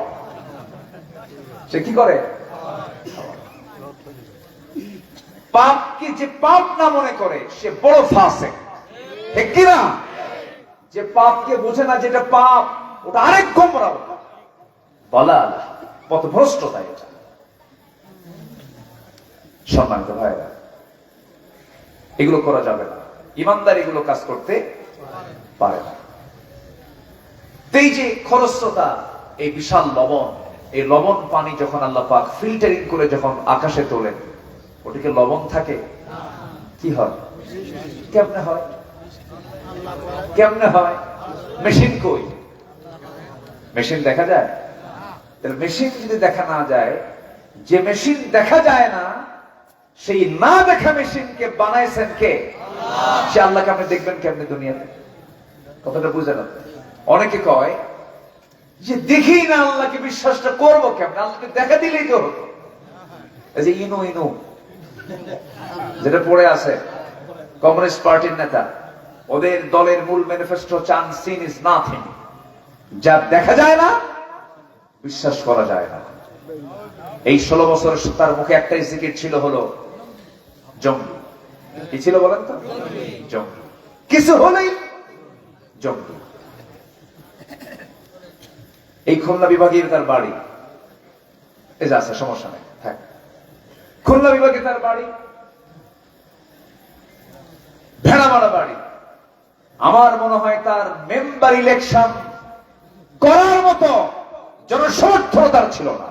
সে কি করে? পাপকে যে পাপ না মনে করে সে বড় ফাসিক, ঠিক কি না? যে পাপকে বোঝে না যেটা পাপ, ওটা আরেক গোমরাহ, বলা পথভ্রষ্টতা। এটা সম্মানিত ভাইরা, এগুলো করা যাবে না। ইমানদার এগুলো কাজ করতে পারে না। এই যে খরস্রোতা, এই বিশাল লবণ, এই লবণ পানি যখন আল্লাহ পাক ফিল্টারিং করে যখন আকাশে তোলেন, ওটাকে লবণ থাকে? কি হয়? কেমনে হয়? কেমনে হয়? মেশিন কই? মেশিন দেখা যায়? তাহলে মেশিন যদি দেখা না যায়, যে মেশিন দেখা যায় না, সেই না দেখা মেশিনকে বানাইছেন কে? সে আল্লাহকে আপনি দেখবেন কেমনে দুনিয়াতে? কথাটা বুঝে না। অনেকে কয় যে দেখি না আল্লাহকে, বিশ্বাসটা করবো কেমন? আল্লাহকে দেখা দিলেই তো হতো। এই যে ইনু ইনু যেটা পড়ে আছে, কমিউনিস্ট পার্টির নেতা, ওদের দলের মূল ম্যানিফেস্টো হচ্ছে আনসিন ইজ নাথিং। যা দেখা যায় না বিশ্বাস করা যায় না। এই 16 বছর তার মুখে একটাই জিকির ছিল, হলো জঙ্গি। কি ছিল বলেন তো? জঙ্গি। কিছু হলেই জঙ্গি। এই খুলনা বিভাগের তার বাড়ি, এই যে আছে, সমস্যা নেই, থাক। খুলনা বিভাগে তার বাড়ি, ভেড়ামারা বাড়ি। আমার মনে হয় তার মেম্বার ইলেকশন করার মতো জনসমর্থনতার ছিল না।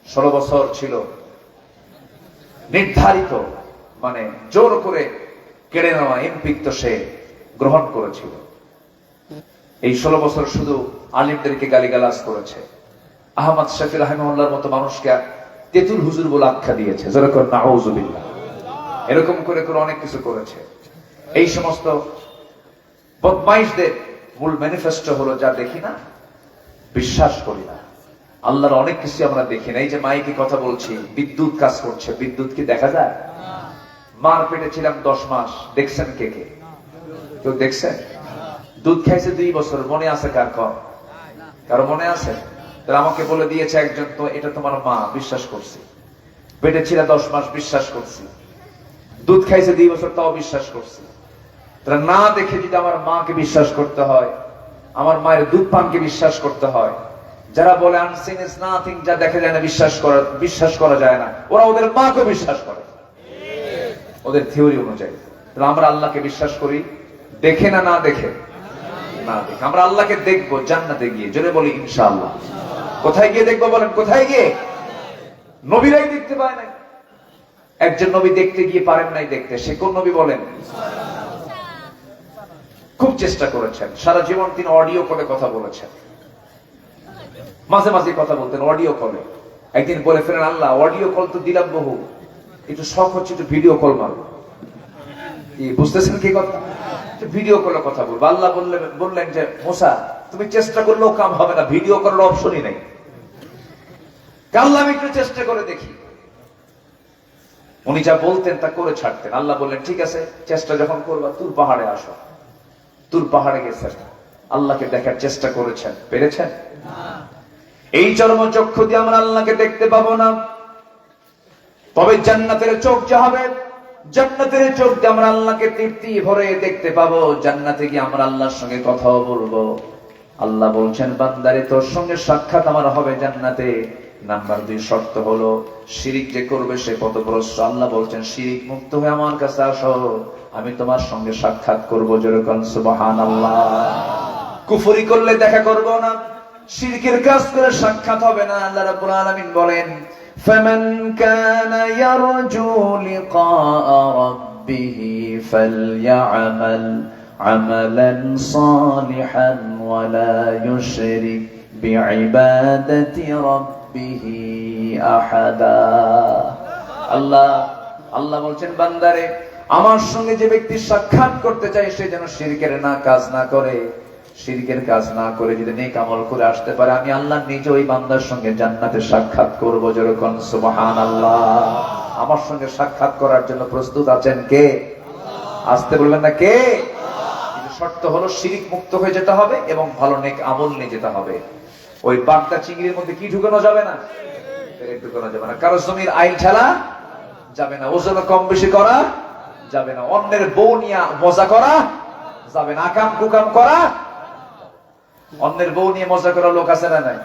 16 বছর ছিল নির্ধারিত, মানে জোর করে কেড়ে নেওয়া এমপিত্ব সে গ্রহণ করেছিল। এই 16 বছর শুধু আলিমদেরকে গালিগালাজ করেছে। আহমদ শফি রাহিমাহুল্লাহর মতো মানুষকে তেতুল হুজুর বলে আখ্যা দিয়েছে, যেরকম নাউযুবিল্লাহ। এরকম করে করে অনেক কিছু করেছে। এই সমস্ত বদমাইশদের মূল ম্যানিফেস্টো হলো, যা দেখি না বিশ্বাস করি না। আল্লাহর অনেক কিছু আমরা দেখি না। এই যে মাইকে কথা বলছি, বিদ্যুৎ কাজ করছে, বিদ্যুৎ কি দেখা যায়? মার পেটে ছিলাম 10 মাস, দেখছেন কে কে? কেউ দেখছেন? দুধ খাইছে 2 বছর, মনে আছে কার? কারো মনে আছে? তাহলে আমাকে বলে দিয়েছে একজন, তো এটা তোমার মা, বিশ্বাস করছি। পেটে ছিল 10 মাস, বিশ্বাস করছি। দুধ খাইছে 2 বছর, তাও বিশ্বাস করছি। তাহলে না দেখে যদি আমার মাকে বিশ্বাস করতে হয়, আমার মায়ের দুধ পানকে বিশ্বাস করতে হয়, যারা বলে আনসিন ইজ নাথিং, যা দেখা যায় না বিশ্বাস করা যায় না, ওরা ওদের মাকে বিশ্বাস করে ওদের থিওরি অনুযায়ী। তাহলে আমরা আল্লাহকে বিশ্বাস করি দেখে না, না দেখে? না দেখে। আমরা আল্লাহকে দেখবো জান্নাতে গিয়ে, জোরে বলি ইনশাআল্লাহ। কোথায় গিয়ে দেখবো বলেন? কোথায় গিয়ে? নবীরাই দেখতে পায় নাই। একজন নবী দেখতে গিয়ে পারেন নাই দেখতে, সে কোন নবী বলেন? খুব চেষ্টা করেছেন, সারা জীবন তিনি অডিও কলে কথা বলেছেন। মাঝে মাঝে কথা বলতেন অডিও কলে। একদিন বলে ফেলেন, আল্লাহ অডিও কল তো দিলাম বহু, একটু শখ হচ্ছে একটু ভিডিও কল মারবো। বুঝতেছেন কি কথা? ভিডিও কলে কথা বলবো। আল্লাহ বললেন যে মুসা, তুমি চেষ্টা করলেও কাম হবে না, ভিডিও করার অপশনই নেই। আল্লাহ আমি একটু চেষ্টা করে দেখি। উনি যা বলতেন তা করে ছাড়তেন। আল্লাহ বললেন ঠিক আছে, চেষ্টা যখন করবা তুর পাহাড়ে আসো। তুর পাহাড়ে গেছেন, আল্লাহকে দেখার চেষ্টা করেছেন, পেরেছেন? এই চরম চক্ষু দিয়ে আমরা আল্লাহকে দেখতে পাবো না। তবে জান্নাতের চোখ যা হবে, জান্নাতের চোখ দিয়ে আমরা আল্লাহকে তৃপ্তি ভরে দেখতে পাবো, জান্নাতে গিয়ে আমরা আল্লাহর সঙ্গে কথাও বলবো। আল্লাহ বলছেন, বান্দারে তোর সঙ্গে সাক্ষাৎ আমার হবে জান্নাতে। নাম্বার 2 শর্ত হলো শিরিক যে করবে সে পথভ্রষ্ট। আল্লাহ বলছেন, শিরিক মুক্ত হয়ে আমার কাছে আসো, আমি তোমার সঙ্গে সাক্ষাৎ করবো। যেরকম সুবহানাল্লাহ। কুফরি করলে দেখা করব না, শিরকের কাজ করে সাক্ষাৎ হবে না। আল্লাহ রাব্বুল আলামিন বলেন, ফামান কানা ইয়ারজু লিকা রাব্বিহি ফালইআমাল আমালান সালিহান ওয়া লা ইউশরিক বিইবাদাতি রাব্বিহি আহাদা। আল্লাহ বলছেন, বান্দারে আমার সঙ্গে যে ব্যক্তি সাক্ষাৎ করতে চায় সে যেন শিরকের কাজ না করে। শিরকের কাজ না করে যদি নেক আমল করে আসতে পারে, আমি আল্লাহ নিজে ওই বান্দার সঙ্গে জান্নাতে সাক্ষাৎ করব। যেরকম সুবহানাল্লাহ। আমার সঙ্গে সাক্ষাৎ করার জন্য প্রস্তুত আছেন কে? আসতে বলবেন না কে? কিন্তু শর্ত হলো শিরিক মুক্ত হয়ে যেতে হবে এবং ভালো নেক আমল নিয়ে যেতে হবে। ওই বাগদা চিংড়ির মধ্যে কি ঢুকানো যাবে না? ঢুকানো যাবে না। কারো জমির আইল ঠেলা যাবে না, ওজন কম বেশি করা যাবে না, অন্যের বউ নিয়ে মজা করা যাবে না, আকাম কুকাম করা। অন্যের বউ নিয়ে মজা করা লোক আছে না নাই?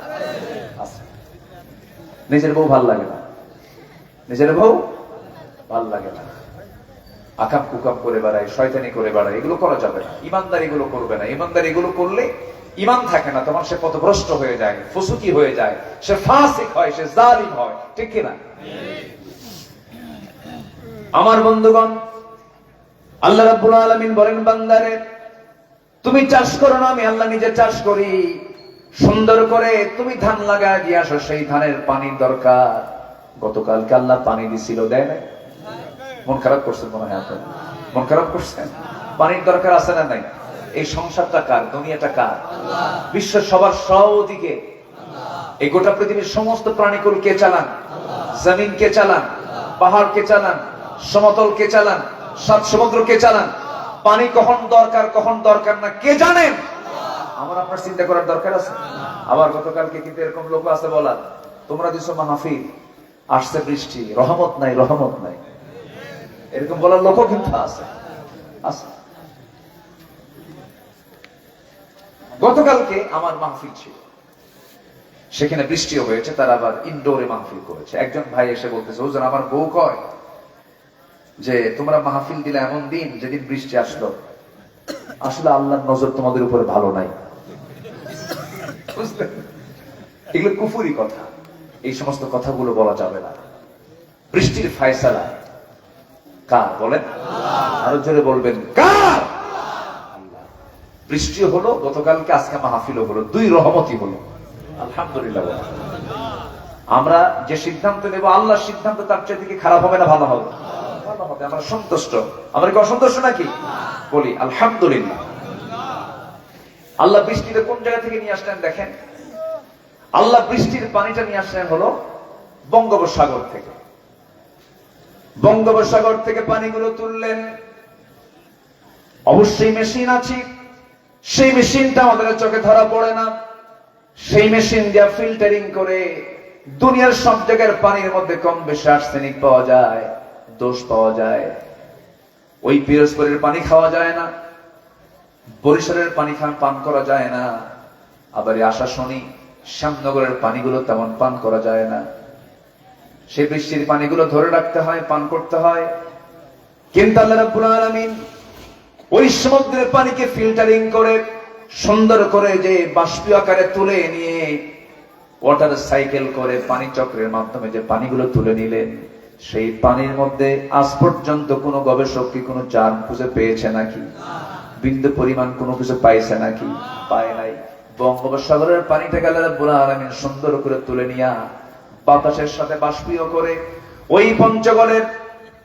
নিজের বউ ভাল লাগে না, নিজের বউ ভাল লাগে না, আকাম কুকাম করে বেড়ায়, শয়তানি করে বেড়ায়, এগুলো করা যাবে না। ইমানদার এগুলো করবে না। ইমানদার এগুলো করলে ইমান থাকে না, তখন সে পথভ্রষ্ট হয়ে যায়, ফুসুকি হয়ে যায়, সে ফাসিক হয়, সে জালিম হয়। ঠিক কিনা? আমার বন্ধুগণ, আল্লাহ রাব্বুল আলামিন বলেন, বান্দারে তুমি চাষ করো না, আমি আল্লাহ নিজে চাষ করি। সুন্দর করে তুমি ধান লাগায় দিয়ে আসো, সেই ধানের পানির দরকার। গতকালকে আল্লাহ পানি দিছিল, দেয় না? মন খারাপ করছেন মনে হয় আপনার? মন খারাপ করছেন? পানির দরকার আছে না নাই? এই সংসারটা কার? দুনিয়াটা কার? বিশ্বের সবার সৌদিকে এই গোটা পৃথিবীর সমস্ত প্রাণীকুল কে চালান? জমিন কে চালান? পাহাড় কে চালান? সমতল কে চালান? সাত সমুদ্র কে চালান? পানি কখন দরকার কখন দরকার না কে জানেন? আমার আপনার চিন্তা করার দরকার আছে? আবার গতকালকে কিন্তু এরকম লোক আছে বলার, তোমরা দিছো মাহফিল, আসছে বৃষ্টি, রহমত নাই, রহমত নাই, এরকম বলার লোকও কিন্তু আছে। গতকালকে আমার মাহফিল ছিল, সেখানে বৃষ্টিও হয়েছে, তারা আবার ইনডোরে মাহফিল করেছে। একজন ভাই এসে বলতেছে, হুজুর আমার বউ কয় যে তোমরা মাহফিল দিলে এমন দিন যেদিন বৃষ্টি আসলো, আসলে আল্লাহর নজর তোমাদের উপরে ভালো নাই। এগুলো কুফুরি কথা, এই সমস্ত কথাগুলো বলা যাবে না। বৃষ্টির ফায়সালা কার বলেন? আরো জোরে বলবেন, কার? আল্লাহ। বৃষ্টি হলো গতকালকে, আজকে মাহফিলও হলো, দুই রহমতই হলো। আলহামদুলিল্লাহ। আমরা যে সিদ্ধান্ত নেব, আল্লাহর সিদ্ধান্ত তার চেয়ে থেকে খারাপ হবে না ভালো হবে? আমরা সন্তুষ্ট। আমরা কি অসন্তুষ্ট নাকি? বলি আলহামদুলিল্লাহ। আল্লাহ বৃষ্টিটা কোন জায়গা থেকে নিয়ে আসলেন দেখেন। আল্লাহ বৃষ্টির পানিটা নিয়ে আসলেন হলো বঙ্গোপসাগর থেকে। বঙ্গোপসাগর থেকে পানিগুলো তুললেন। অবশ্যই মেশিন আছে, সেই মেশিনটা আমাদের চোখে ধরা পড়ে না। সেই মেশিন দিয়ে ফিল্টারিং করে দুনিয়ার সব জায়গার পানির মধ্যে কম বেশি আর্সেনিক পাওয়া যায়, দোষ পাওয়া যায়। ওই পিরোজপুরের পানি খাওয়া যায় না, বরিশালের পানি পান করা যায় না, আবার আশাশনি শ্যামনগরের পানিগুলো তেমন পান করা যায় না। সেই বৃষ্টির পানিগুলো ধরে রাখতে হয়, পান করতে হয়। কিন্তু আল্লাহ রাব্বুল আলামিন ওই সমুদ্রের পানিকে ফিল্টারিং করে সুন্দর করে যে বাষ্পীয় আকারে তুলে নিয়ে ওয়াটার সাইকেল করে পানি চক্রের মাধ্যমে যে পানিগুলো তুলে নিলেন, সেই পানির মধ্যে আজ পর্যন্ত কোনো গবেষক কি কোনো জার্ম খুঁজে পেয়েছে নাকি? বিন্দু পরিমাণ কোনো কিছু পাইছে নাকি? পায় নাই। বঙ্গোপসাগরের পানিটাকে আল্লাহ রাব্বুল আলামিন সুন্দর করে তুলে নিয়া বাতাসের সাথে বাষ্পীয় করে ওই পঞ্চগড়ের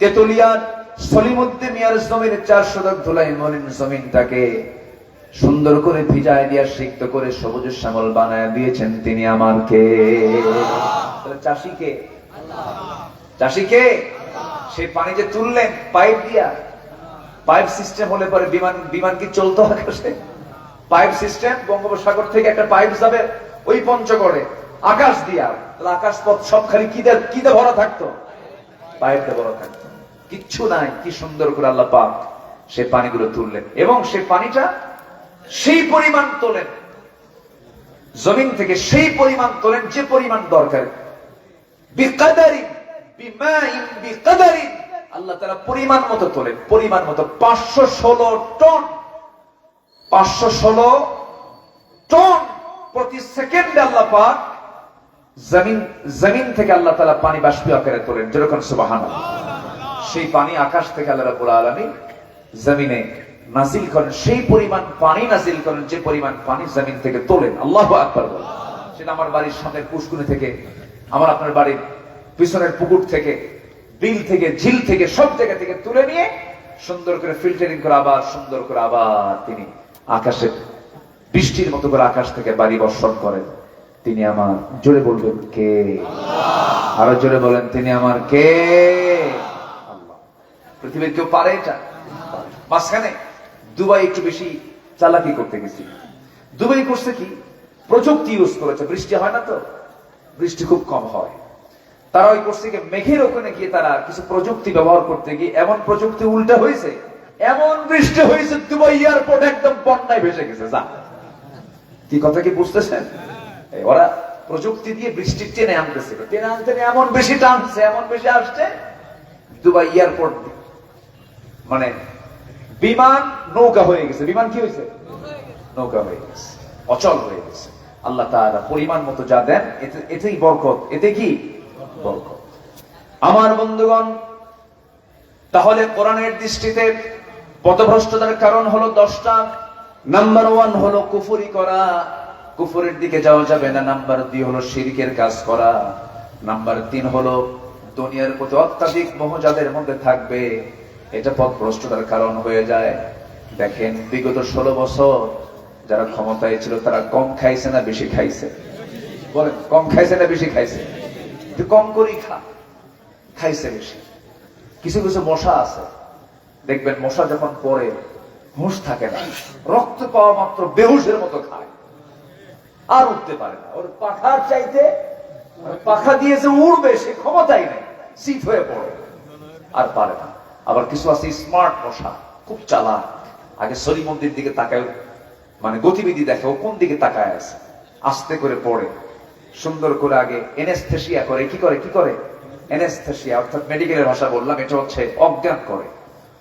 তেতুলিয়ার সলিমুদ্দিন মিয়ার জমির 4 শতক ধুলাই মলিন জমিনটাকে সুন্দর করে ভিজায় দিয়া সিক্ত করে সবুজ শ্যামল বানায় দিয়েছেন তিনি আমার কে? চাষিকে? চাষিকে? সেই পানি যে তুললেন পাইপ দিয়া, পাইপ সিস্টেম হলে পরে বিমান কি চলতো আকাশে? পাইপ সিস্টেম, বঙ্গোপসাগর থেকে একটা পাইপ যাবে ওই পঞ্চগড়ে আকাশ দিয়া, তাহলে আকাশ পথ সব খালি কি দিয়ে ভরা থাকতো? পাইপ দিয়ে ভরা থাকতো। কিচ্ছু নাই, কি সুন্দর করে আল্লাহ পাক সে পানিগুলো তুললেন এবং সে পানিটা সেই পরিমাণ তোলেন জমিন থেকে, সেই পরিমাণ তোলেন যে পরিমাণ দরকার। বিকাদারিন বিমাইন বিকাদারিন, আল্লাহ তাআলা পরিমাণ মতো তোলেন, পরিমাণ মতো। 516 টন, 516 টন প্রতি সেকেন্ডে আল্লাহ পাক জমিন থেকে আল্লাহ তাআলা পানি বাষ্পীয় আকারে তোলেন। যেরকম সুবহানাল্লাহ। সেই পানি আকাশ থেকে আল্লাহ রাব্বুল আলামিন জমিনে নাজিল করেন, সেই পরিমাণ পানি নাজিল করেন যে পরিমাণ পানি জমিন থেকে তোলেন। আল্লাহু আকবার বলেন। সেটা আমার বাড়ির সামনের পুষ্কুনি থেকে, আমার আপনার বাড়ির পিছনের পুকুর থেকে, বিল থেকে, ঝিল থেকে, সব জায়গা থেকে তুলে নিয়ে সুন্দর করে ফিল্টারিং করে আবার সুন্দর করে আবার তিনি আকাশে বৃষ্টির মতো করে আকাশ থেকে বাড়ি বর্ষণ করেন। তিনি আমার, জোরে বলবেন কে? আরো জোরে বলেন, তিনি আমার কে? আল্লাহ। পৃথিবীর কেউ পারে এটা? মাঝখানে দুবাই একটু বেশি চালাকি করতে গেছি। দুবাই করছে কি, প্রযুক্তি ইউজ করেছে। বৃষ্টি হয় না তো, বৃষ্টি খুব কম হয়। তারা ওই করছে কি, মেঘের ওখানে গিয়ে তারা কিছু প্রযুক্তি ব্যবহার করতে গিয়ে এমন প্রযুক্তি উল্টা হয়েছে, এমন বৃষ্টি হয়েছে দুবাই এয়ারপোর্ট একদম বন্যায় ভেসে গেছে। যা, কি কথা কি বুঝতেছেন? ওরা প্রযুক্তি দিয়ে বৃষ্টি টেনে আনতেছিল, টেনে আনতে এমন বেশি টানছে, এমন বেশি আসছে, দুবাই এয়ারপোর্ট মানে বিমান নৌকা হয়ে গেছে। বিমান কি হয়েছে? নৌকা হয়ে গেছে, অচল হয়ে গেছে। আল্লাহ তাআলা পরিমাণ মতো যা দেন এতেই বরকত। এতে কি বরকত? আমার বন্ধুগণ, তাহলে কোরআনের দৃষ্টিতে পথভ্রষ্টতার কারণ হলো 10টা। নাম্বার 1 হলো কুফরি করা, কুফরের দিকে যাওয়া যাবে না। নাম্বার 2 হলো শিরকের কাজ করা। নাম্বার 3 হলো দুনিয়ার প্রতি অত্যাধিক মোহ যাদের মধ্যে থাকবে, এটা পথভ্রষ্টতার কারণ হয়ে যায়। দেখেন, বিগত 16 বছর যারা ক্ষমতায় ছিল তারা কম খাইছে না বেশি খাইছে? বলেন, কম খাইছে না বেশি খাইছে? একটু কম করেই খাইছে বেশি। কিছু কিছু মশা আছে, দেখবেন মশা যখন পড়ে হুঁশ থাকে না, রক্ত পাওয়া মাত্র বেহুশের মতো খায়, আর উঠতে পারে না। ওর পাখার চাইতে, পাখা দিয়ে যে উড়বে সে ক্ষমতাই নেই, শীত হয়ে পড়ে আর পারে না। আবার কিছু আছে স্মার্ট মশা, খুব চালাক। আগে সলিমন্দির দিকে তাকায়, মানে গতিবিধি দেখে ও কোন দিকে তাকায় আছে, আস্তে করে পড়ে, সুন্দর করে আগে এনেস্থেসিয়া করে। কি করে? কি করে? এনেস্থেসিয়া, অর্থাৎ মেডিকেলের ভাষা বললাম, এটা হচ্ছে অজ্ঞান করে।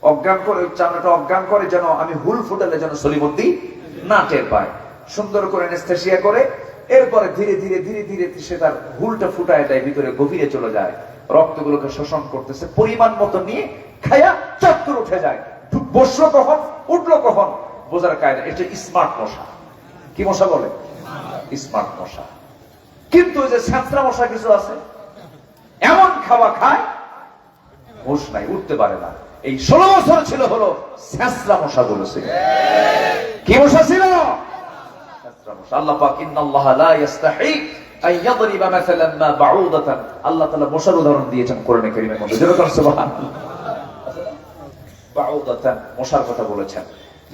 অজ্ঞান করে, ওই চামড়াটা অজ্ঞান করে যেন আমি হুল ফুটালে যেন সলিমন্দি না টের পায়। সুন্দর করে এনেস্থেসিয়া করে, এরপরে ধীরে ধীরে ধীরে ধীরে সে তার হুলটা ফুটায় দেয়, ভিতরে গভীরে চলে যায়, রক্তগুলোকে শোষণ করতেছে। পরিমাণ মতো নিয়ে খায়া চত্বর উঠে যায়। বসলো কখন, উঠলো কখন, বোঝার কায়দা। এটা স্মার্ট মশা। কি মশা বলে? স্মার্ট মশা। কিন্তু ওই যে স্যাঁতরা মশা কিছু আছে, এমন খাওয়া খায়, হুঁশ নাই, উঠতে পারে না। এই 16 বছর ছিল হলো স্যাঁতরা মশা বলেছে। কি মশা ছিল? স্যাঁতরা মশা। আল্লাহ পাক, ইন্নাল্লাহা লা ইস্তাহি আন ইয়াদরিবা মাসালান মা বাউদাতান, আল্লাহ তাআলা মশার উদাহরণ দিয়েছেন কোরআনে কারীমের মধ্যে। যেরকম সুবহানাল্লাহ, বাউদাতান, মশার কথা বলেছেন।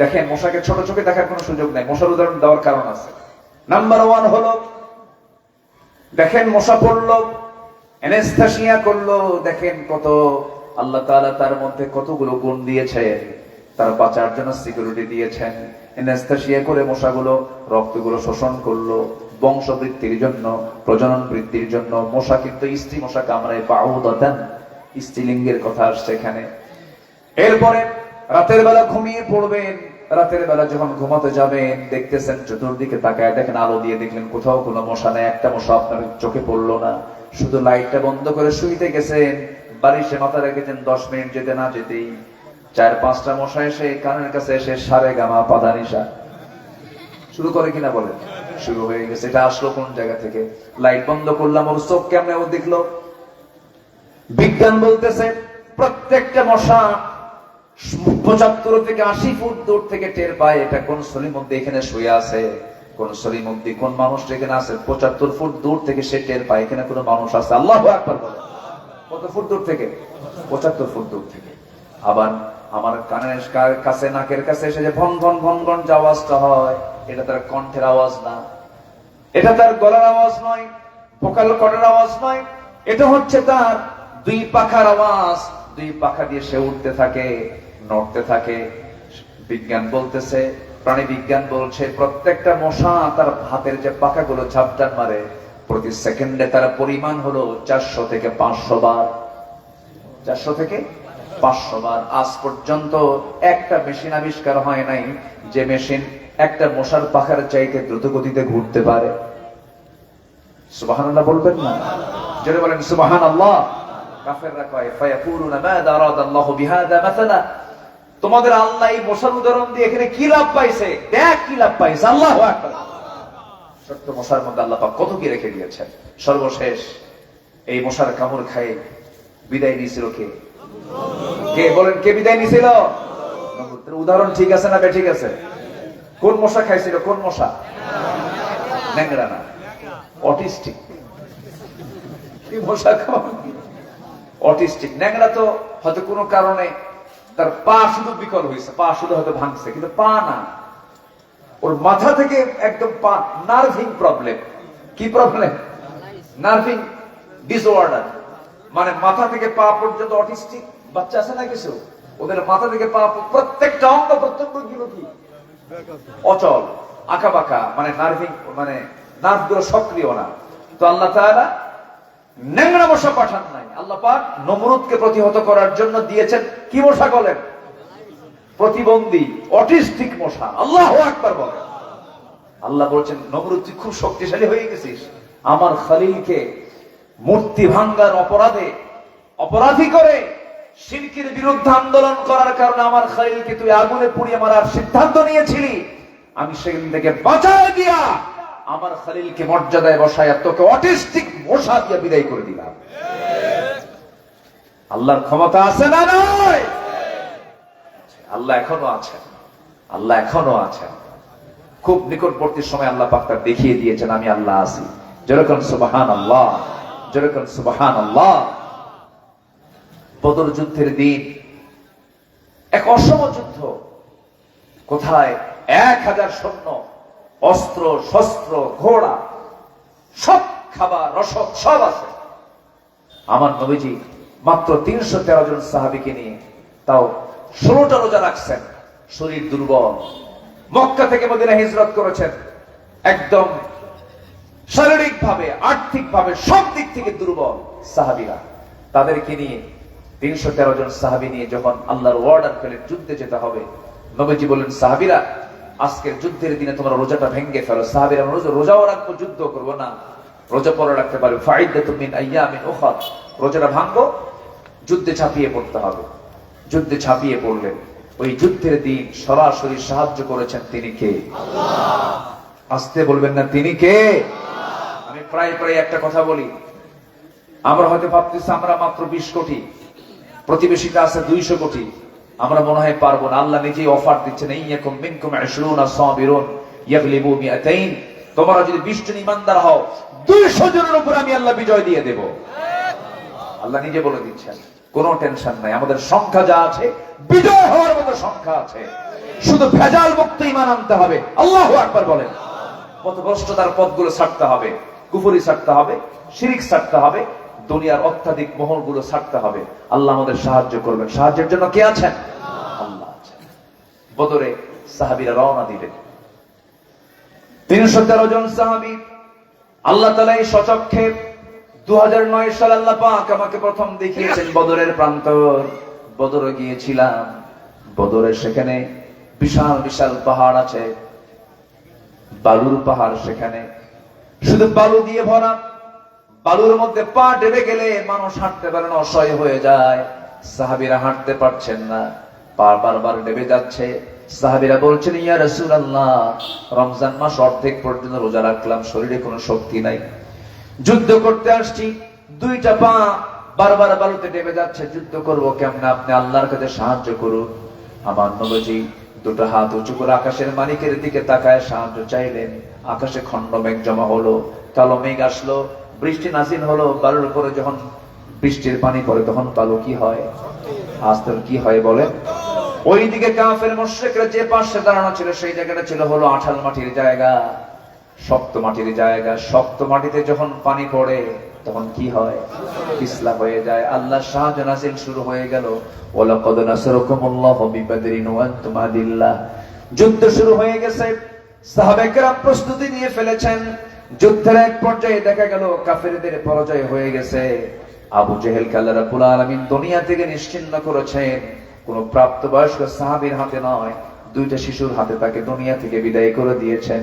দেখেন, মশাকে ছোট চোখে দেখার কোনো সুযোগ নাই, মশার উদাহরণ দেওয়ার কারণ আছে। নাম্বার 1 হলো, দেখেন মশা পড়লো, এনেস্থেসিয়া করলো, দেখেন কত আল্লাহ তাআলা তার মধ্যে কতগুলো গুণ দিয়েছে, তার বাঁচার জন্য সিকিউরিটি দিয়েছেন। এনেস্থেসিয়া করে মশাগুলো রক্তগুলো শোষণ করলো, বংশবৃদ্ধির জন্য, প্রজনন বৃদ্ধির জন্য। মশা কিন্তু স্ত্রী মশা কামড়ায়, বাউদাতান, স্ত্রীলিঙ্গের কথা আসছে এখানে। এরপরে রাতের বেলা ঘুমিয়ে পড়বেন, রাতের বেলা যখন ঘুমাতে যাবেন, দেখতেছেন চতুর্দিকে তাকায়, দেখেন আলো দিয়ে দেখলেন কোথাও কোনো মশা নেই, একটা মশা আপনার চোখে পড়লো না। শুধু লাইটটা বন্ধ করে শুইতে গেছেন, বালিশে মাথা রেখেছেন, 10 মিনিট যেতে না যেতেই 4-5টা মশা এসে কানের কাছে এসে সারে গামা পাদানিশা শুরু করে। কিনা বলেন? শুরু হয়ে গেছে। এটা আসলো কোন জায়গা থেকে? লাইট বন্ধ করলাম, ওর চোখ কেমনে ও দেখলো? বিজ্ঞান বলতেছে প্রত্যেকটা মশা 75 থেকে 80 ফুট দূর থেকে টের পায় এটা কোন সলিমদ্দি এখানে শুয়ে আছে, কোন সলিমদ্দি, কোন মানুষ এখানে আছে। 75 ফুট দূর থেকে সে টের পায় এখানে কোন মানুষ আছে। আল্লাহু আকবার বলে। কত ফুট দূর থেকে? 75 ফুট দূর থেকে। আবার আমার কানের কাছে, নাকের কাছে এসে যে ভন ভন ভন ভন যে আওয়াজটা হয়, এটা তার কণ্ঠের আওয়াজ না, এটা তার গলার আওয়াজ নয়, ভোকাল কর্ডের আওয়াজ নয়, এটা হচ্ছে তার 2 পাখার আওয়াজ। দুই পাখা দিয়ে সে উঠতে থাকে, নড়তে থাকে। বিজ্ঞান বলতেছে, প্রাণী বিজ্ঞান বলছে, প্রত্যেকটা মশা তার হাতের যে পাখাগুলো ঝাপটান মারে, প্রতি সেকেন্ডে তার পরিমাণ হলো 400 থেকে 500 বার। 400 থেকে 500 বার। আজ পর্যন্ত একটা মেশিন আবিষ্কার হয় নাই যে মেশিন একটা মশার পাখার চাইতে দ্রুত গতিতে ঘুরতে পারে। সুবহানাল্লাহ বলবেন না? যারা বলেন সুবহানাল্লাহ। কাফেররা কয় ফায়াকুলুনা মাযা আরাদাল্লাহু বিহাযা মাসালা, তোমাদের আল্লাহ এই মশার উদাহরণ দিয়ে এখানে কি লাভ পাইছে? দেখ কি লাভ পাইছে। আল্লাহু আকবার। সত্য মশার মধ্যে আল্লাহ পাক কত কি রেখে দিয়েছেন। সর্বশেষ এই মশার কামড় খায় বিদায় নিয়েছিল কে? কে বলেন, কে বিদায় নিয়েছিল? উদাহরণ ঠিক আছে না বেঠিক আছে? কোন মশা খাইছিল? কোন মশা? ন্যাংরা না, অটিস্টিক। কি মশা খাওয়া? অটিস্টিক। ন্যাংরা তো হয়তো কোনো কারণে তার পা শুধু বিকল হয়েছে, পা শুধু হয়তো ভাঙছে, কিন্তু পা না, ওর মাথা থেকে একদম পা, নার্ভিং প্রবলেম। কি প্রবলেম? নার্ভিং ডিসঅর্ডার। মানে মাথা থেকে পা পর্যন্ত অটিস্টিক বাচ্চা আছে না কিছু, ওদের মাথা থেকে পা প্রত্যেকটা অঙ্গ প্রত্যঙ্গ গুলো কি অচল, আঁকা বাঁকা, মানে নার্ভিং, মানে নার্ভ গুলো সক্রিয় না। তো আল্লাহ তাআলা ন্যাংরা মশা পাঠান নাই, আল্লাহ পাক নমরুদকে প্রতিহত করার জন্য দিয়েছেন কি মশা বলেন? প্রতিবন্ধী, অটিস্টিক মশা। আল্লাহু আকবার বলেন। আল্লাহ বলছেন, নমরুদ তুই খুব শক্তিশালী হয়ে গেছিস, আমার খলিলকে মূর্তি ভাঙ্গার অপরাধে অপরাধী করে শিরকের বিরুদ্ধে আন্দোলন করার কারণে আমার খলিলকে তুই আগুনে পুড়িয়ে মারার সিদ্ধান্ত নিয়েছিলি। আমি সেখান থেকে বাঁচায় দিয়া আমার খলিলকে মর্যাদায় বসায়া তোকে অটিস্টিক মশা দিয়ে বিদায় করে দিলাম। আল্লাহর ক্ষমতা আছে না নয়? আল্লাহ এখনো আছেন, আল্লাহ এখনো আছেন। খুব নিকটবর্তী সময় আল্লাহ পাক তার দেখিয়ে দিয়েছেন আমি আল্লাহ আছি। যেরকম সুবহানাল্লাহ, যেরকম সুবহানাল্লাহ। বদর যুদ্ধের দিন এক অসম যুদ্ধ, কোথায় 1000 সৈন্য, অস্ত্র শস্ত্র, ঘোড়া, সব খাবার রসদ সব আছে। আমার নবীজি মাত্র 313 জন সাহাবীকে নিয়ে, তাও 16টা রোজা রাখছেন, শরীর দুর্বল। মক্কা থেকে মদিনা হিজরত করেছেন, একদম শারীরিক ভাবে, আর্থিক ভাবে, সব দিক থেকে দুর্বল সাহাবীরা। তাদেরকে নিয়ে 313 জন সাহাবী নিয়ে যখন আল্লাহর অর্ডার পেলেন যুদ্ধে যেতে হবে, নবীজি বললেন, সাহাবীরা আজকের যুদ্ধের দিনে তোমরা রোজাটা ভেঙে ফেলো। সাহাবীরা রোজাও রাখবো, যুদ্ধ করবো না, রোজা পরে রাখতে পারবে। ফাইদাতুম মিন আইয়ামিন উখর, রোজাটা ভাঙবো, যুদ্ধে ঝাঁপিয়ে পড়তে হবে। যুদ্ধে ঝাঁপিয়ে পড়লেন। ওই যুদ্ধের দিন সরাসরি সাহায্য করেছেন তিনি কে? আল্লাহ। আসতে বলবেন না, তিনি কে? আমি প্রায় প্রায় একটা কথা বলি, আমরা হয়তো ভাবতেছি আমরা মাত্র 20 কোটি, প্রতিবেশীটা আছে 200 কোটি, আমরা মনে হয় পারবো না। আল্লাহ নিজেই অফার দিচ্ছেন, ইয়াকুম মিনকুম 20 সাবিরুন ইয়াগলিবু 200। তোমরা যদি 20 জন ঈমানদার হও, 200 জনের উপর আমি আল্লাহ বিজয় দিয়ে দেব। আল্লাহ নিজে বলে দিচ্ছেন, কোনো টেনশন নাই। আমাদের সংখ্যা যা আছে, বিজয় হওয়ার মতো সংখ্যা আছে, শুধু ভেজাল মুক্ত ঈমান আনতে হবে। আল্লাহু আকবার বলেন। পথভ্রষ্টতার পথগুলো ছাড়তে হবে, কুফরি ছাড়তে হবে, শিরিক ছাড়তে হবে, দুনিয়ার অত্যাধিক মোহরগুলো ছাড়তে হবে। আল্লাহ আমাদের সাহায্য করবেন। সাহায্যের জন্য কে আছেন? আল্লাহ আছেন। বদরে সাহাবীরা রওনা দিলেন, 313 জন সাহাবী। আল্লাহ তাআলা এই সচক্ষে 2009 সালে আল্লাহ পাক আমাকে প্রথম দেখিয়েছেন বদরের প্রান্তর। বদরে গিয়েছিলাম, বদরে সেখানে বিশাল বিশাল পাহাড় আছে, বালুর পাহাড়, সেখানে শুধু বালু দিয়ে ভরা। বালুর মধ্যে পা ডেবে গেলে মানুষ হাঁটতে পারে না, অসহায় হয়ে যায়। সাহাবীরা হাঁটতে পারছেন না, পা বারবার ডেবে যাচ্ছে। সাহাবীরা বলছেন, ইয়া রাসূলুল্লাহ, রমজান মাস অর্ধেক পর্যন্ত রোজা রাখলাম, শরীরে কোনো শক্তি নাই, যুদ্ধ করতে আসছি, 2টা পা বারবার বালুতে ডেবে যাচ্ছে, যুদ্ধ করব কেমনে? আপনি আল্লাহর কাছে সাহায্য করুন। আমার নবীজি 2টা হাত উঁচু করে আকাশের মালিকের দিকে তাকায় সাহায্য চাইলেন। আকাশে খণ্ড মেঘ জমা হলো, কালো মেঘ আসলো, বৃষ্টি নাজিল হলো। বালুর উপরে যখন বৃষ্টির পানি পড়ে তখন বালু কি হয়? আস্তর কি হয় বলে? ওইদিকে কাফের মুশরিকরা যে পাশে দাঁড়ানো ছিল, সেই জায়গাটা ছিল হলো আঠাল মাটির জায়গা, শক্ত মাটির জায়গা। শক্ত মাটিতে যখন পানি পড়ে তখন কি হয়? ইসলাম হয়ে যায়। আল্লাহ সাহায্য নাযিল শুরু হয়ে গেল। ওয়ালাকাদ নাসারাকুমুল্লাহু বিবাদরিন ওয়া আনতুম আদিল্লাহ। যুদ্ধ শুরু হয়ে গেছে। সাহাবায়ে কেরাম প্রস্তুতি নিয়ে ফেলেছেন। যুদ্ধের এক পর্যায়ে দেখা গেল কাফেরদের পরাজয় হয়ে গেছে। আবু জেহেলকে আল্লাহ রাব্বুল আলামিন দুনিয়া থেকে নিশ্চিহ্ন করেছেন। কোন প্রাপ্তবয়স্ক সাহাবীর হাতে নয়, দুইটা শিশুর হাতে তাকে দুনিয়া থেকে বিদায় করে দিয়েছেন।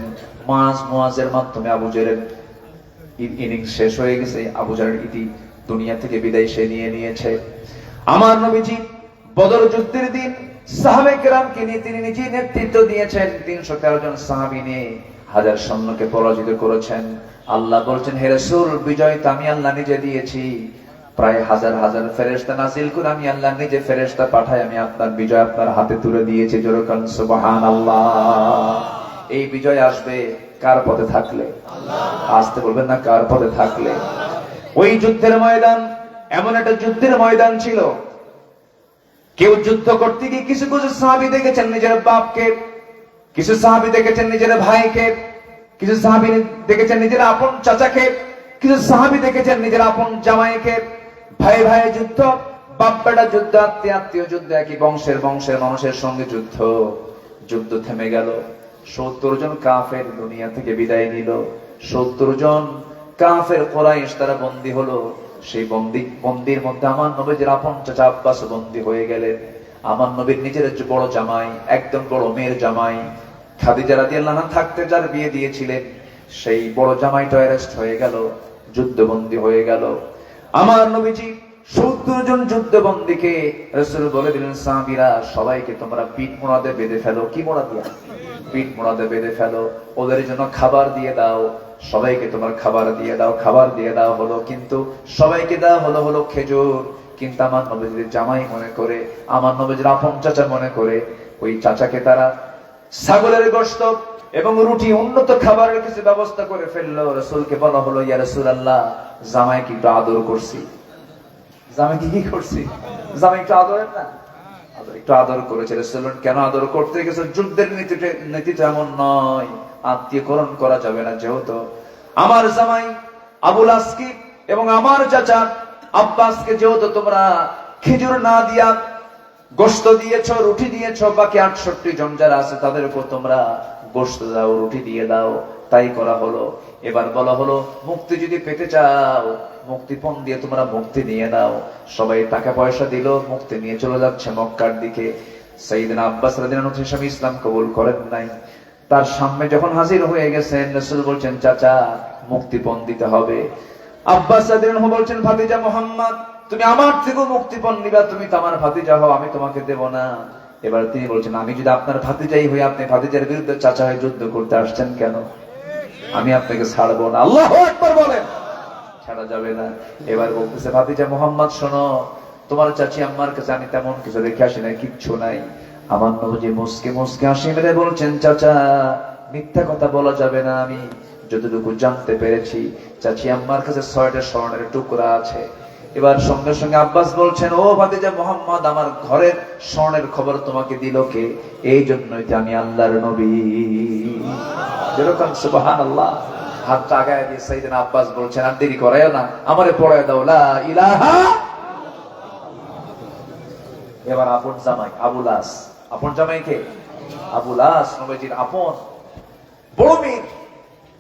মুআজের মাধ্যমে আবু জেহেলের ইনিংস শেষ হয়ে গেছে। আবু জেহেল ইতি দুনিয়া থেকে বিদায় সে নিয়ে নিয়েছে। আমার নবীজি বদর যুদ্ধের দিন সাহাবায়ে কেরামকে নিয়ে তিনি নিজে নেতৃত্ব দিয়েছেন। 313 জন সাহাবী নিয়ে 1000 সৈন্যকে পরাজিত করেছেন। আল্লাহ বলছেন, হে রাসূল, বিজয় তো আমি আল্লাহ নিজে দিয়েছি। প্রায় হাজার হাজার ফেরেশতা নাযিল করে আমি আল্লাহ নিজে ফেরেশতা পাঠাই আমি আপনার বিজয় আপনার হাতে তুলে দিয়েছি। জোরে বলেন সুবহানাল্লাহ। এই বিজয় আসবে কার পথে থাকলে? আসতে বলবেন না, কার পথে থাকলে? ওই যুদ্ধের ময়দান এমন একটা যুদ্ধের ময়দান ছিল, কেউ যুদ্ধ করতে গিয়ে কিছু কিছু সাহাবী দেখেছেন নিজের বাপকে, কিছু সাহাবী দেখেছেন নিজের ভাইকে, কিছু সাহাবী দেখেছেন নিজের আপন চাচাকে, কিছু সাহাবী দেখেছেন নিজের আপন জামাইকে। ভাই ভাই যুদ্ধ, বাপ বেটা যুদ্ধ, আত্মীয় আত্মীয় যুদ্ধ, একই বংশের মানুষের সঙ্গে যুদ্ধ। যুদ্ধ থেমে গেল। 70 জন কাফের দুনিয়া থেকে বিদায় নিল। 70 জন কাফের কুরাইশ তারা বন্দী হলো। সেই বন্দির মধ্যে আমার নবীর আপন চাচা আব্বাস বন্দী হয়ে গেলেন। আমার নবীর নিজের বড় জামাই, একদম বড় মেয়ের জামাই খাদিজা রাদিয়াল্লাহু আনহা থাকতে যার বিয়ে দিয়েছিলেন, সেই বড় জামাইটা অ্যারেস্ট হয়ে গেল, যুদ্ধবন্দী হয়ে গেল। আমার নবীজি 70 জন যুদ্ধবন্দীকে রাসূল বলে দিলেন, সাহাবীরা সবাইকে তোমরা পিঠ মোড়াতে বেঁধে ফেলো। কি মোড়া দিয়া? পিঠ মোড়াতে বেঁধে ফেলো। ওদের জন্য খাবার দিয়ে দাও। সবাইকে তোমার খাবার দিয়ে দাও। খাবার দিয়ে দেওয়া হলো, কিন্তু সবাইকে দেওয়া হলো খেজুর। কিন্তু আমার নবীজির জামাই মনে করে, আমার নবীজির আপন চাচা মনে করে ওই চাচাকে তারা ছাগলের গোশত এবং রুটি, উন্নত খাবারের কিছু ব্যবস্থা করে ফেললো। রাসূলকে বলা হলো, ইয়া রাসূলুল্লাহ, জামাইকে একটু আদর করছি। জামাইকে কি করছি? জামাই একটু আদরের না, একটু আদর করেছে। রাসূল কেন আদর করতে গেছে? যুদ্ধের নীতিটা এমন নয়, আত্মীয়করণ করা যাবে না। যেহেতু আমার জামাই আবুল আসকি এবং আমার চাচা আব্বাসকে যেহেতু তোমরা খেজুর না দিয়া গোশত দিয়েছো, রুটি দিয়েছো, বাকি 68 জন যারা আছে তাদের উপর তোমরা গোশত দাও, রুটি দিয়ে দাও, তাই করা হলো। এবার বলা হলো, মুক্তি যদি পেতে চাও, মুক্তিপণ দিয়ে তোমরা মুক্তি নিয়ে নাও। সবাই টাকা পয়সা দিল, মুক্তি নিয়ে চলে যাচ্ছে মক্কার দিকে। সাইয়েদনা আব্বাস রাদিয়াল্লাহু আনহু স্বামী ইসলাম কবুল করেন নাই। তার সামনে যখন হাজির হয়ে গেছেন, রাসূল বলছেন, চাচা মুক্তিপণ দিতে হবে। আব্বাস রাদিয়াল্লাহু আনহু বলছেন, ভাতিজা মুহাম্মদ, তুমি আমার থেকে মুক্তিপণ নিবা, তুমি তো আমার ভাতিজা হও, আমি তোমাকে দেব না। এবার তিনি বলছেন, আমি যদি আপনার ভাতিজাই হই, আপনি ভাতিজার বিরুদ্ধে চাচা হয়ে যুদ্ধ করতে আসছেন কেন? আমি আপনাকে ছাড়বো না। আল্লাহু আকবার বলেন। ছাড়া যাবে না। এবার বলতেছে, ভাতিজা মুহাম্মদ শোনো, তোমার চাচি আম্মার কাছে আমি তেমন কিছু রেখে আসি নাই, কিচ্ছু নাই। আমার নবী মুসকে মুসকে হাসি মেরে বলছেন, চাচা মিথ্যা কথা বলা যাবে না, আমি যতটুকু জানতে পেরেছি চাচি আম্মার কাছে 6টা স্বর্ণের টুকরা আছে। এবার সঙ্গে সঙ্গে আব্বাস বলছেন, ও ভাতিজা মুহাম্মদ, আমার ঘরের স্বর্ণের খবর তোমাকে দিল কে? এই জন্যই তো আমি আল্লাহর নবী। যেরকম সুবহানাল্লাহ। হাতটা আগায় দিয়ে সাইয়েদনা আব্বাস বলছেন, আর দেরি করায়ও না, আমারে পড়ায় দাও লা ইলাহা। এবার আপন জামাই আবুল আস, আপন জামাই কে? আবুল আস, নবীজির আপন বড় মেয়ে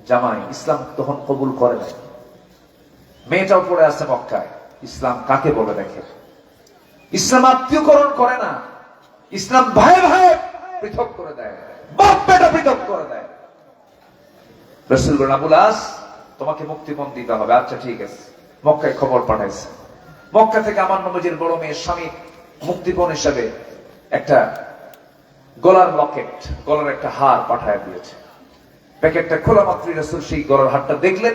জামাই। ইসলাম তখন কবুল করে নাই। মেয়েটাও পড়ে আছে মক্কায়। ইসলাম কাকে বলে দেখে? ইসলাম আত্মীয়করণ করে না। ইসলাম ভাই ভাই পৃথক করে দেয়, বাপ বেটা পৃথক করে দেয়। রাসূল বলেন, আবুল আস, তোমাকে মুক্তিপণ দিতে হবে। আচ্ছা ঠিক আছে। মক্কায় খবর পাঠাইছে। মক্কা থেকে আমার নবীজির বড় মেয়ের স্বামী মুক্তিপণ হিসাবে একটা গলার লকেট, গলার একটা হার পাঠায় দিয়েছে। প্যাকেটটা খোলা মাত্রই রাসূল সেই গলার হারটা দেখলেন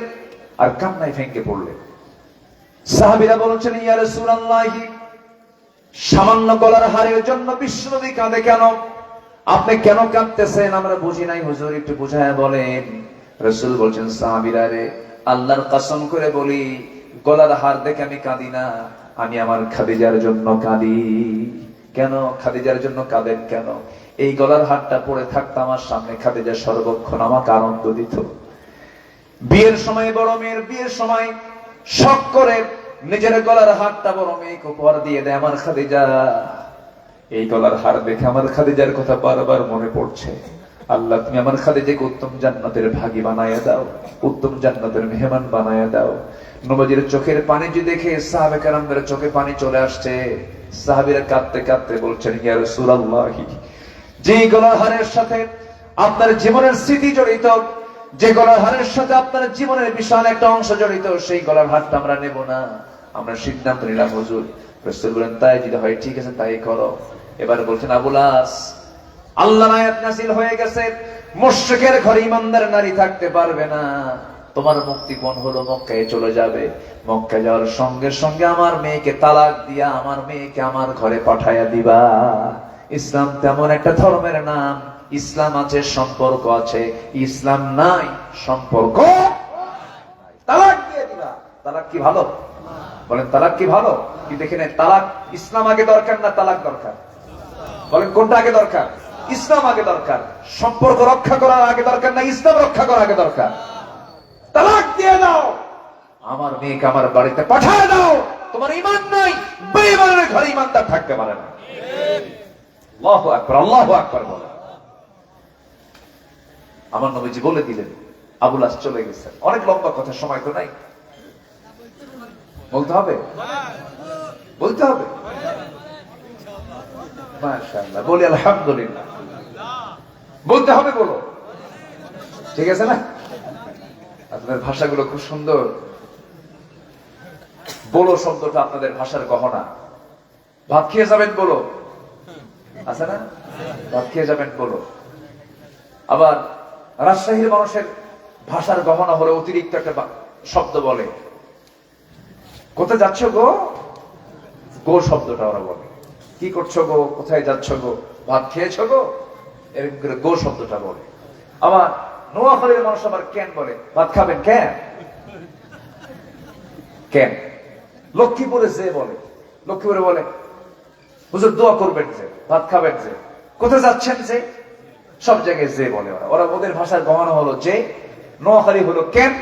আর কান্নায় ভেঙে পড়লেন। সাহাবীরা বলছেন, ইয়া রাসূলুল্লাহ, সামান্য গলার হারের জন্য বিশ্বনবী কাঁদে কেন? আপনি কেন কাঁদতেছেন? আমরা বুঝি নাই হুজুর, একটু বুঝায় বলেন। রাসূল বলছেন, সাহাবীরা রে, আল্লাহর কসম করে বলি, গলার হার দেখে আমি কাঁদি না, আমি আমার খাদিজার জন্য কাঁদি। কেন খাদিজার জন্য কাঁদেন কেন? এই গলার হারটা পরে থাকতো আমার সামনে, খাদিজা সর্বক্ষণ আমাকে আনন্দ দিত। বিয়ের সময়, বড় মেয়ের বিয়ের সময় শখ করে নিজের গলার হারটা বড় মেয়েকে উপহার দিয়ে দেয়। আমার খাদিজা, এই গলার হার দেখে আমার খাদিজার কথা বারবার মনে পড়ছে। আল্লাহ তুমি আমার খাদিজাকে উত্তম জান্নাতের ভাগী বানায়া দাও, উত্তম জান্নাতের মেহমান বানায়া দাও। নবীজির চোখের পানি যে দেখে সাহাবে কেরামদের চোখে পানি চলে আসছে। সাহাবীরা কাঁদতে কাঁদতে বলছেন, ইয়া রাসূলুল্লাহ, যে গলার হারের সাথে আপনার জীবনের স্মৃতি জড়িত, যে গলার হারের সাথে আপনার জীবনের বিশাল একটা অংশ জড়িত, সেই গলার হারটা আমরা নেব না, আমরা সিদ্ধান্ত নিলাম হুজুর। রাসূল বলেন, তাই যদি হয় ঠিক আছে, তাই করো। এবার বলছেন, আবুল আস, আল্লাহর আয়াত নাযিল হয়ে গেছে, মুশরিকের ঘরে ঈমানদার নারী থাকতে পারবে না। তোমার মুক্তিপণ হলো মক্কায় চলে যাবে। মক্কা যাওয়ার সঙ্গে সঙ্গে আমার মেয়েকে তালাক দিয়া আমার মেয়েকে আমার ঘরে পাঠাইয়া দিবা। ইসলাম তেমন একটা ধর্মের নাম, ইসলাম আছে, সম্পর্ক আছে। ইসলাম নাই, সম্পর্ক। তালাক দিয়ে দিবা। তালাক কি ভালো? বলেন তালাক কি ভালো? কি দেখে নেই, তালাক ইসলাম আগে দরকার না তালাক দরকার? বলেন কোনটা আগে দরকার? ইসলাম আগে দরকার। সম্পর্ক রক্ষা করার আগে দরকার না ইসলাম রক্ষা করার আগে দরকার? তালাক দিয়ে দাও, আমার মেয়েকে আমার বাড়িতে পাঠায় দাও। তোমার ঈমান নাই, বেঈমানের ঘরে ঈমানদার থাকতে পারে না। আল্লাহু আকবার, আল্লাহু আকবার বলে। আমার নবীজি বলে দিলেন, আবুল আস চলে গেছে। অনেক লম্বা কথা, সময় তো নাই। বলতে হবে, বলতে হবে। মাশাআল্লাহ, বলি আলহামদুলিল্লাহ। বলতে হবে, বলো, ঠিক আছে না? আপনাদের ভাষাগুলো খুব সুন্দর। বলো শব্দটা আপনাদের ভাষার গহনা। ভাত খেয়ে যাবেন বলো, আছে না? ভাত খেয়ে যাবেন বলো। আবার রাজশাহীর মানুষের ভাষার গহনা হলো অতিরিক্ত একটা শব্দ বলে, কোথায় যাচ্ছ গো? গো শব্দটা ওরা বলে। কি করছো গো? কোথায় যাচ্ছ গো? ভাত খেয়েছ গো? এরকম করে গো শব্দটা বলে। আবার নোয়াখালীর মানুষ আবার কেন বলে, ভাত খাবেন কেন? কেন? লক্ষ্মীপুরে যে বলে, লক্ষ্মীপুরে বলে হুজুর দোয়া করবেন যে, ভাত খাবেন যে, কোথায় যাচ্ছেন যে, সব জায়গায় যে বলে ওরা। ওরা ওদের ভাষার গহনা হলো যে, নোয়াখালী হলো কেন,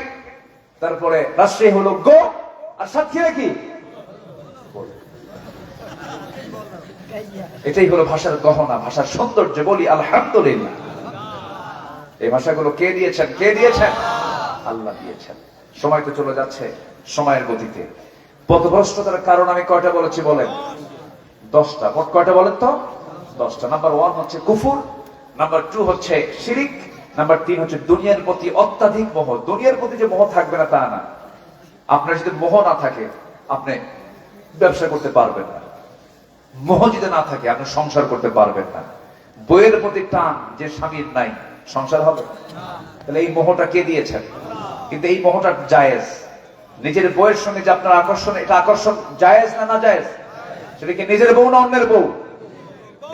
তারপরে রাজশাহী হলো গো, আর সাতক্ষীরা কি? এটাই হলো ভাষার গহনা, ভাষার সৌন্দর্য। বলি আলহামদুলিল্লাহ। এই ভাষাগুলো কে দিয়েছেন? কে দিয়েছেন? আল্লাহ দিয়েছেন। সময় তো চলে যাচ্ছে সময়ের গতিতে। পথভ্রষ্টতার কারণ আমি কয়টা বলেছি বলেন? 10টা। মোট কয়টা বলেন তো? 10টা। নাম্বার 1 হচ্ছে কুফর, নাম্বার 2 হচ্ছে শিরিক, নাম্বার 3 হচ্ছে দুনিয়ার প্রতি অত্যাধিক মোহ। দুনিয়ার প্রতি যে মোহ থাকবে না তা না। আপনার যদি মোহ না থাকে আপনি ব্যবসা করতে পারবেন না। মোহ যদি না থাকে আপনি সংসার করতে পারবেন না। বইয়ের প্রতি টান যে স্বামীর নাই, সংসার হবে? তাহলে এই মোহটা কে দিয়েছেন? কিন্তু এই মোহটা জায়েজ। নিজের বউয়ের সঙ্গে যে আপনার আকর্ষণ, এটা আকর্ষণ জায়েজ না না জায়েজ? সেটা কি নিজের বউ না অন্যের বউ?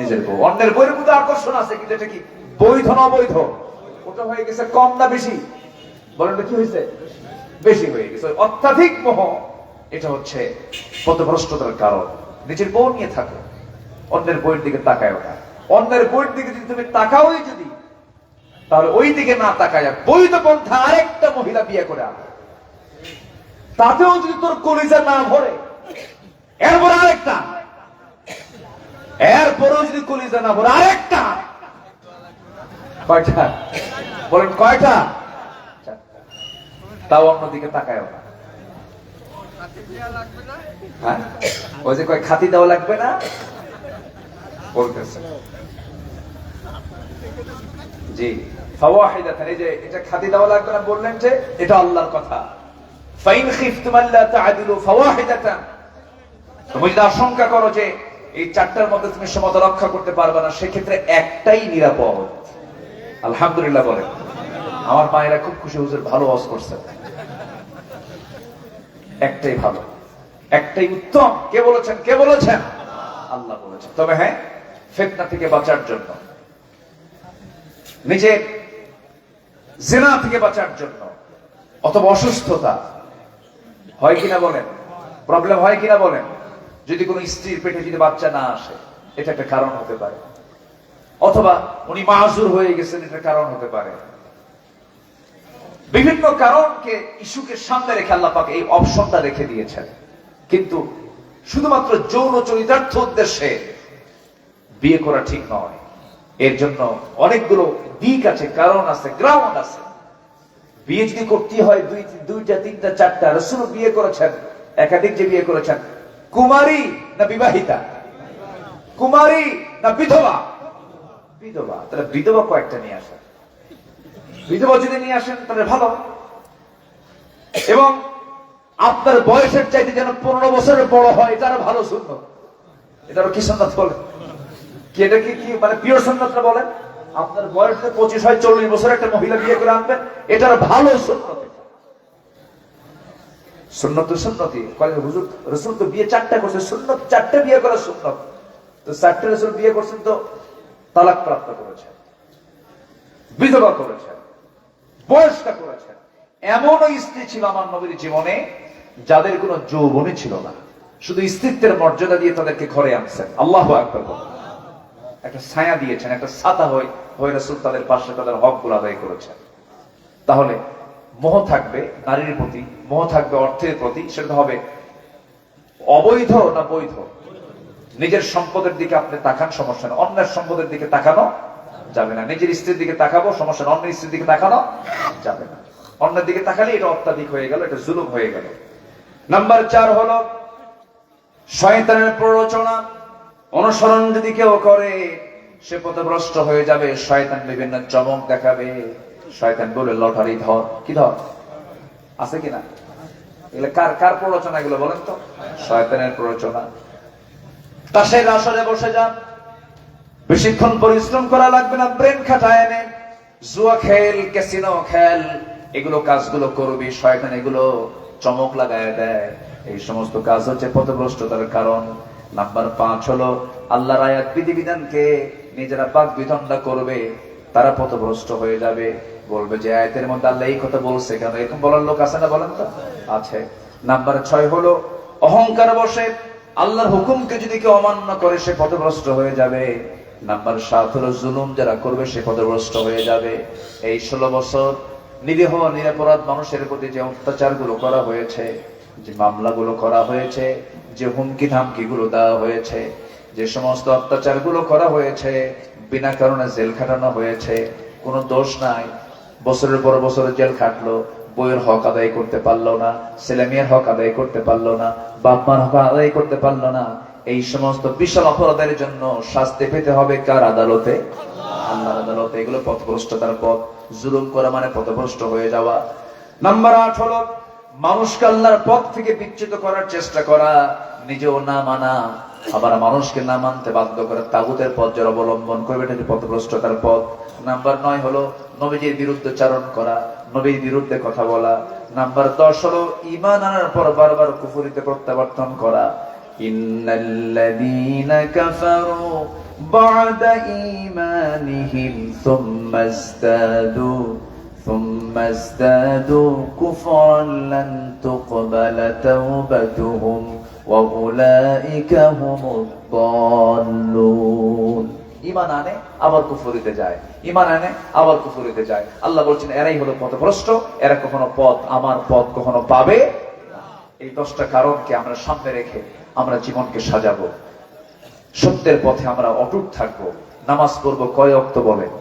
নিজের বউ। অন্যের বউয়ের মধ্যে আকর্ষণ আছে, কিন্তু এটা কি বৈধ না অবৈধ? ওটা হয়ে গেছে কম না বেশি? বলেন কি হয়েছে? বেশি হয়ে গেছে। অত্যাধিক মোহ, এটা হচ্ছে পথভ্রষ্টতার কারণ। নিজের বউ নিয়ে থাকো, অন্যের বউয়ের দিকে তাকায় না। অন্যের বউয়ের দিকে যদি তুমি তাকাওই যদি, তাহলে ওই দিকে না তাকায় বৈধ পন্থা আরেকটা মহিলা বিয়ে করে আনো। তাতেও যদি তোর কলিজা না ভরে, এরপর আরেকটা, এরপরেও যদি কলিজা না ভরে আরেকটা। কয়টা? বলেন কয়টা? তাও অন্যদিকে তাকায় না। হ্যাঁ, ওই যে কয় খাতি দেওয়া লাগবে না বলতেছে। জি, ফাওয়াহিদাতান, এই যে এটা খাতি দেওয়া লাগবে না বললেন, যে এটা আল্লাহর কথা। ফাইন খিফতুম আল্লা তা'দিলু ফাওয়াহিদাতান, তুমি যদি আশঙ্কা করো যে এই 4টার মধ্যে তুমি সমতা রক্ষা করতে পারবে না, সেক্ষেত্রে একটাই নিরাপদ। আলহামদুলিল্লাহ বলে। আমার মায়েরা খুব খুশি, হুজুর ভালো ওয়াজ করছেন। একটাই ভালো, একটাই উত্তম। কে বলেছেন? কে বলেছেন? আল্লাহ বলেছেন। তবে হ্যাঁ, ফিতনা থেকে বাঁচার জন্য, নিজের জিনা থেকে বাঁচার জন্য, অথবা অসুস্থতা হয় কিনা বলেন, প্রবলেম হয় কিনা বলেন, যদি কোনো স্ত্রীর পেটে যদি বাচ্চা না আসে, এটা একটা কারণ হতে পারে। অথবা উনি মাযুর হয়ে গেছেন, এটা কারণ হতে পারে। বিভিন্ন কারণকে ইস্যুকে সামনে রেখে আল্লাহ পাক এই অপশনটা রেখে দিয়েছেন। কিন্তু শুধুমাত্র যৌন চরিতার্থ উদ্দেশ্যে বিয়ে করা ঠিক নয়। এর জন্য অনেকগুলো দিক আছে, কারণ আছে, গ্রাউন্ড আছে। বিয়ে যদি করতে হয় দুইটা তিনটা চারটা, রাসূল বিয়ে করেছেন, একাধিক যে বিয়ে করেছেন, কুমারী না বিবাহিতা, কুমারী না বিধবা, বিধবা। তাহলে বিধবা কয়েকটা নিয়ে আসেন, বিধবা যদি নিয়ে আসেন তাহলে ভালো। এবং আপনার বয়সের চাইতে যেন 15 বছরের বড় হয়, এটা আরো ভালো সুন্নত। এটা কি সুন্নত বলে কি? এটা কি মানে পিওর সুন্নত না বলেন? আপনার বয়স 25 হয়, 40 বছর একটা মহিলা বিয়ে করে আনবেন, এটার ভালো সুন্নত। সুন্নত সুন্নতি হুজুর, রাসূল তো বিয়ে 4টা করছে, সুন্নত 4টে বিয়ে করা সুন্নত। তো 4টে রাসূল বিয়ে করছেন তো তালাক প্রাপ্ত করেছেন, বিধবা করেছেন, বয়স্কা করেছেন। এমনও স্ত্রী ছিল আমার নবীর জীবনে যাদের কোনো যৌবনই ছিল না, শুধু স্ত্রীত্বের মর্যাদা দিয়ে তাদেরকে ঘরে আনছেন। আল্লাহু আকবার। একটা ছায়া দিয়েছেন, একটা ছাতা হয়ে রাসূল তাদের পাশে তাদের হকগুলো আদায় করেছেন। তাহলে মোহ থাকবে নারীর প্রতি, মোহ থাকবে অর্থের প্রতি, সেটা হবে অবৈধ না বৈধ। নিজের সম্পদের দিকে আপনি তাকান, সমস্যা না। অন্যের সম্পদের দিকে তাকানো যাবে না। নিজের স্ত্রীর দিকে তাকাবো, সমস্যা না। অন্যের স্ত্রীর দিকে তাকানো যাবে না। অন্যের দিকে তাকালে এটা অত্যাধিক হয়ে গেল, এটা জুলুম হয়ে গেল। নাম্বার 4 হলো শয়তানের প্ররোচনা। অনুসরণ যদি কেউ করে সে পথভ্রষ্ট হয়ে যাবে। শয়তান বিভিন্ন চমক দেখাবে। শয়তান বলে লটারি ধর, কি ধর আছে কিনা? এগুলো কার কার প্ররোচনা? এগুলো বলেন তো। শয়তানের প্ররোচনা। তাসের আসরে বসে যান, বেশিক্ষণ পরিশ্রম করা লাগবে না, ব্রেন খাটায় এনে জুয়া খেল, ক্যাসিনো খেল, এগুলো কাজগুলো করবি। শয়তান এগুলো চমক লাগায় দেয়। এই সমস্ত কাজ হচ্ছে পথভ্রষ্টতার কারণ। নাম্বার 5 হলো আল্লাহর আয়াত বিধিবিধানকে নিজেরা পাক বিতণ্ডা করবে, তারা পথভ্রষ্ট হয়ে যাবে। বলবে যে আয়াতের মধ্যে আল্লাহ এই কথা বলছে কেন? এরকম বলার লোক আছে না? বলেন তো, আছে। নাম্বার 6 হলো অহংকার বসে আল্লাহর হুকুমকে যদি কেউ অমান্য করে সে পথভ্রষ্ট হয়ে যাবে। নাম্বার 7 হলো জুলুম যারা করবে সে পথভ্রষ্ট হয়ে যাবে। এই 16 বছর নিরীহ নিরপরাধ মানুষের প্রতি যে অত্যাচারগুলো করা হয়েছে, যে মামলাগুলো করা হয়েছে, যে হুমকি ধামকি গুলো দেওয়া হয়েছে, যে সমস্ত অত্যাচারগুলো করা হয়েছে, বিনা কারণে জেল খাটানো হয়েছে, কোনো দোষ নাই, বছরের পর বছর জেল খাটলো, বইয়ের হক আদায় করতে পারলো না, ছেলে মেয়ের হক আদায় করতে পারলো না, বাপ মার হক আদায় করতে পারলো না। এই সমস্ত বিশাল অপরাধের জন্য শাস্তি পেতে হবে কার আদালতে? আল্লাহর আদালতে। এগুলো পথভ্রষ্টতার পথ। জুলুম করা মানে পথভ্রষ্ট হয়ে যাওয়া। নাম্বার 8 হলো মানুষকে আল্লাহর পথ থেকে বিচ্যুত করার চেষ্টা করা, নিজেও না মানা, আবার মানুষকে না মানতে বাধ্য করে তাগুতের পথ যারা অবলম্বন করবে, এটা পথভ্রষ্টতার পথ। নাম্বার 9 হলো নবীজির বিরুদ্ধে চারণ করা, নবীর বিরুদ্ধে কথা বলা। নাম্বার 10 হলো ঈমান আনার পর বারবার কুফরিতে প্রত্যাবর্তন করা। ইন্নাল্লাযীনা কাফারু বা'দা ঈমানিহিম সুম্মা ইজদাদু কুফরান লান তুকবালা তাওবাতুহুম ওয়া উলাইকা হুমুদ দাল্লুন। ঈমান আনে আবার কুফরিতে যায়, ঈমান আনে আবার কুফরিতে যায়। আল্লাহ বলছেন এরাই হলো পথভ্রষ্ট, এরা কখনো পথ, আমার পথ কখনো পাবে না। এই 10টা কারণকে আমরা সামনে রেখে আমরা জীবনকে সাজাবো। সত্যের পথে আমরা অটুট থাকবো। নামাজ পড়বো কয় ওয়াক্ত বলেন?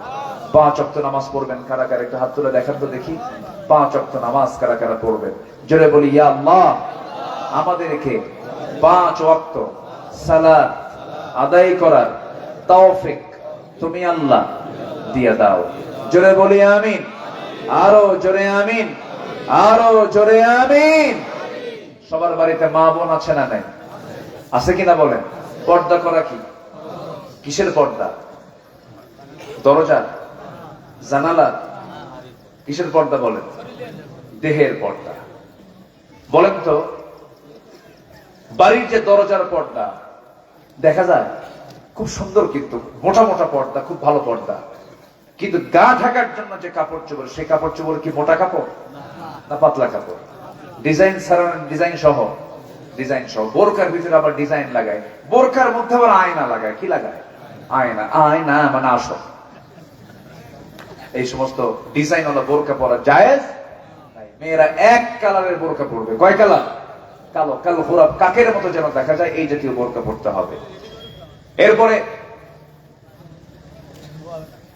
5 ওয়াক্ত নামাজ পড়বেন। কারা কারা একটু হাত তুলে দেখান তো দেখি। 5 ওয়াক্ত নামাজ কারা কারা পড়বেন? জোরে বলি ইয়া আল্লাহ, আমাদেরকে 5 ওয়াক্ত সালাত আদায় করার তৌফিক তুমি আল্লাহ দিয়ে দাও। জোরে বলি আমিন। আরো জোরে আমিন, আরো জোরে আমিন। সবার বাড়িতে মা বোন আছে না নাই? আছে কিনা বলেন? পর্দা করা কি? কিসের পর্দা? দরজা, জানালা? কিসের পর্দা বলেন? দেহের পর্দা। বলেন তো, বাড়ির যে দরজার পর্দা দেখা যায় খুব সুন্দর, কিন্তু মোটা মোটা পর্দা, খুব ভালো পর্দা। কিন্তু গা ঢাকার জন্য যে কাপড় চোপড়, সেই কাপড় চোপড় কি মোটা কাপড় না পাতলা কাপড়? ডিজাইন ছাড়া, ডিজাইন সহ, ডিজাইন সহ। বোরকার ভিতরে আবার ডিজাইন লাগায়, বোরকার মধ্যে আবার আয়না লাগায়। কি লাগায়? আয়না। আয়না মানে আসল। এই সমস্ত ডিজাইন হলো বোরকা পরা জায়েজ মেয়েরা এক কালারের বোরকা পরবে। কয় কালার? কালো, কালো গোলাপ কাকের মতো যেন দেখা যায় এই জাতীয় বোরকা পরতে হবে। এরপরে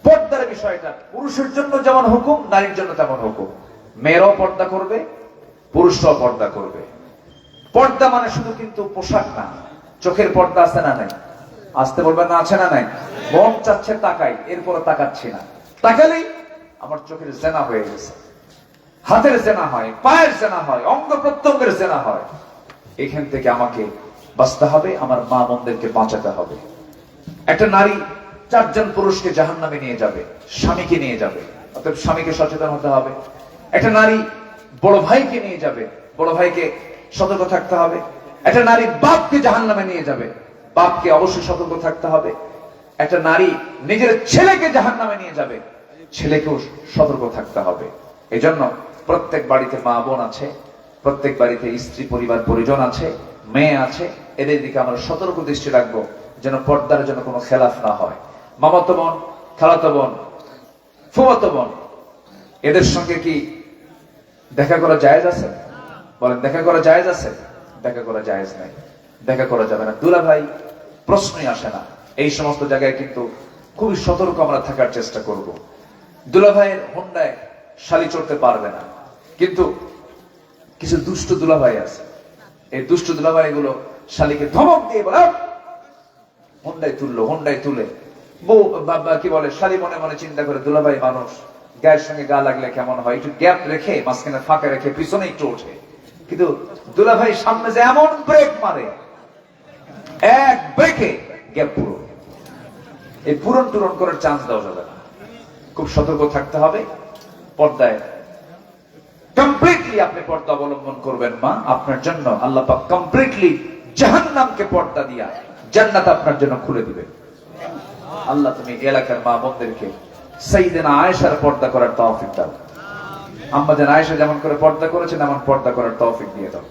পর্দার বিষয়টা পুরুষের জন্য যেমন হুকুম, নারীর জন্য তেমন হুকুম। মেয়েরাও পর্দা করবে, পুরুষরাও পর্দা করবে। পর্দা মানে শুধু কিন্তু পোশাক না, চোখের পর্দা আছে না নাই? আসতে বলবেন না, আছে না নাই? মন চাচ্ছে তাকাই, এরপরে তাকাচ্ছি না, তাকালেই আমার চোখের জেনা হয়ে গেছে, হাতের জেনা হয়, পায়ের জেনা হয়, অঙ্গ প্রত্যঙ্গের জেনা হয়। এখান থেকে আমাকে বাঁচতে হবে, আমার মা বোনদেরকে বাঁচাতে হবে। একটা নারী 4 জন পুরুষকে জাহান্নামে নিয়ে যাবে, স্বামীকে নিয়ে যাবে, অতএব স্বামীকে সচেতন হতে হবে। একটা নারী বড় ভাইকে নিয়ে যাবে, বড় ভাইকে সতর্ক থাকতে হবে। একটা নারী বাপকে জাহান্নামে নিয়ে যাবে, বাপকে অবশ্যই সতর্ক থাকতে হবে। একটা নারী নিজের ছেলেকে জাহান্নামে নিয়ে যাবে, ছেলেকেও সতর্ক থাকতে হবে। এজন্য প্রত্যেক বাড়িতে মা বোন আছে, প্রত্যেক বাড়িতে স্ত্রী পরিবার পরিজন আছে, মেয়ে আছে, এদের দিকে আমরা সতর্ক দৃষ্টি রাখবো যেন পর্দার জন্য কোনো খেলাফ না হয়। মামাতো বোন, খালাতো বোন, ফুফাতো বোন, এদের সঙ্গে কি দেখা করা জায়েজ আছে? বলেন, দেখা করা জায়েজ আছে? দেখা করা জায়েজ নাই, দেখা করা যাবে না। দুলা ভাই প্রশ্নই আসে না। এই সমস্ত জায়গায় কিন্তু খুবই সতর্ক আমরা থাকার চেষ্টা করব। দুলা ভাইয়ের হোন্ডায় শালি চড়তে পারবে না, কিন্তু কিছু দুষ্ট দুলা ভাই আছে, এই দুষ্ট দুলা ভাই গুলো শালিকে ধমক দিয়ে বলে হোন্ডায় তুললো, হোন্ডায় তুলে বউ কি বলে, শালি মনে মনে চিন্তা করে দুলাভাই মানুষ, গায়ের সঙ্গে গা লাগলে কেমন হয়, একটু গ্যাপ রেখে মাঝখানে ফাঁকা রেখে পিছনে একটু ওঠে, কিন্তু দুলাভাই সামনে যে এমন ব্রেক মারে, এক ব্রেকে গ্যাপ পুরো, এই পূরণ টুরন করার চান্স দেওয়া যাবে না। খুব সতর্ক থাকতে হবে। পর্দায় কমপ্লিটলি আপনি পর্দা অবলম্বন করবেন মা, আপনার জন্য আল্লাহ পাক কমপ্লিটলি জাহান্নামকে পর্দা দিয়া জান্নাত আপনার জন্য খুলে দিবেন। আল্লাহ তুমি এলাকার মা বোনদেরকে সাইয়েদনা আয়েশার পর্দা করার তৌফিক দাও। আম্মা জান আয়েশা যেমন করে পর্দা করেছেন এমন পর্দা করার তৌফিক দিয়ে দাও।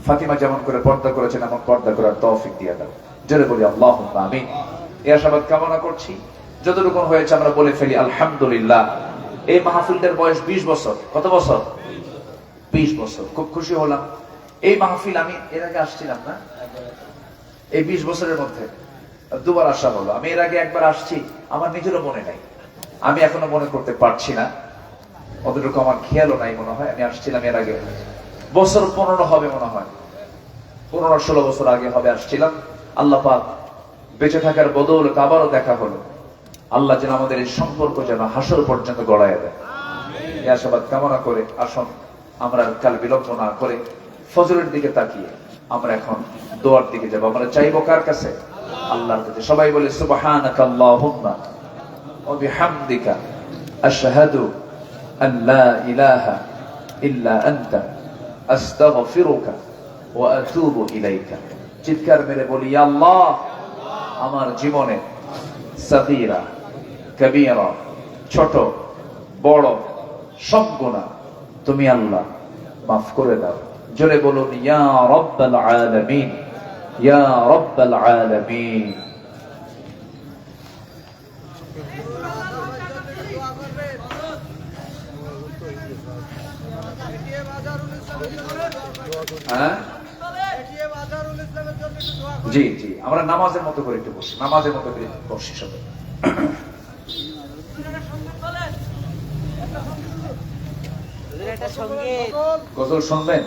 ফাতিমা যেমন করে পর্দা করেছেন এমন পর্দা করার তৌফিক দিয়ে দাও। জোরে বলি আল্লাহুম্মা আমিন। এই আশাবাদ কামনা করছি। যতটুকু হয়েছে আমরা বলে ফেলি আলহামদুলিল্লাহ। এই মাহফিলটার বয়স 20 বছর। কত বছর? 20 বছর। খুব খুশি হলাম। এই মাহফিল আমি এর আগে আসছিলাম না, এই 20 বছরের মধ্যে দুবার আসা হলো। আমি এর আগে একবার আসছি, আমার নিজেরও মনে নাই, আমি এখনো মনে করতে পারছি না, অতটুকু আমার খেয়ালও নাই মনে হয়। আমি আসছিলাম এর আগে বছর 15 হবে মনে হয়, 15-16 বছর আগে হবে আসছিলাম। আল্লাহ পাক বেঁচে থাকার বদৌলতে আবারও দেখা হলো। আল্লাহ যেন আমাদের এই সম্পর্ক যেন হাসর পর্যন্ত গড়ায় দেয়, এই আশাবাদ কামনা করে আসুন আমরা কাল বিলম্ব না করে ফজরের দিকে তাকিয়ে আমরা এখন দোয়ার দিকে যাব। আমরা চাইবো কার কাছে? আল্লাহর কাছে। সবাই বলে সুবহানাকা আল্লাহুম্মা ওয়া বিহামদিকা আশহাদু আন লা ইলাহা ইল্লা আনতা আস্তাগফিরুকা ওয়া আতুবু ইলাইকা। চিৎকার মেরে বলি, ইয়া আল্লাহ, আমার জীবনে সাগীরা কবীরা, ছোট বড় সব গুনাহ তুমি আল্লাহ মাফ করে দাও। জোরে বলুন, ইয়া রাব্বাল আলামিন, ইয়া রাব্বাল আলামিন। জি জি, আমরা নামাজের মতো করে একটু বসি, নামাজের মতো করে বসি সবাই। গজল শুনবেন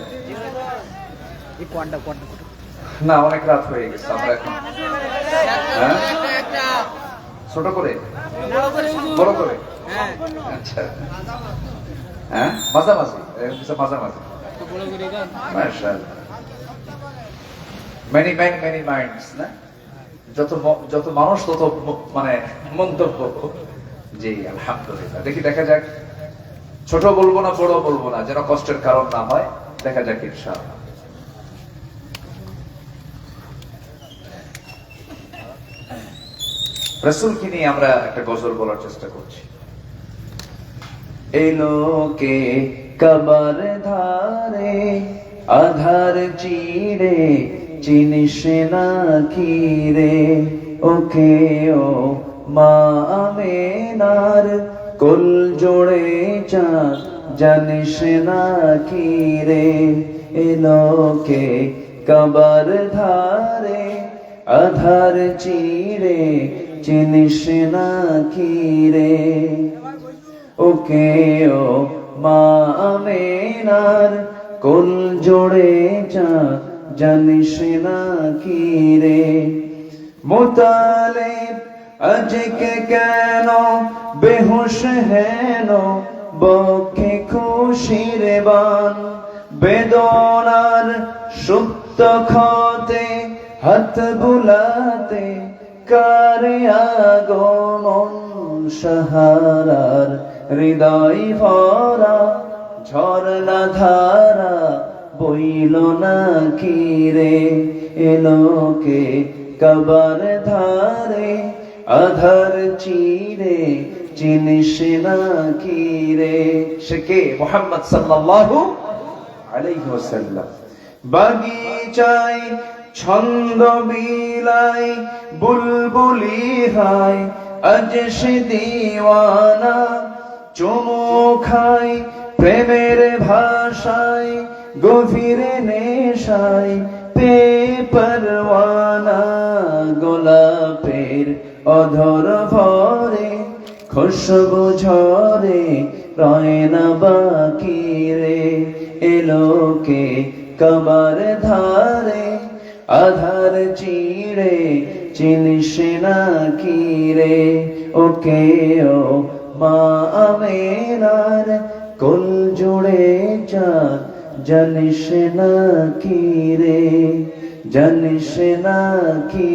না? অনেক রাত হয়ে গেছে, আমরা এখন ছোট করে বড় করে, আচ্ছা হ্যাঁ, মাঝামাঝি, মাঝামাঝি। মাশাআল্লাহ, মেনি মেনি মেনি মাইন্ডস না, যত মানুষ তত মানে মন্তব্য। জি আলহামদুলিল্লাহ। দেখি দেখা যাক, ছোট বলবো না বড় বলবো না, যেন কষ্টের কারণ না হয়। দেখা যাক ইনশাআল্লাহ। রাসূলকে নিয়ে আমরা একটা গজল বলার চেষ্টা করছি। এই লোকে কবর ধারে আধার চিড়ে চিনিস না কি রে, ওকে ও মা আমেনার কোল জোড়ে চাঁদ জানিস না কি রে এলোকে কবর ধারে আধার চিরে চিনিস না কি রে ওকে ও মা আমেনার কোল জোড়ে যা জানিস না কি রে মুতালিব আজকে কেন বেহুশ হেন বক্ষে খুশির বান বেদনার সুপ্ত ক্ষতে হাত বুলাতে কারে আগমন সাহারার হৃদয় ভরা ঝরনা ধারা বইল না কি রে এলোকে কবর ধারে আধার চিরে চিনিস না কি রে সে কে মুহাম্মদ সাল্লাল্লাহু আলাইহি ওয়াসাল্লাম বাগিচায় ছন্দ বিলায় বুলবুলি হায় আজ সে দিওয়ানা চুমু খায় প্রেমের ভাষায় গভীর নেশায় পরওয়ানা গোলাপের অধর ভরে খুশবু ঝরে রয় না বাকি রে এলোকে কবর ধারে আধার চিড়ে চিনিস না কি রে ওকে ও মা আমেনার কোল জুড়ে যা জানিস না কি রে জানিস না কি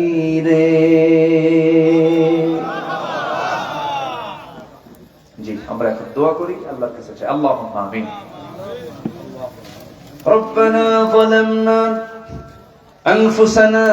রে জি আমরা এখন দোয়া করি আল্লাহর কাছে চাই আল্লাহুম্মা আমিন ربنا ظلمنا أنفسنا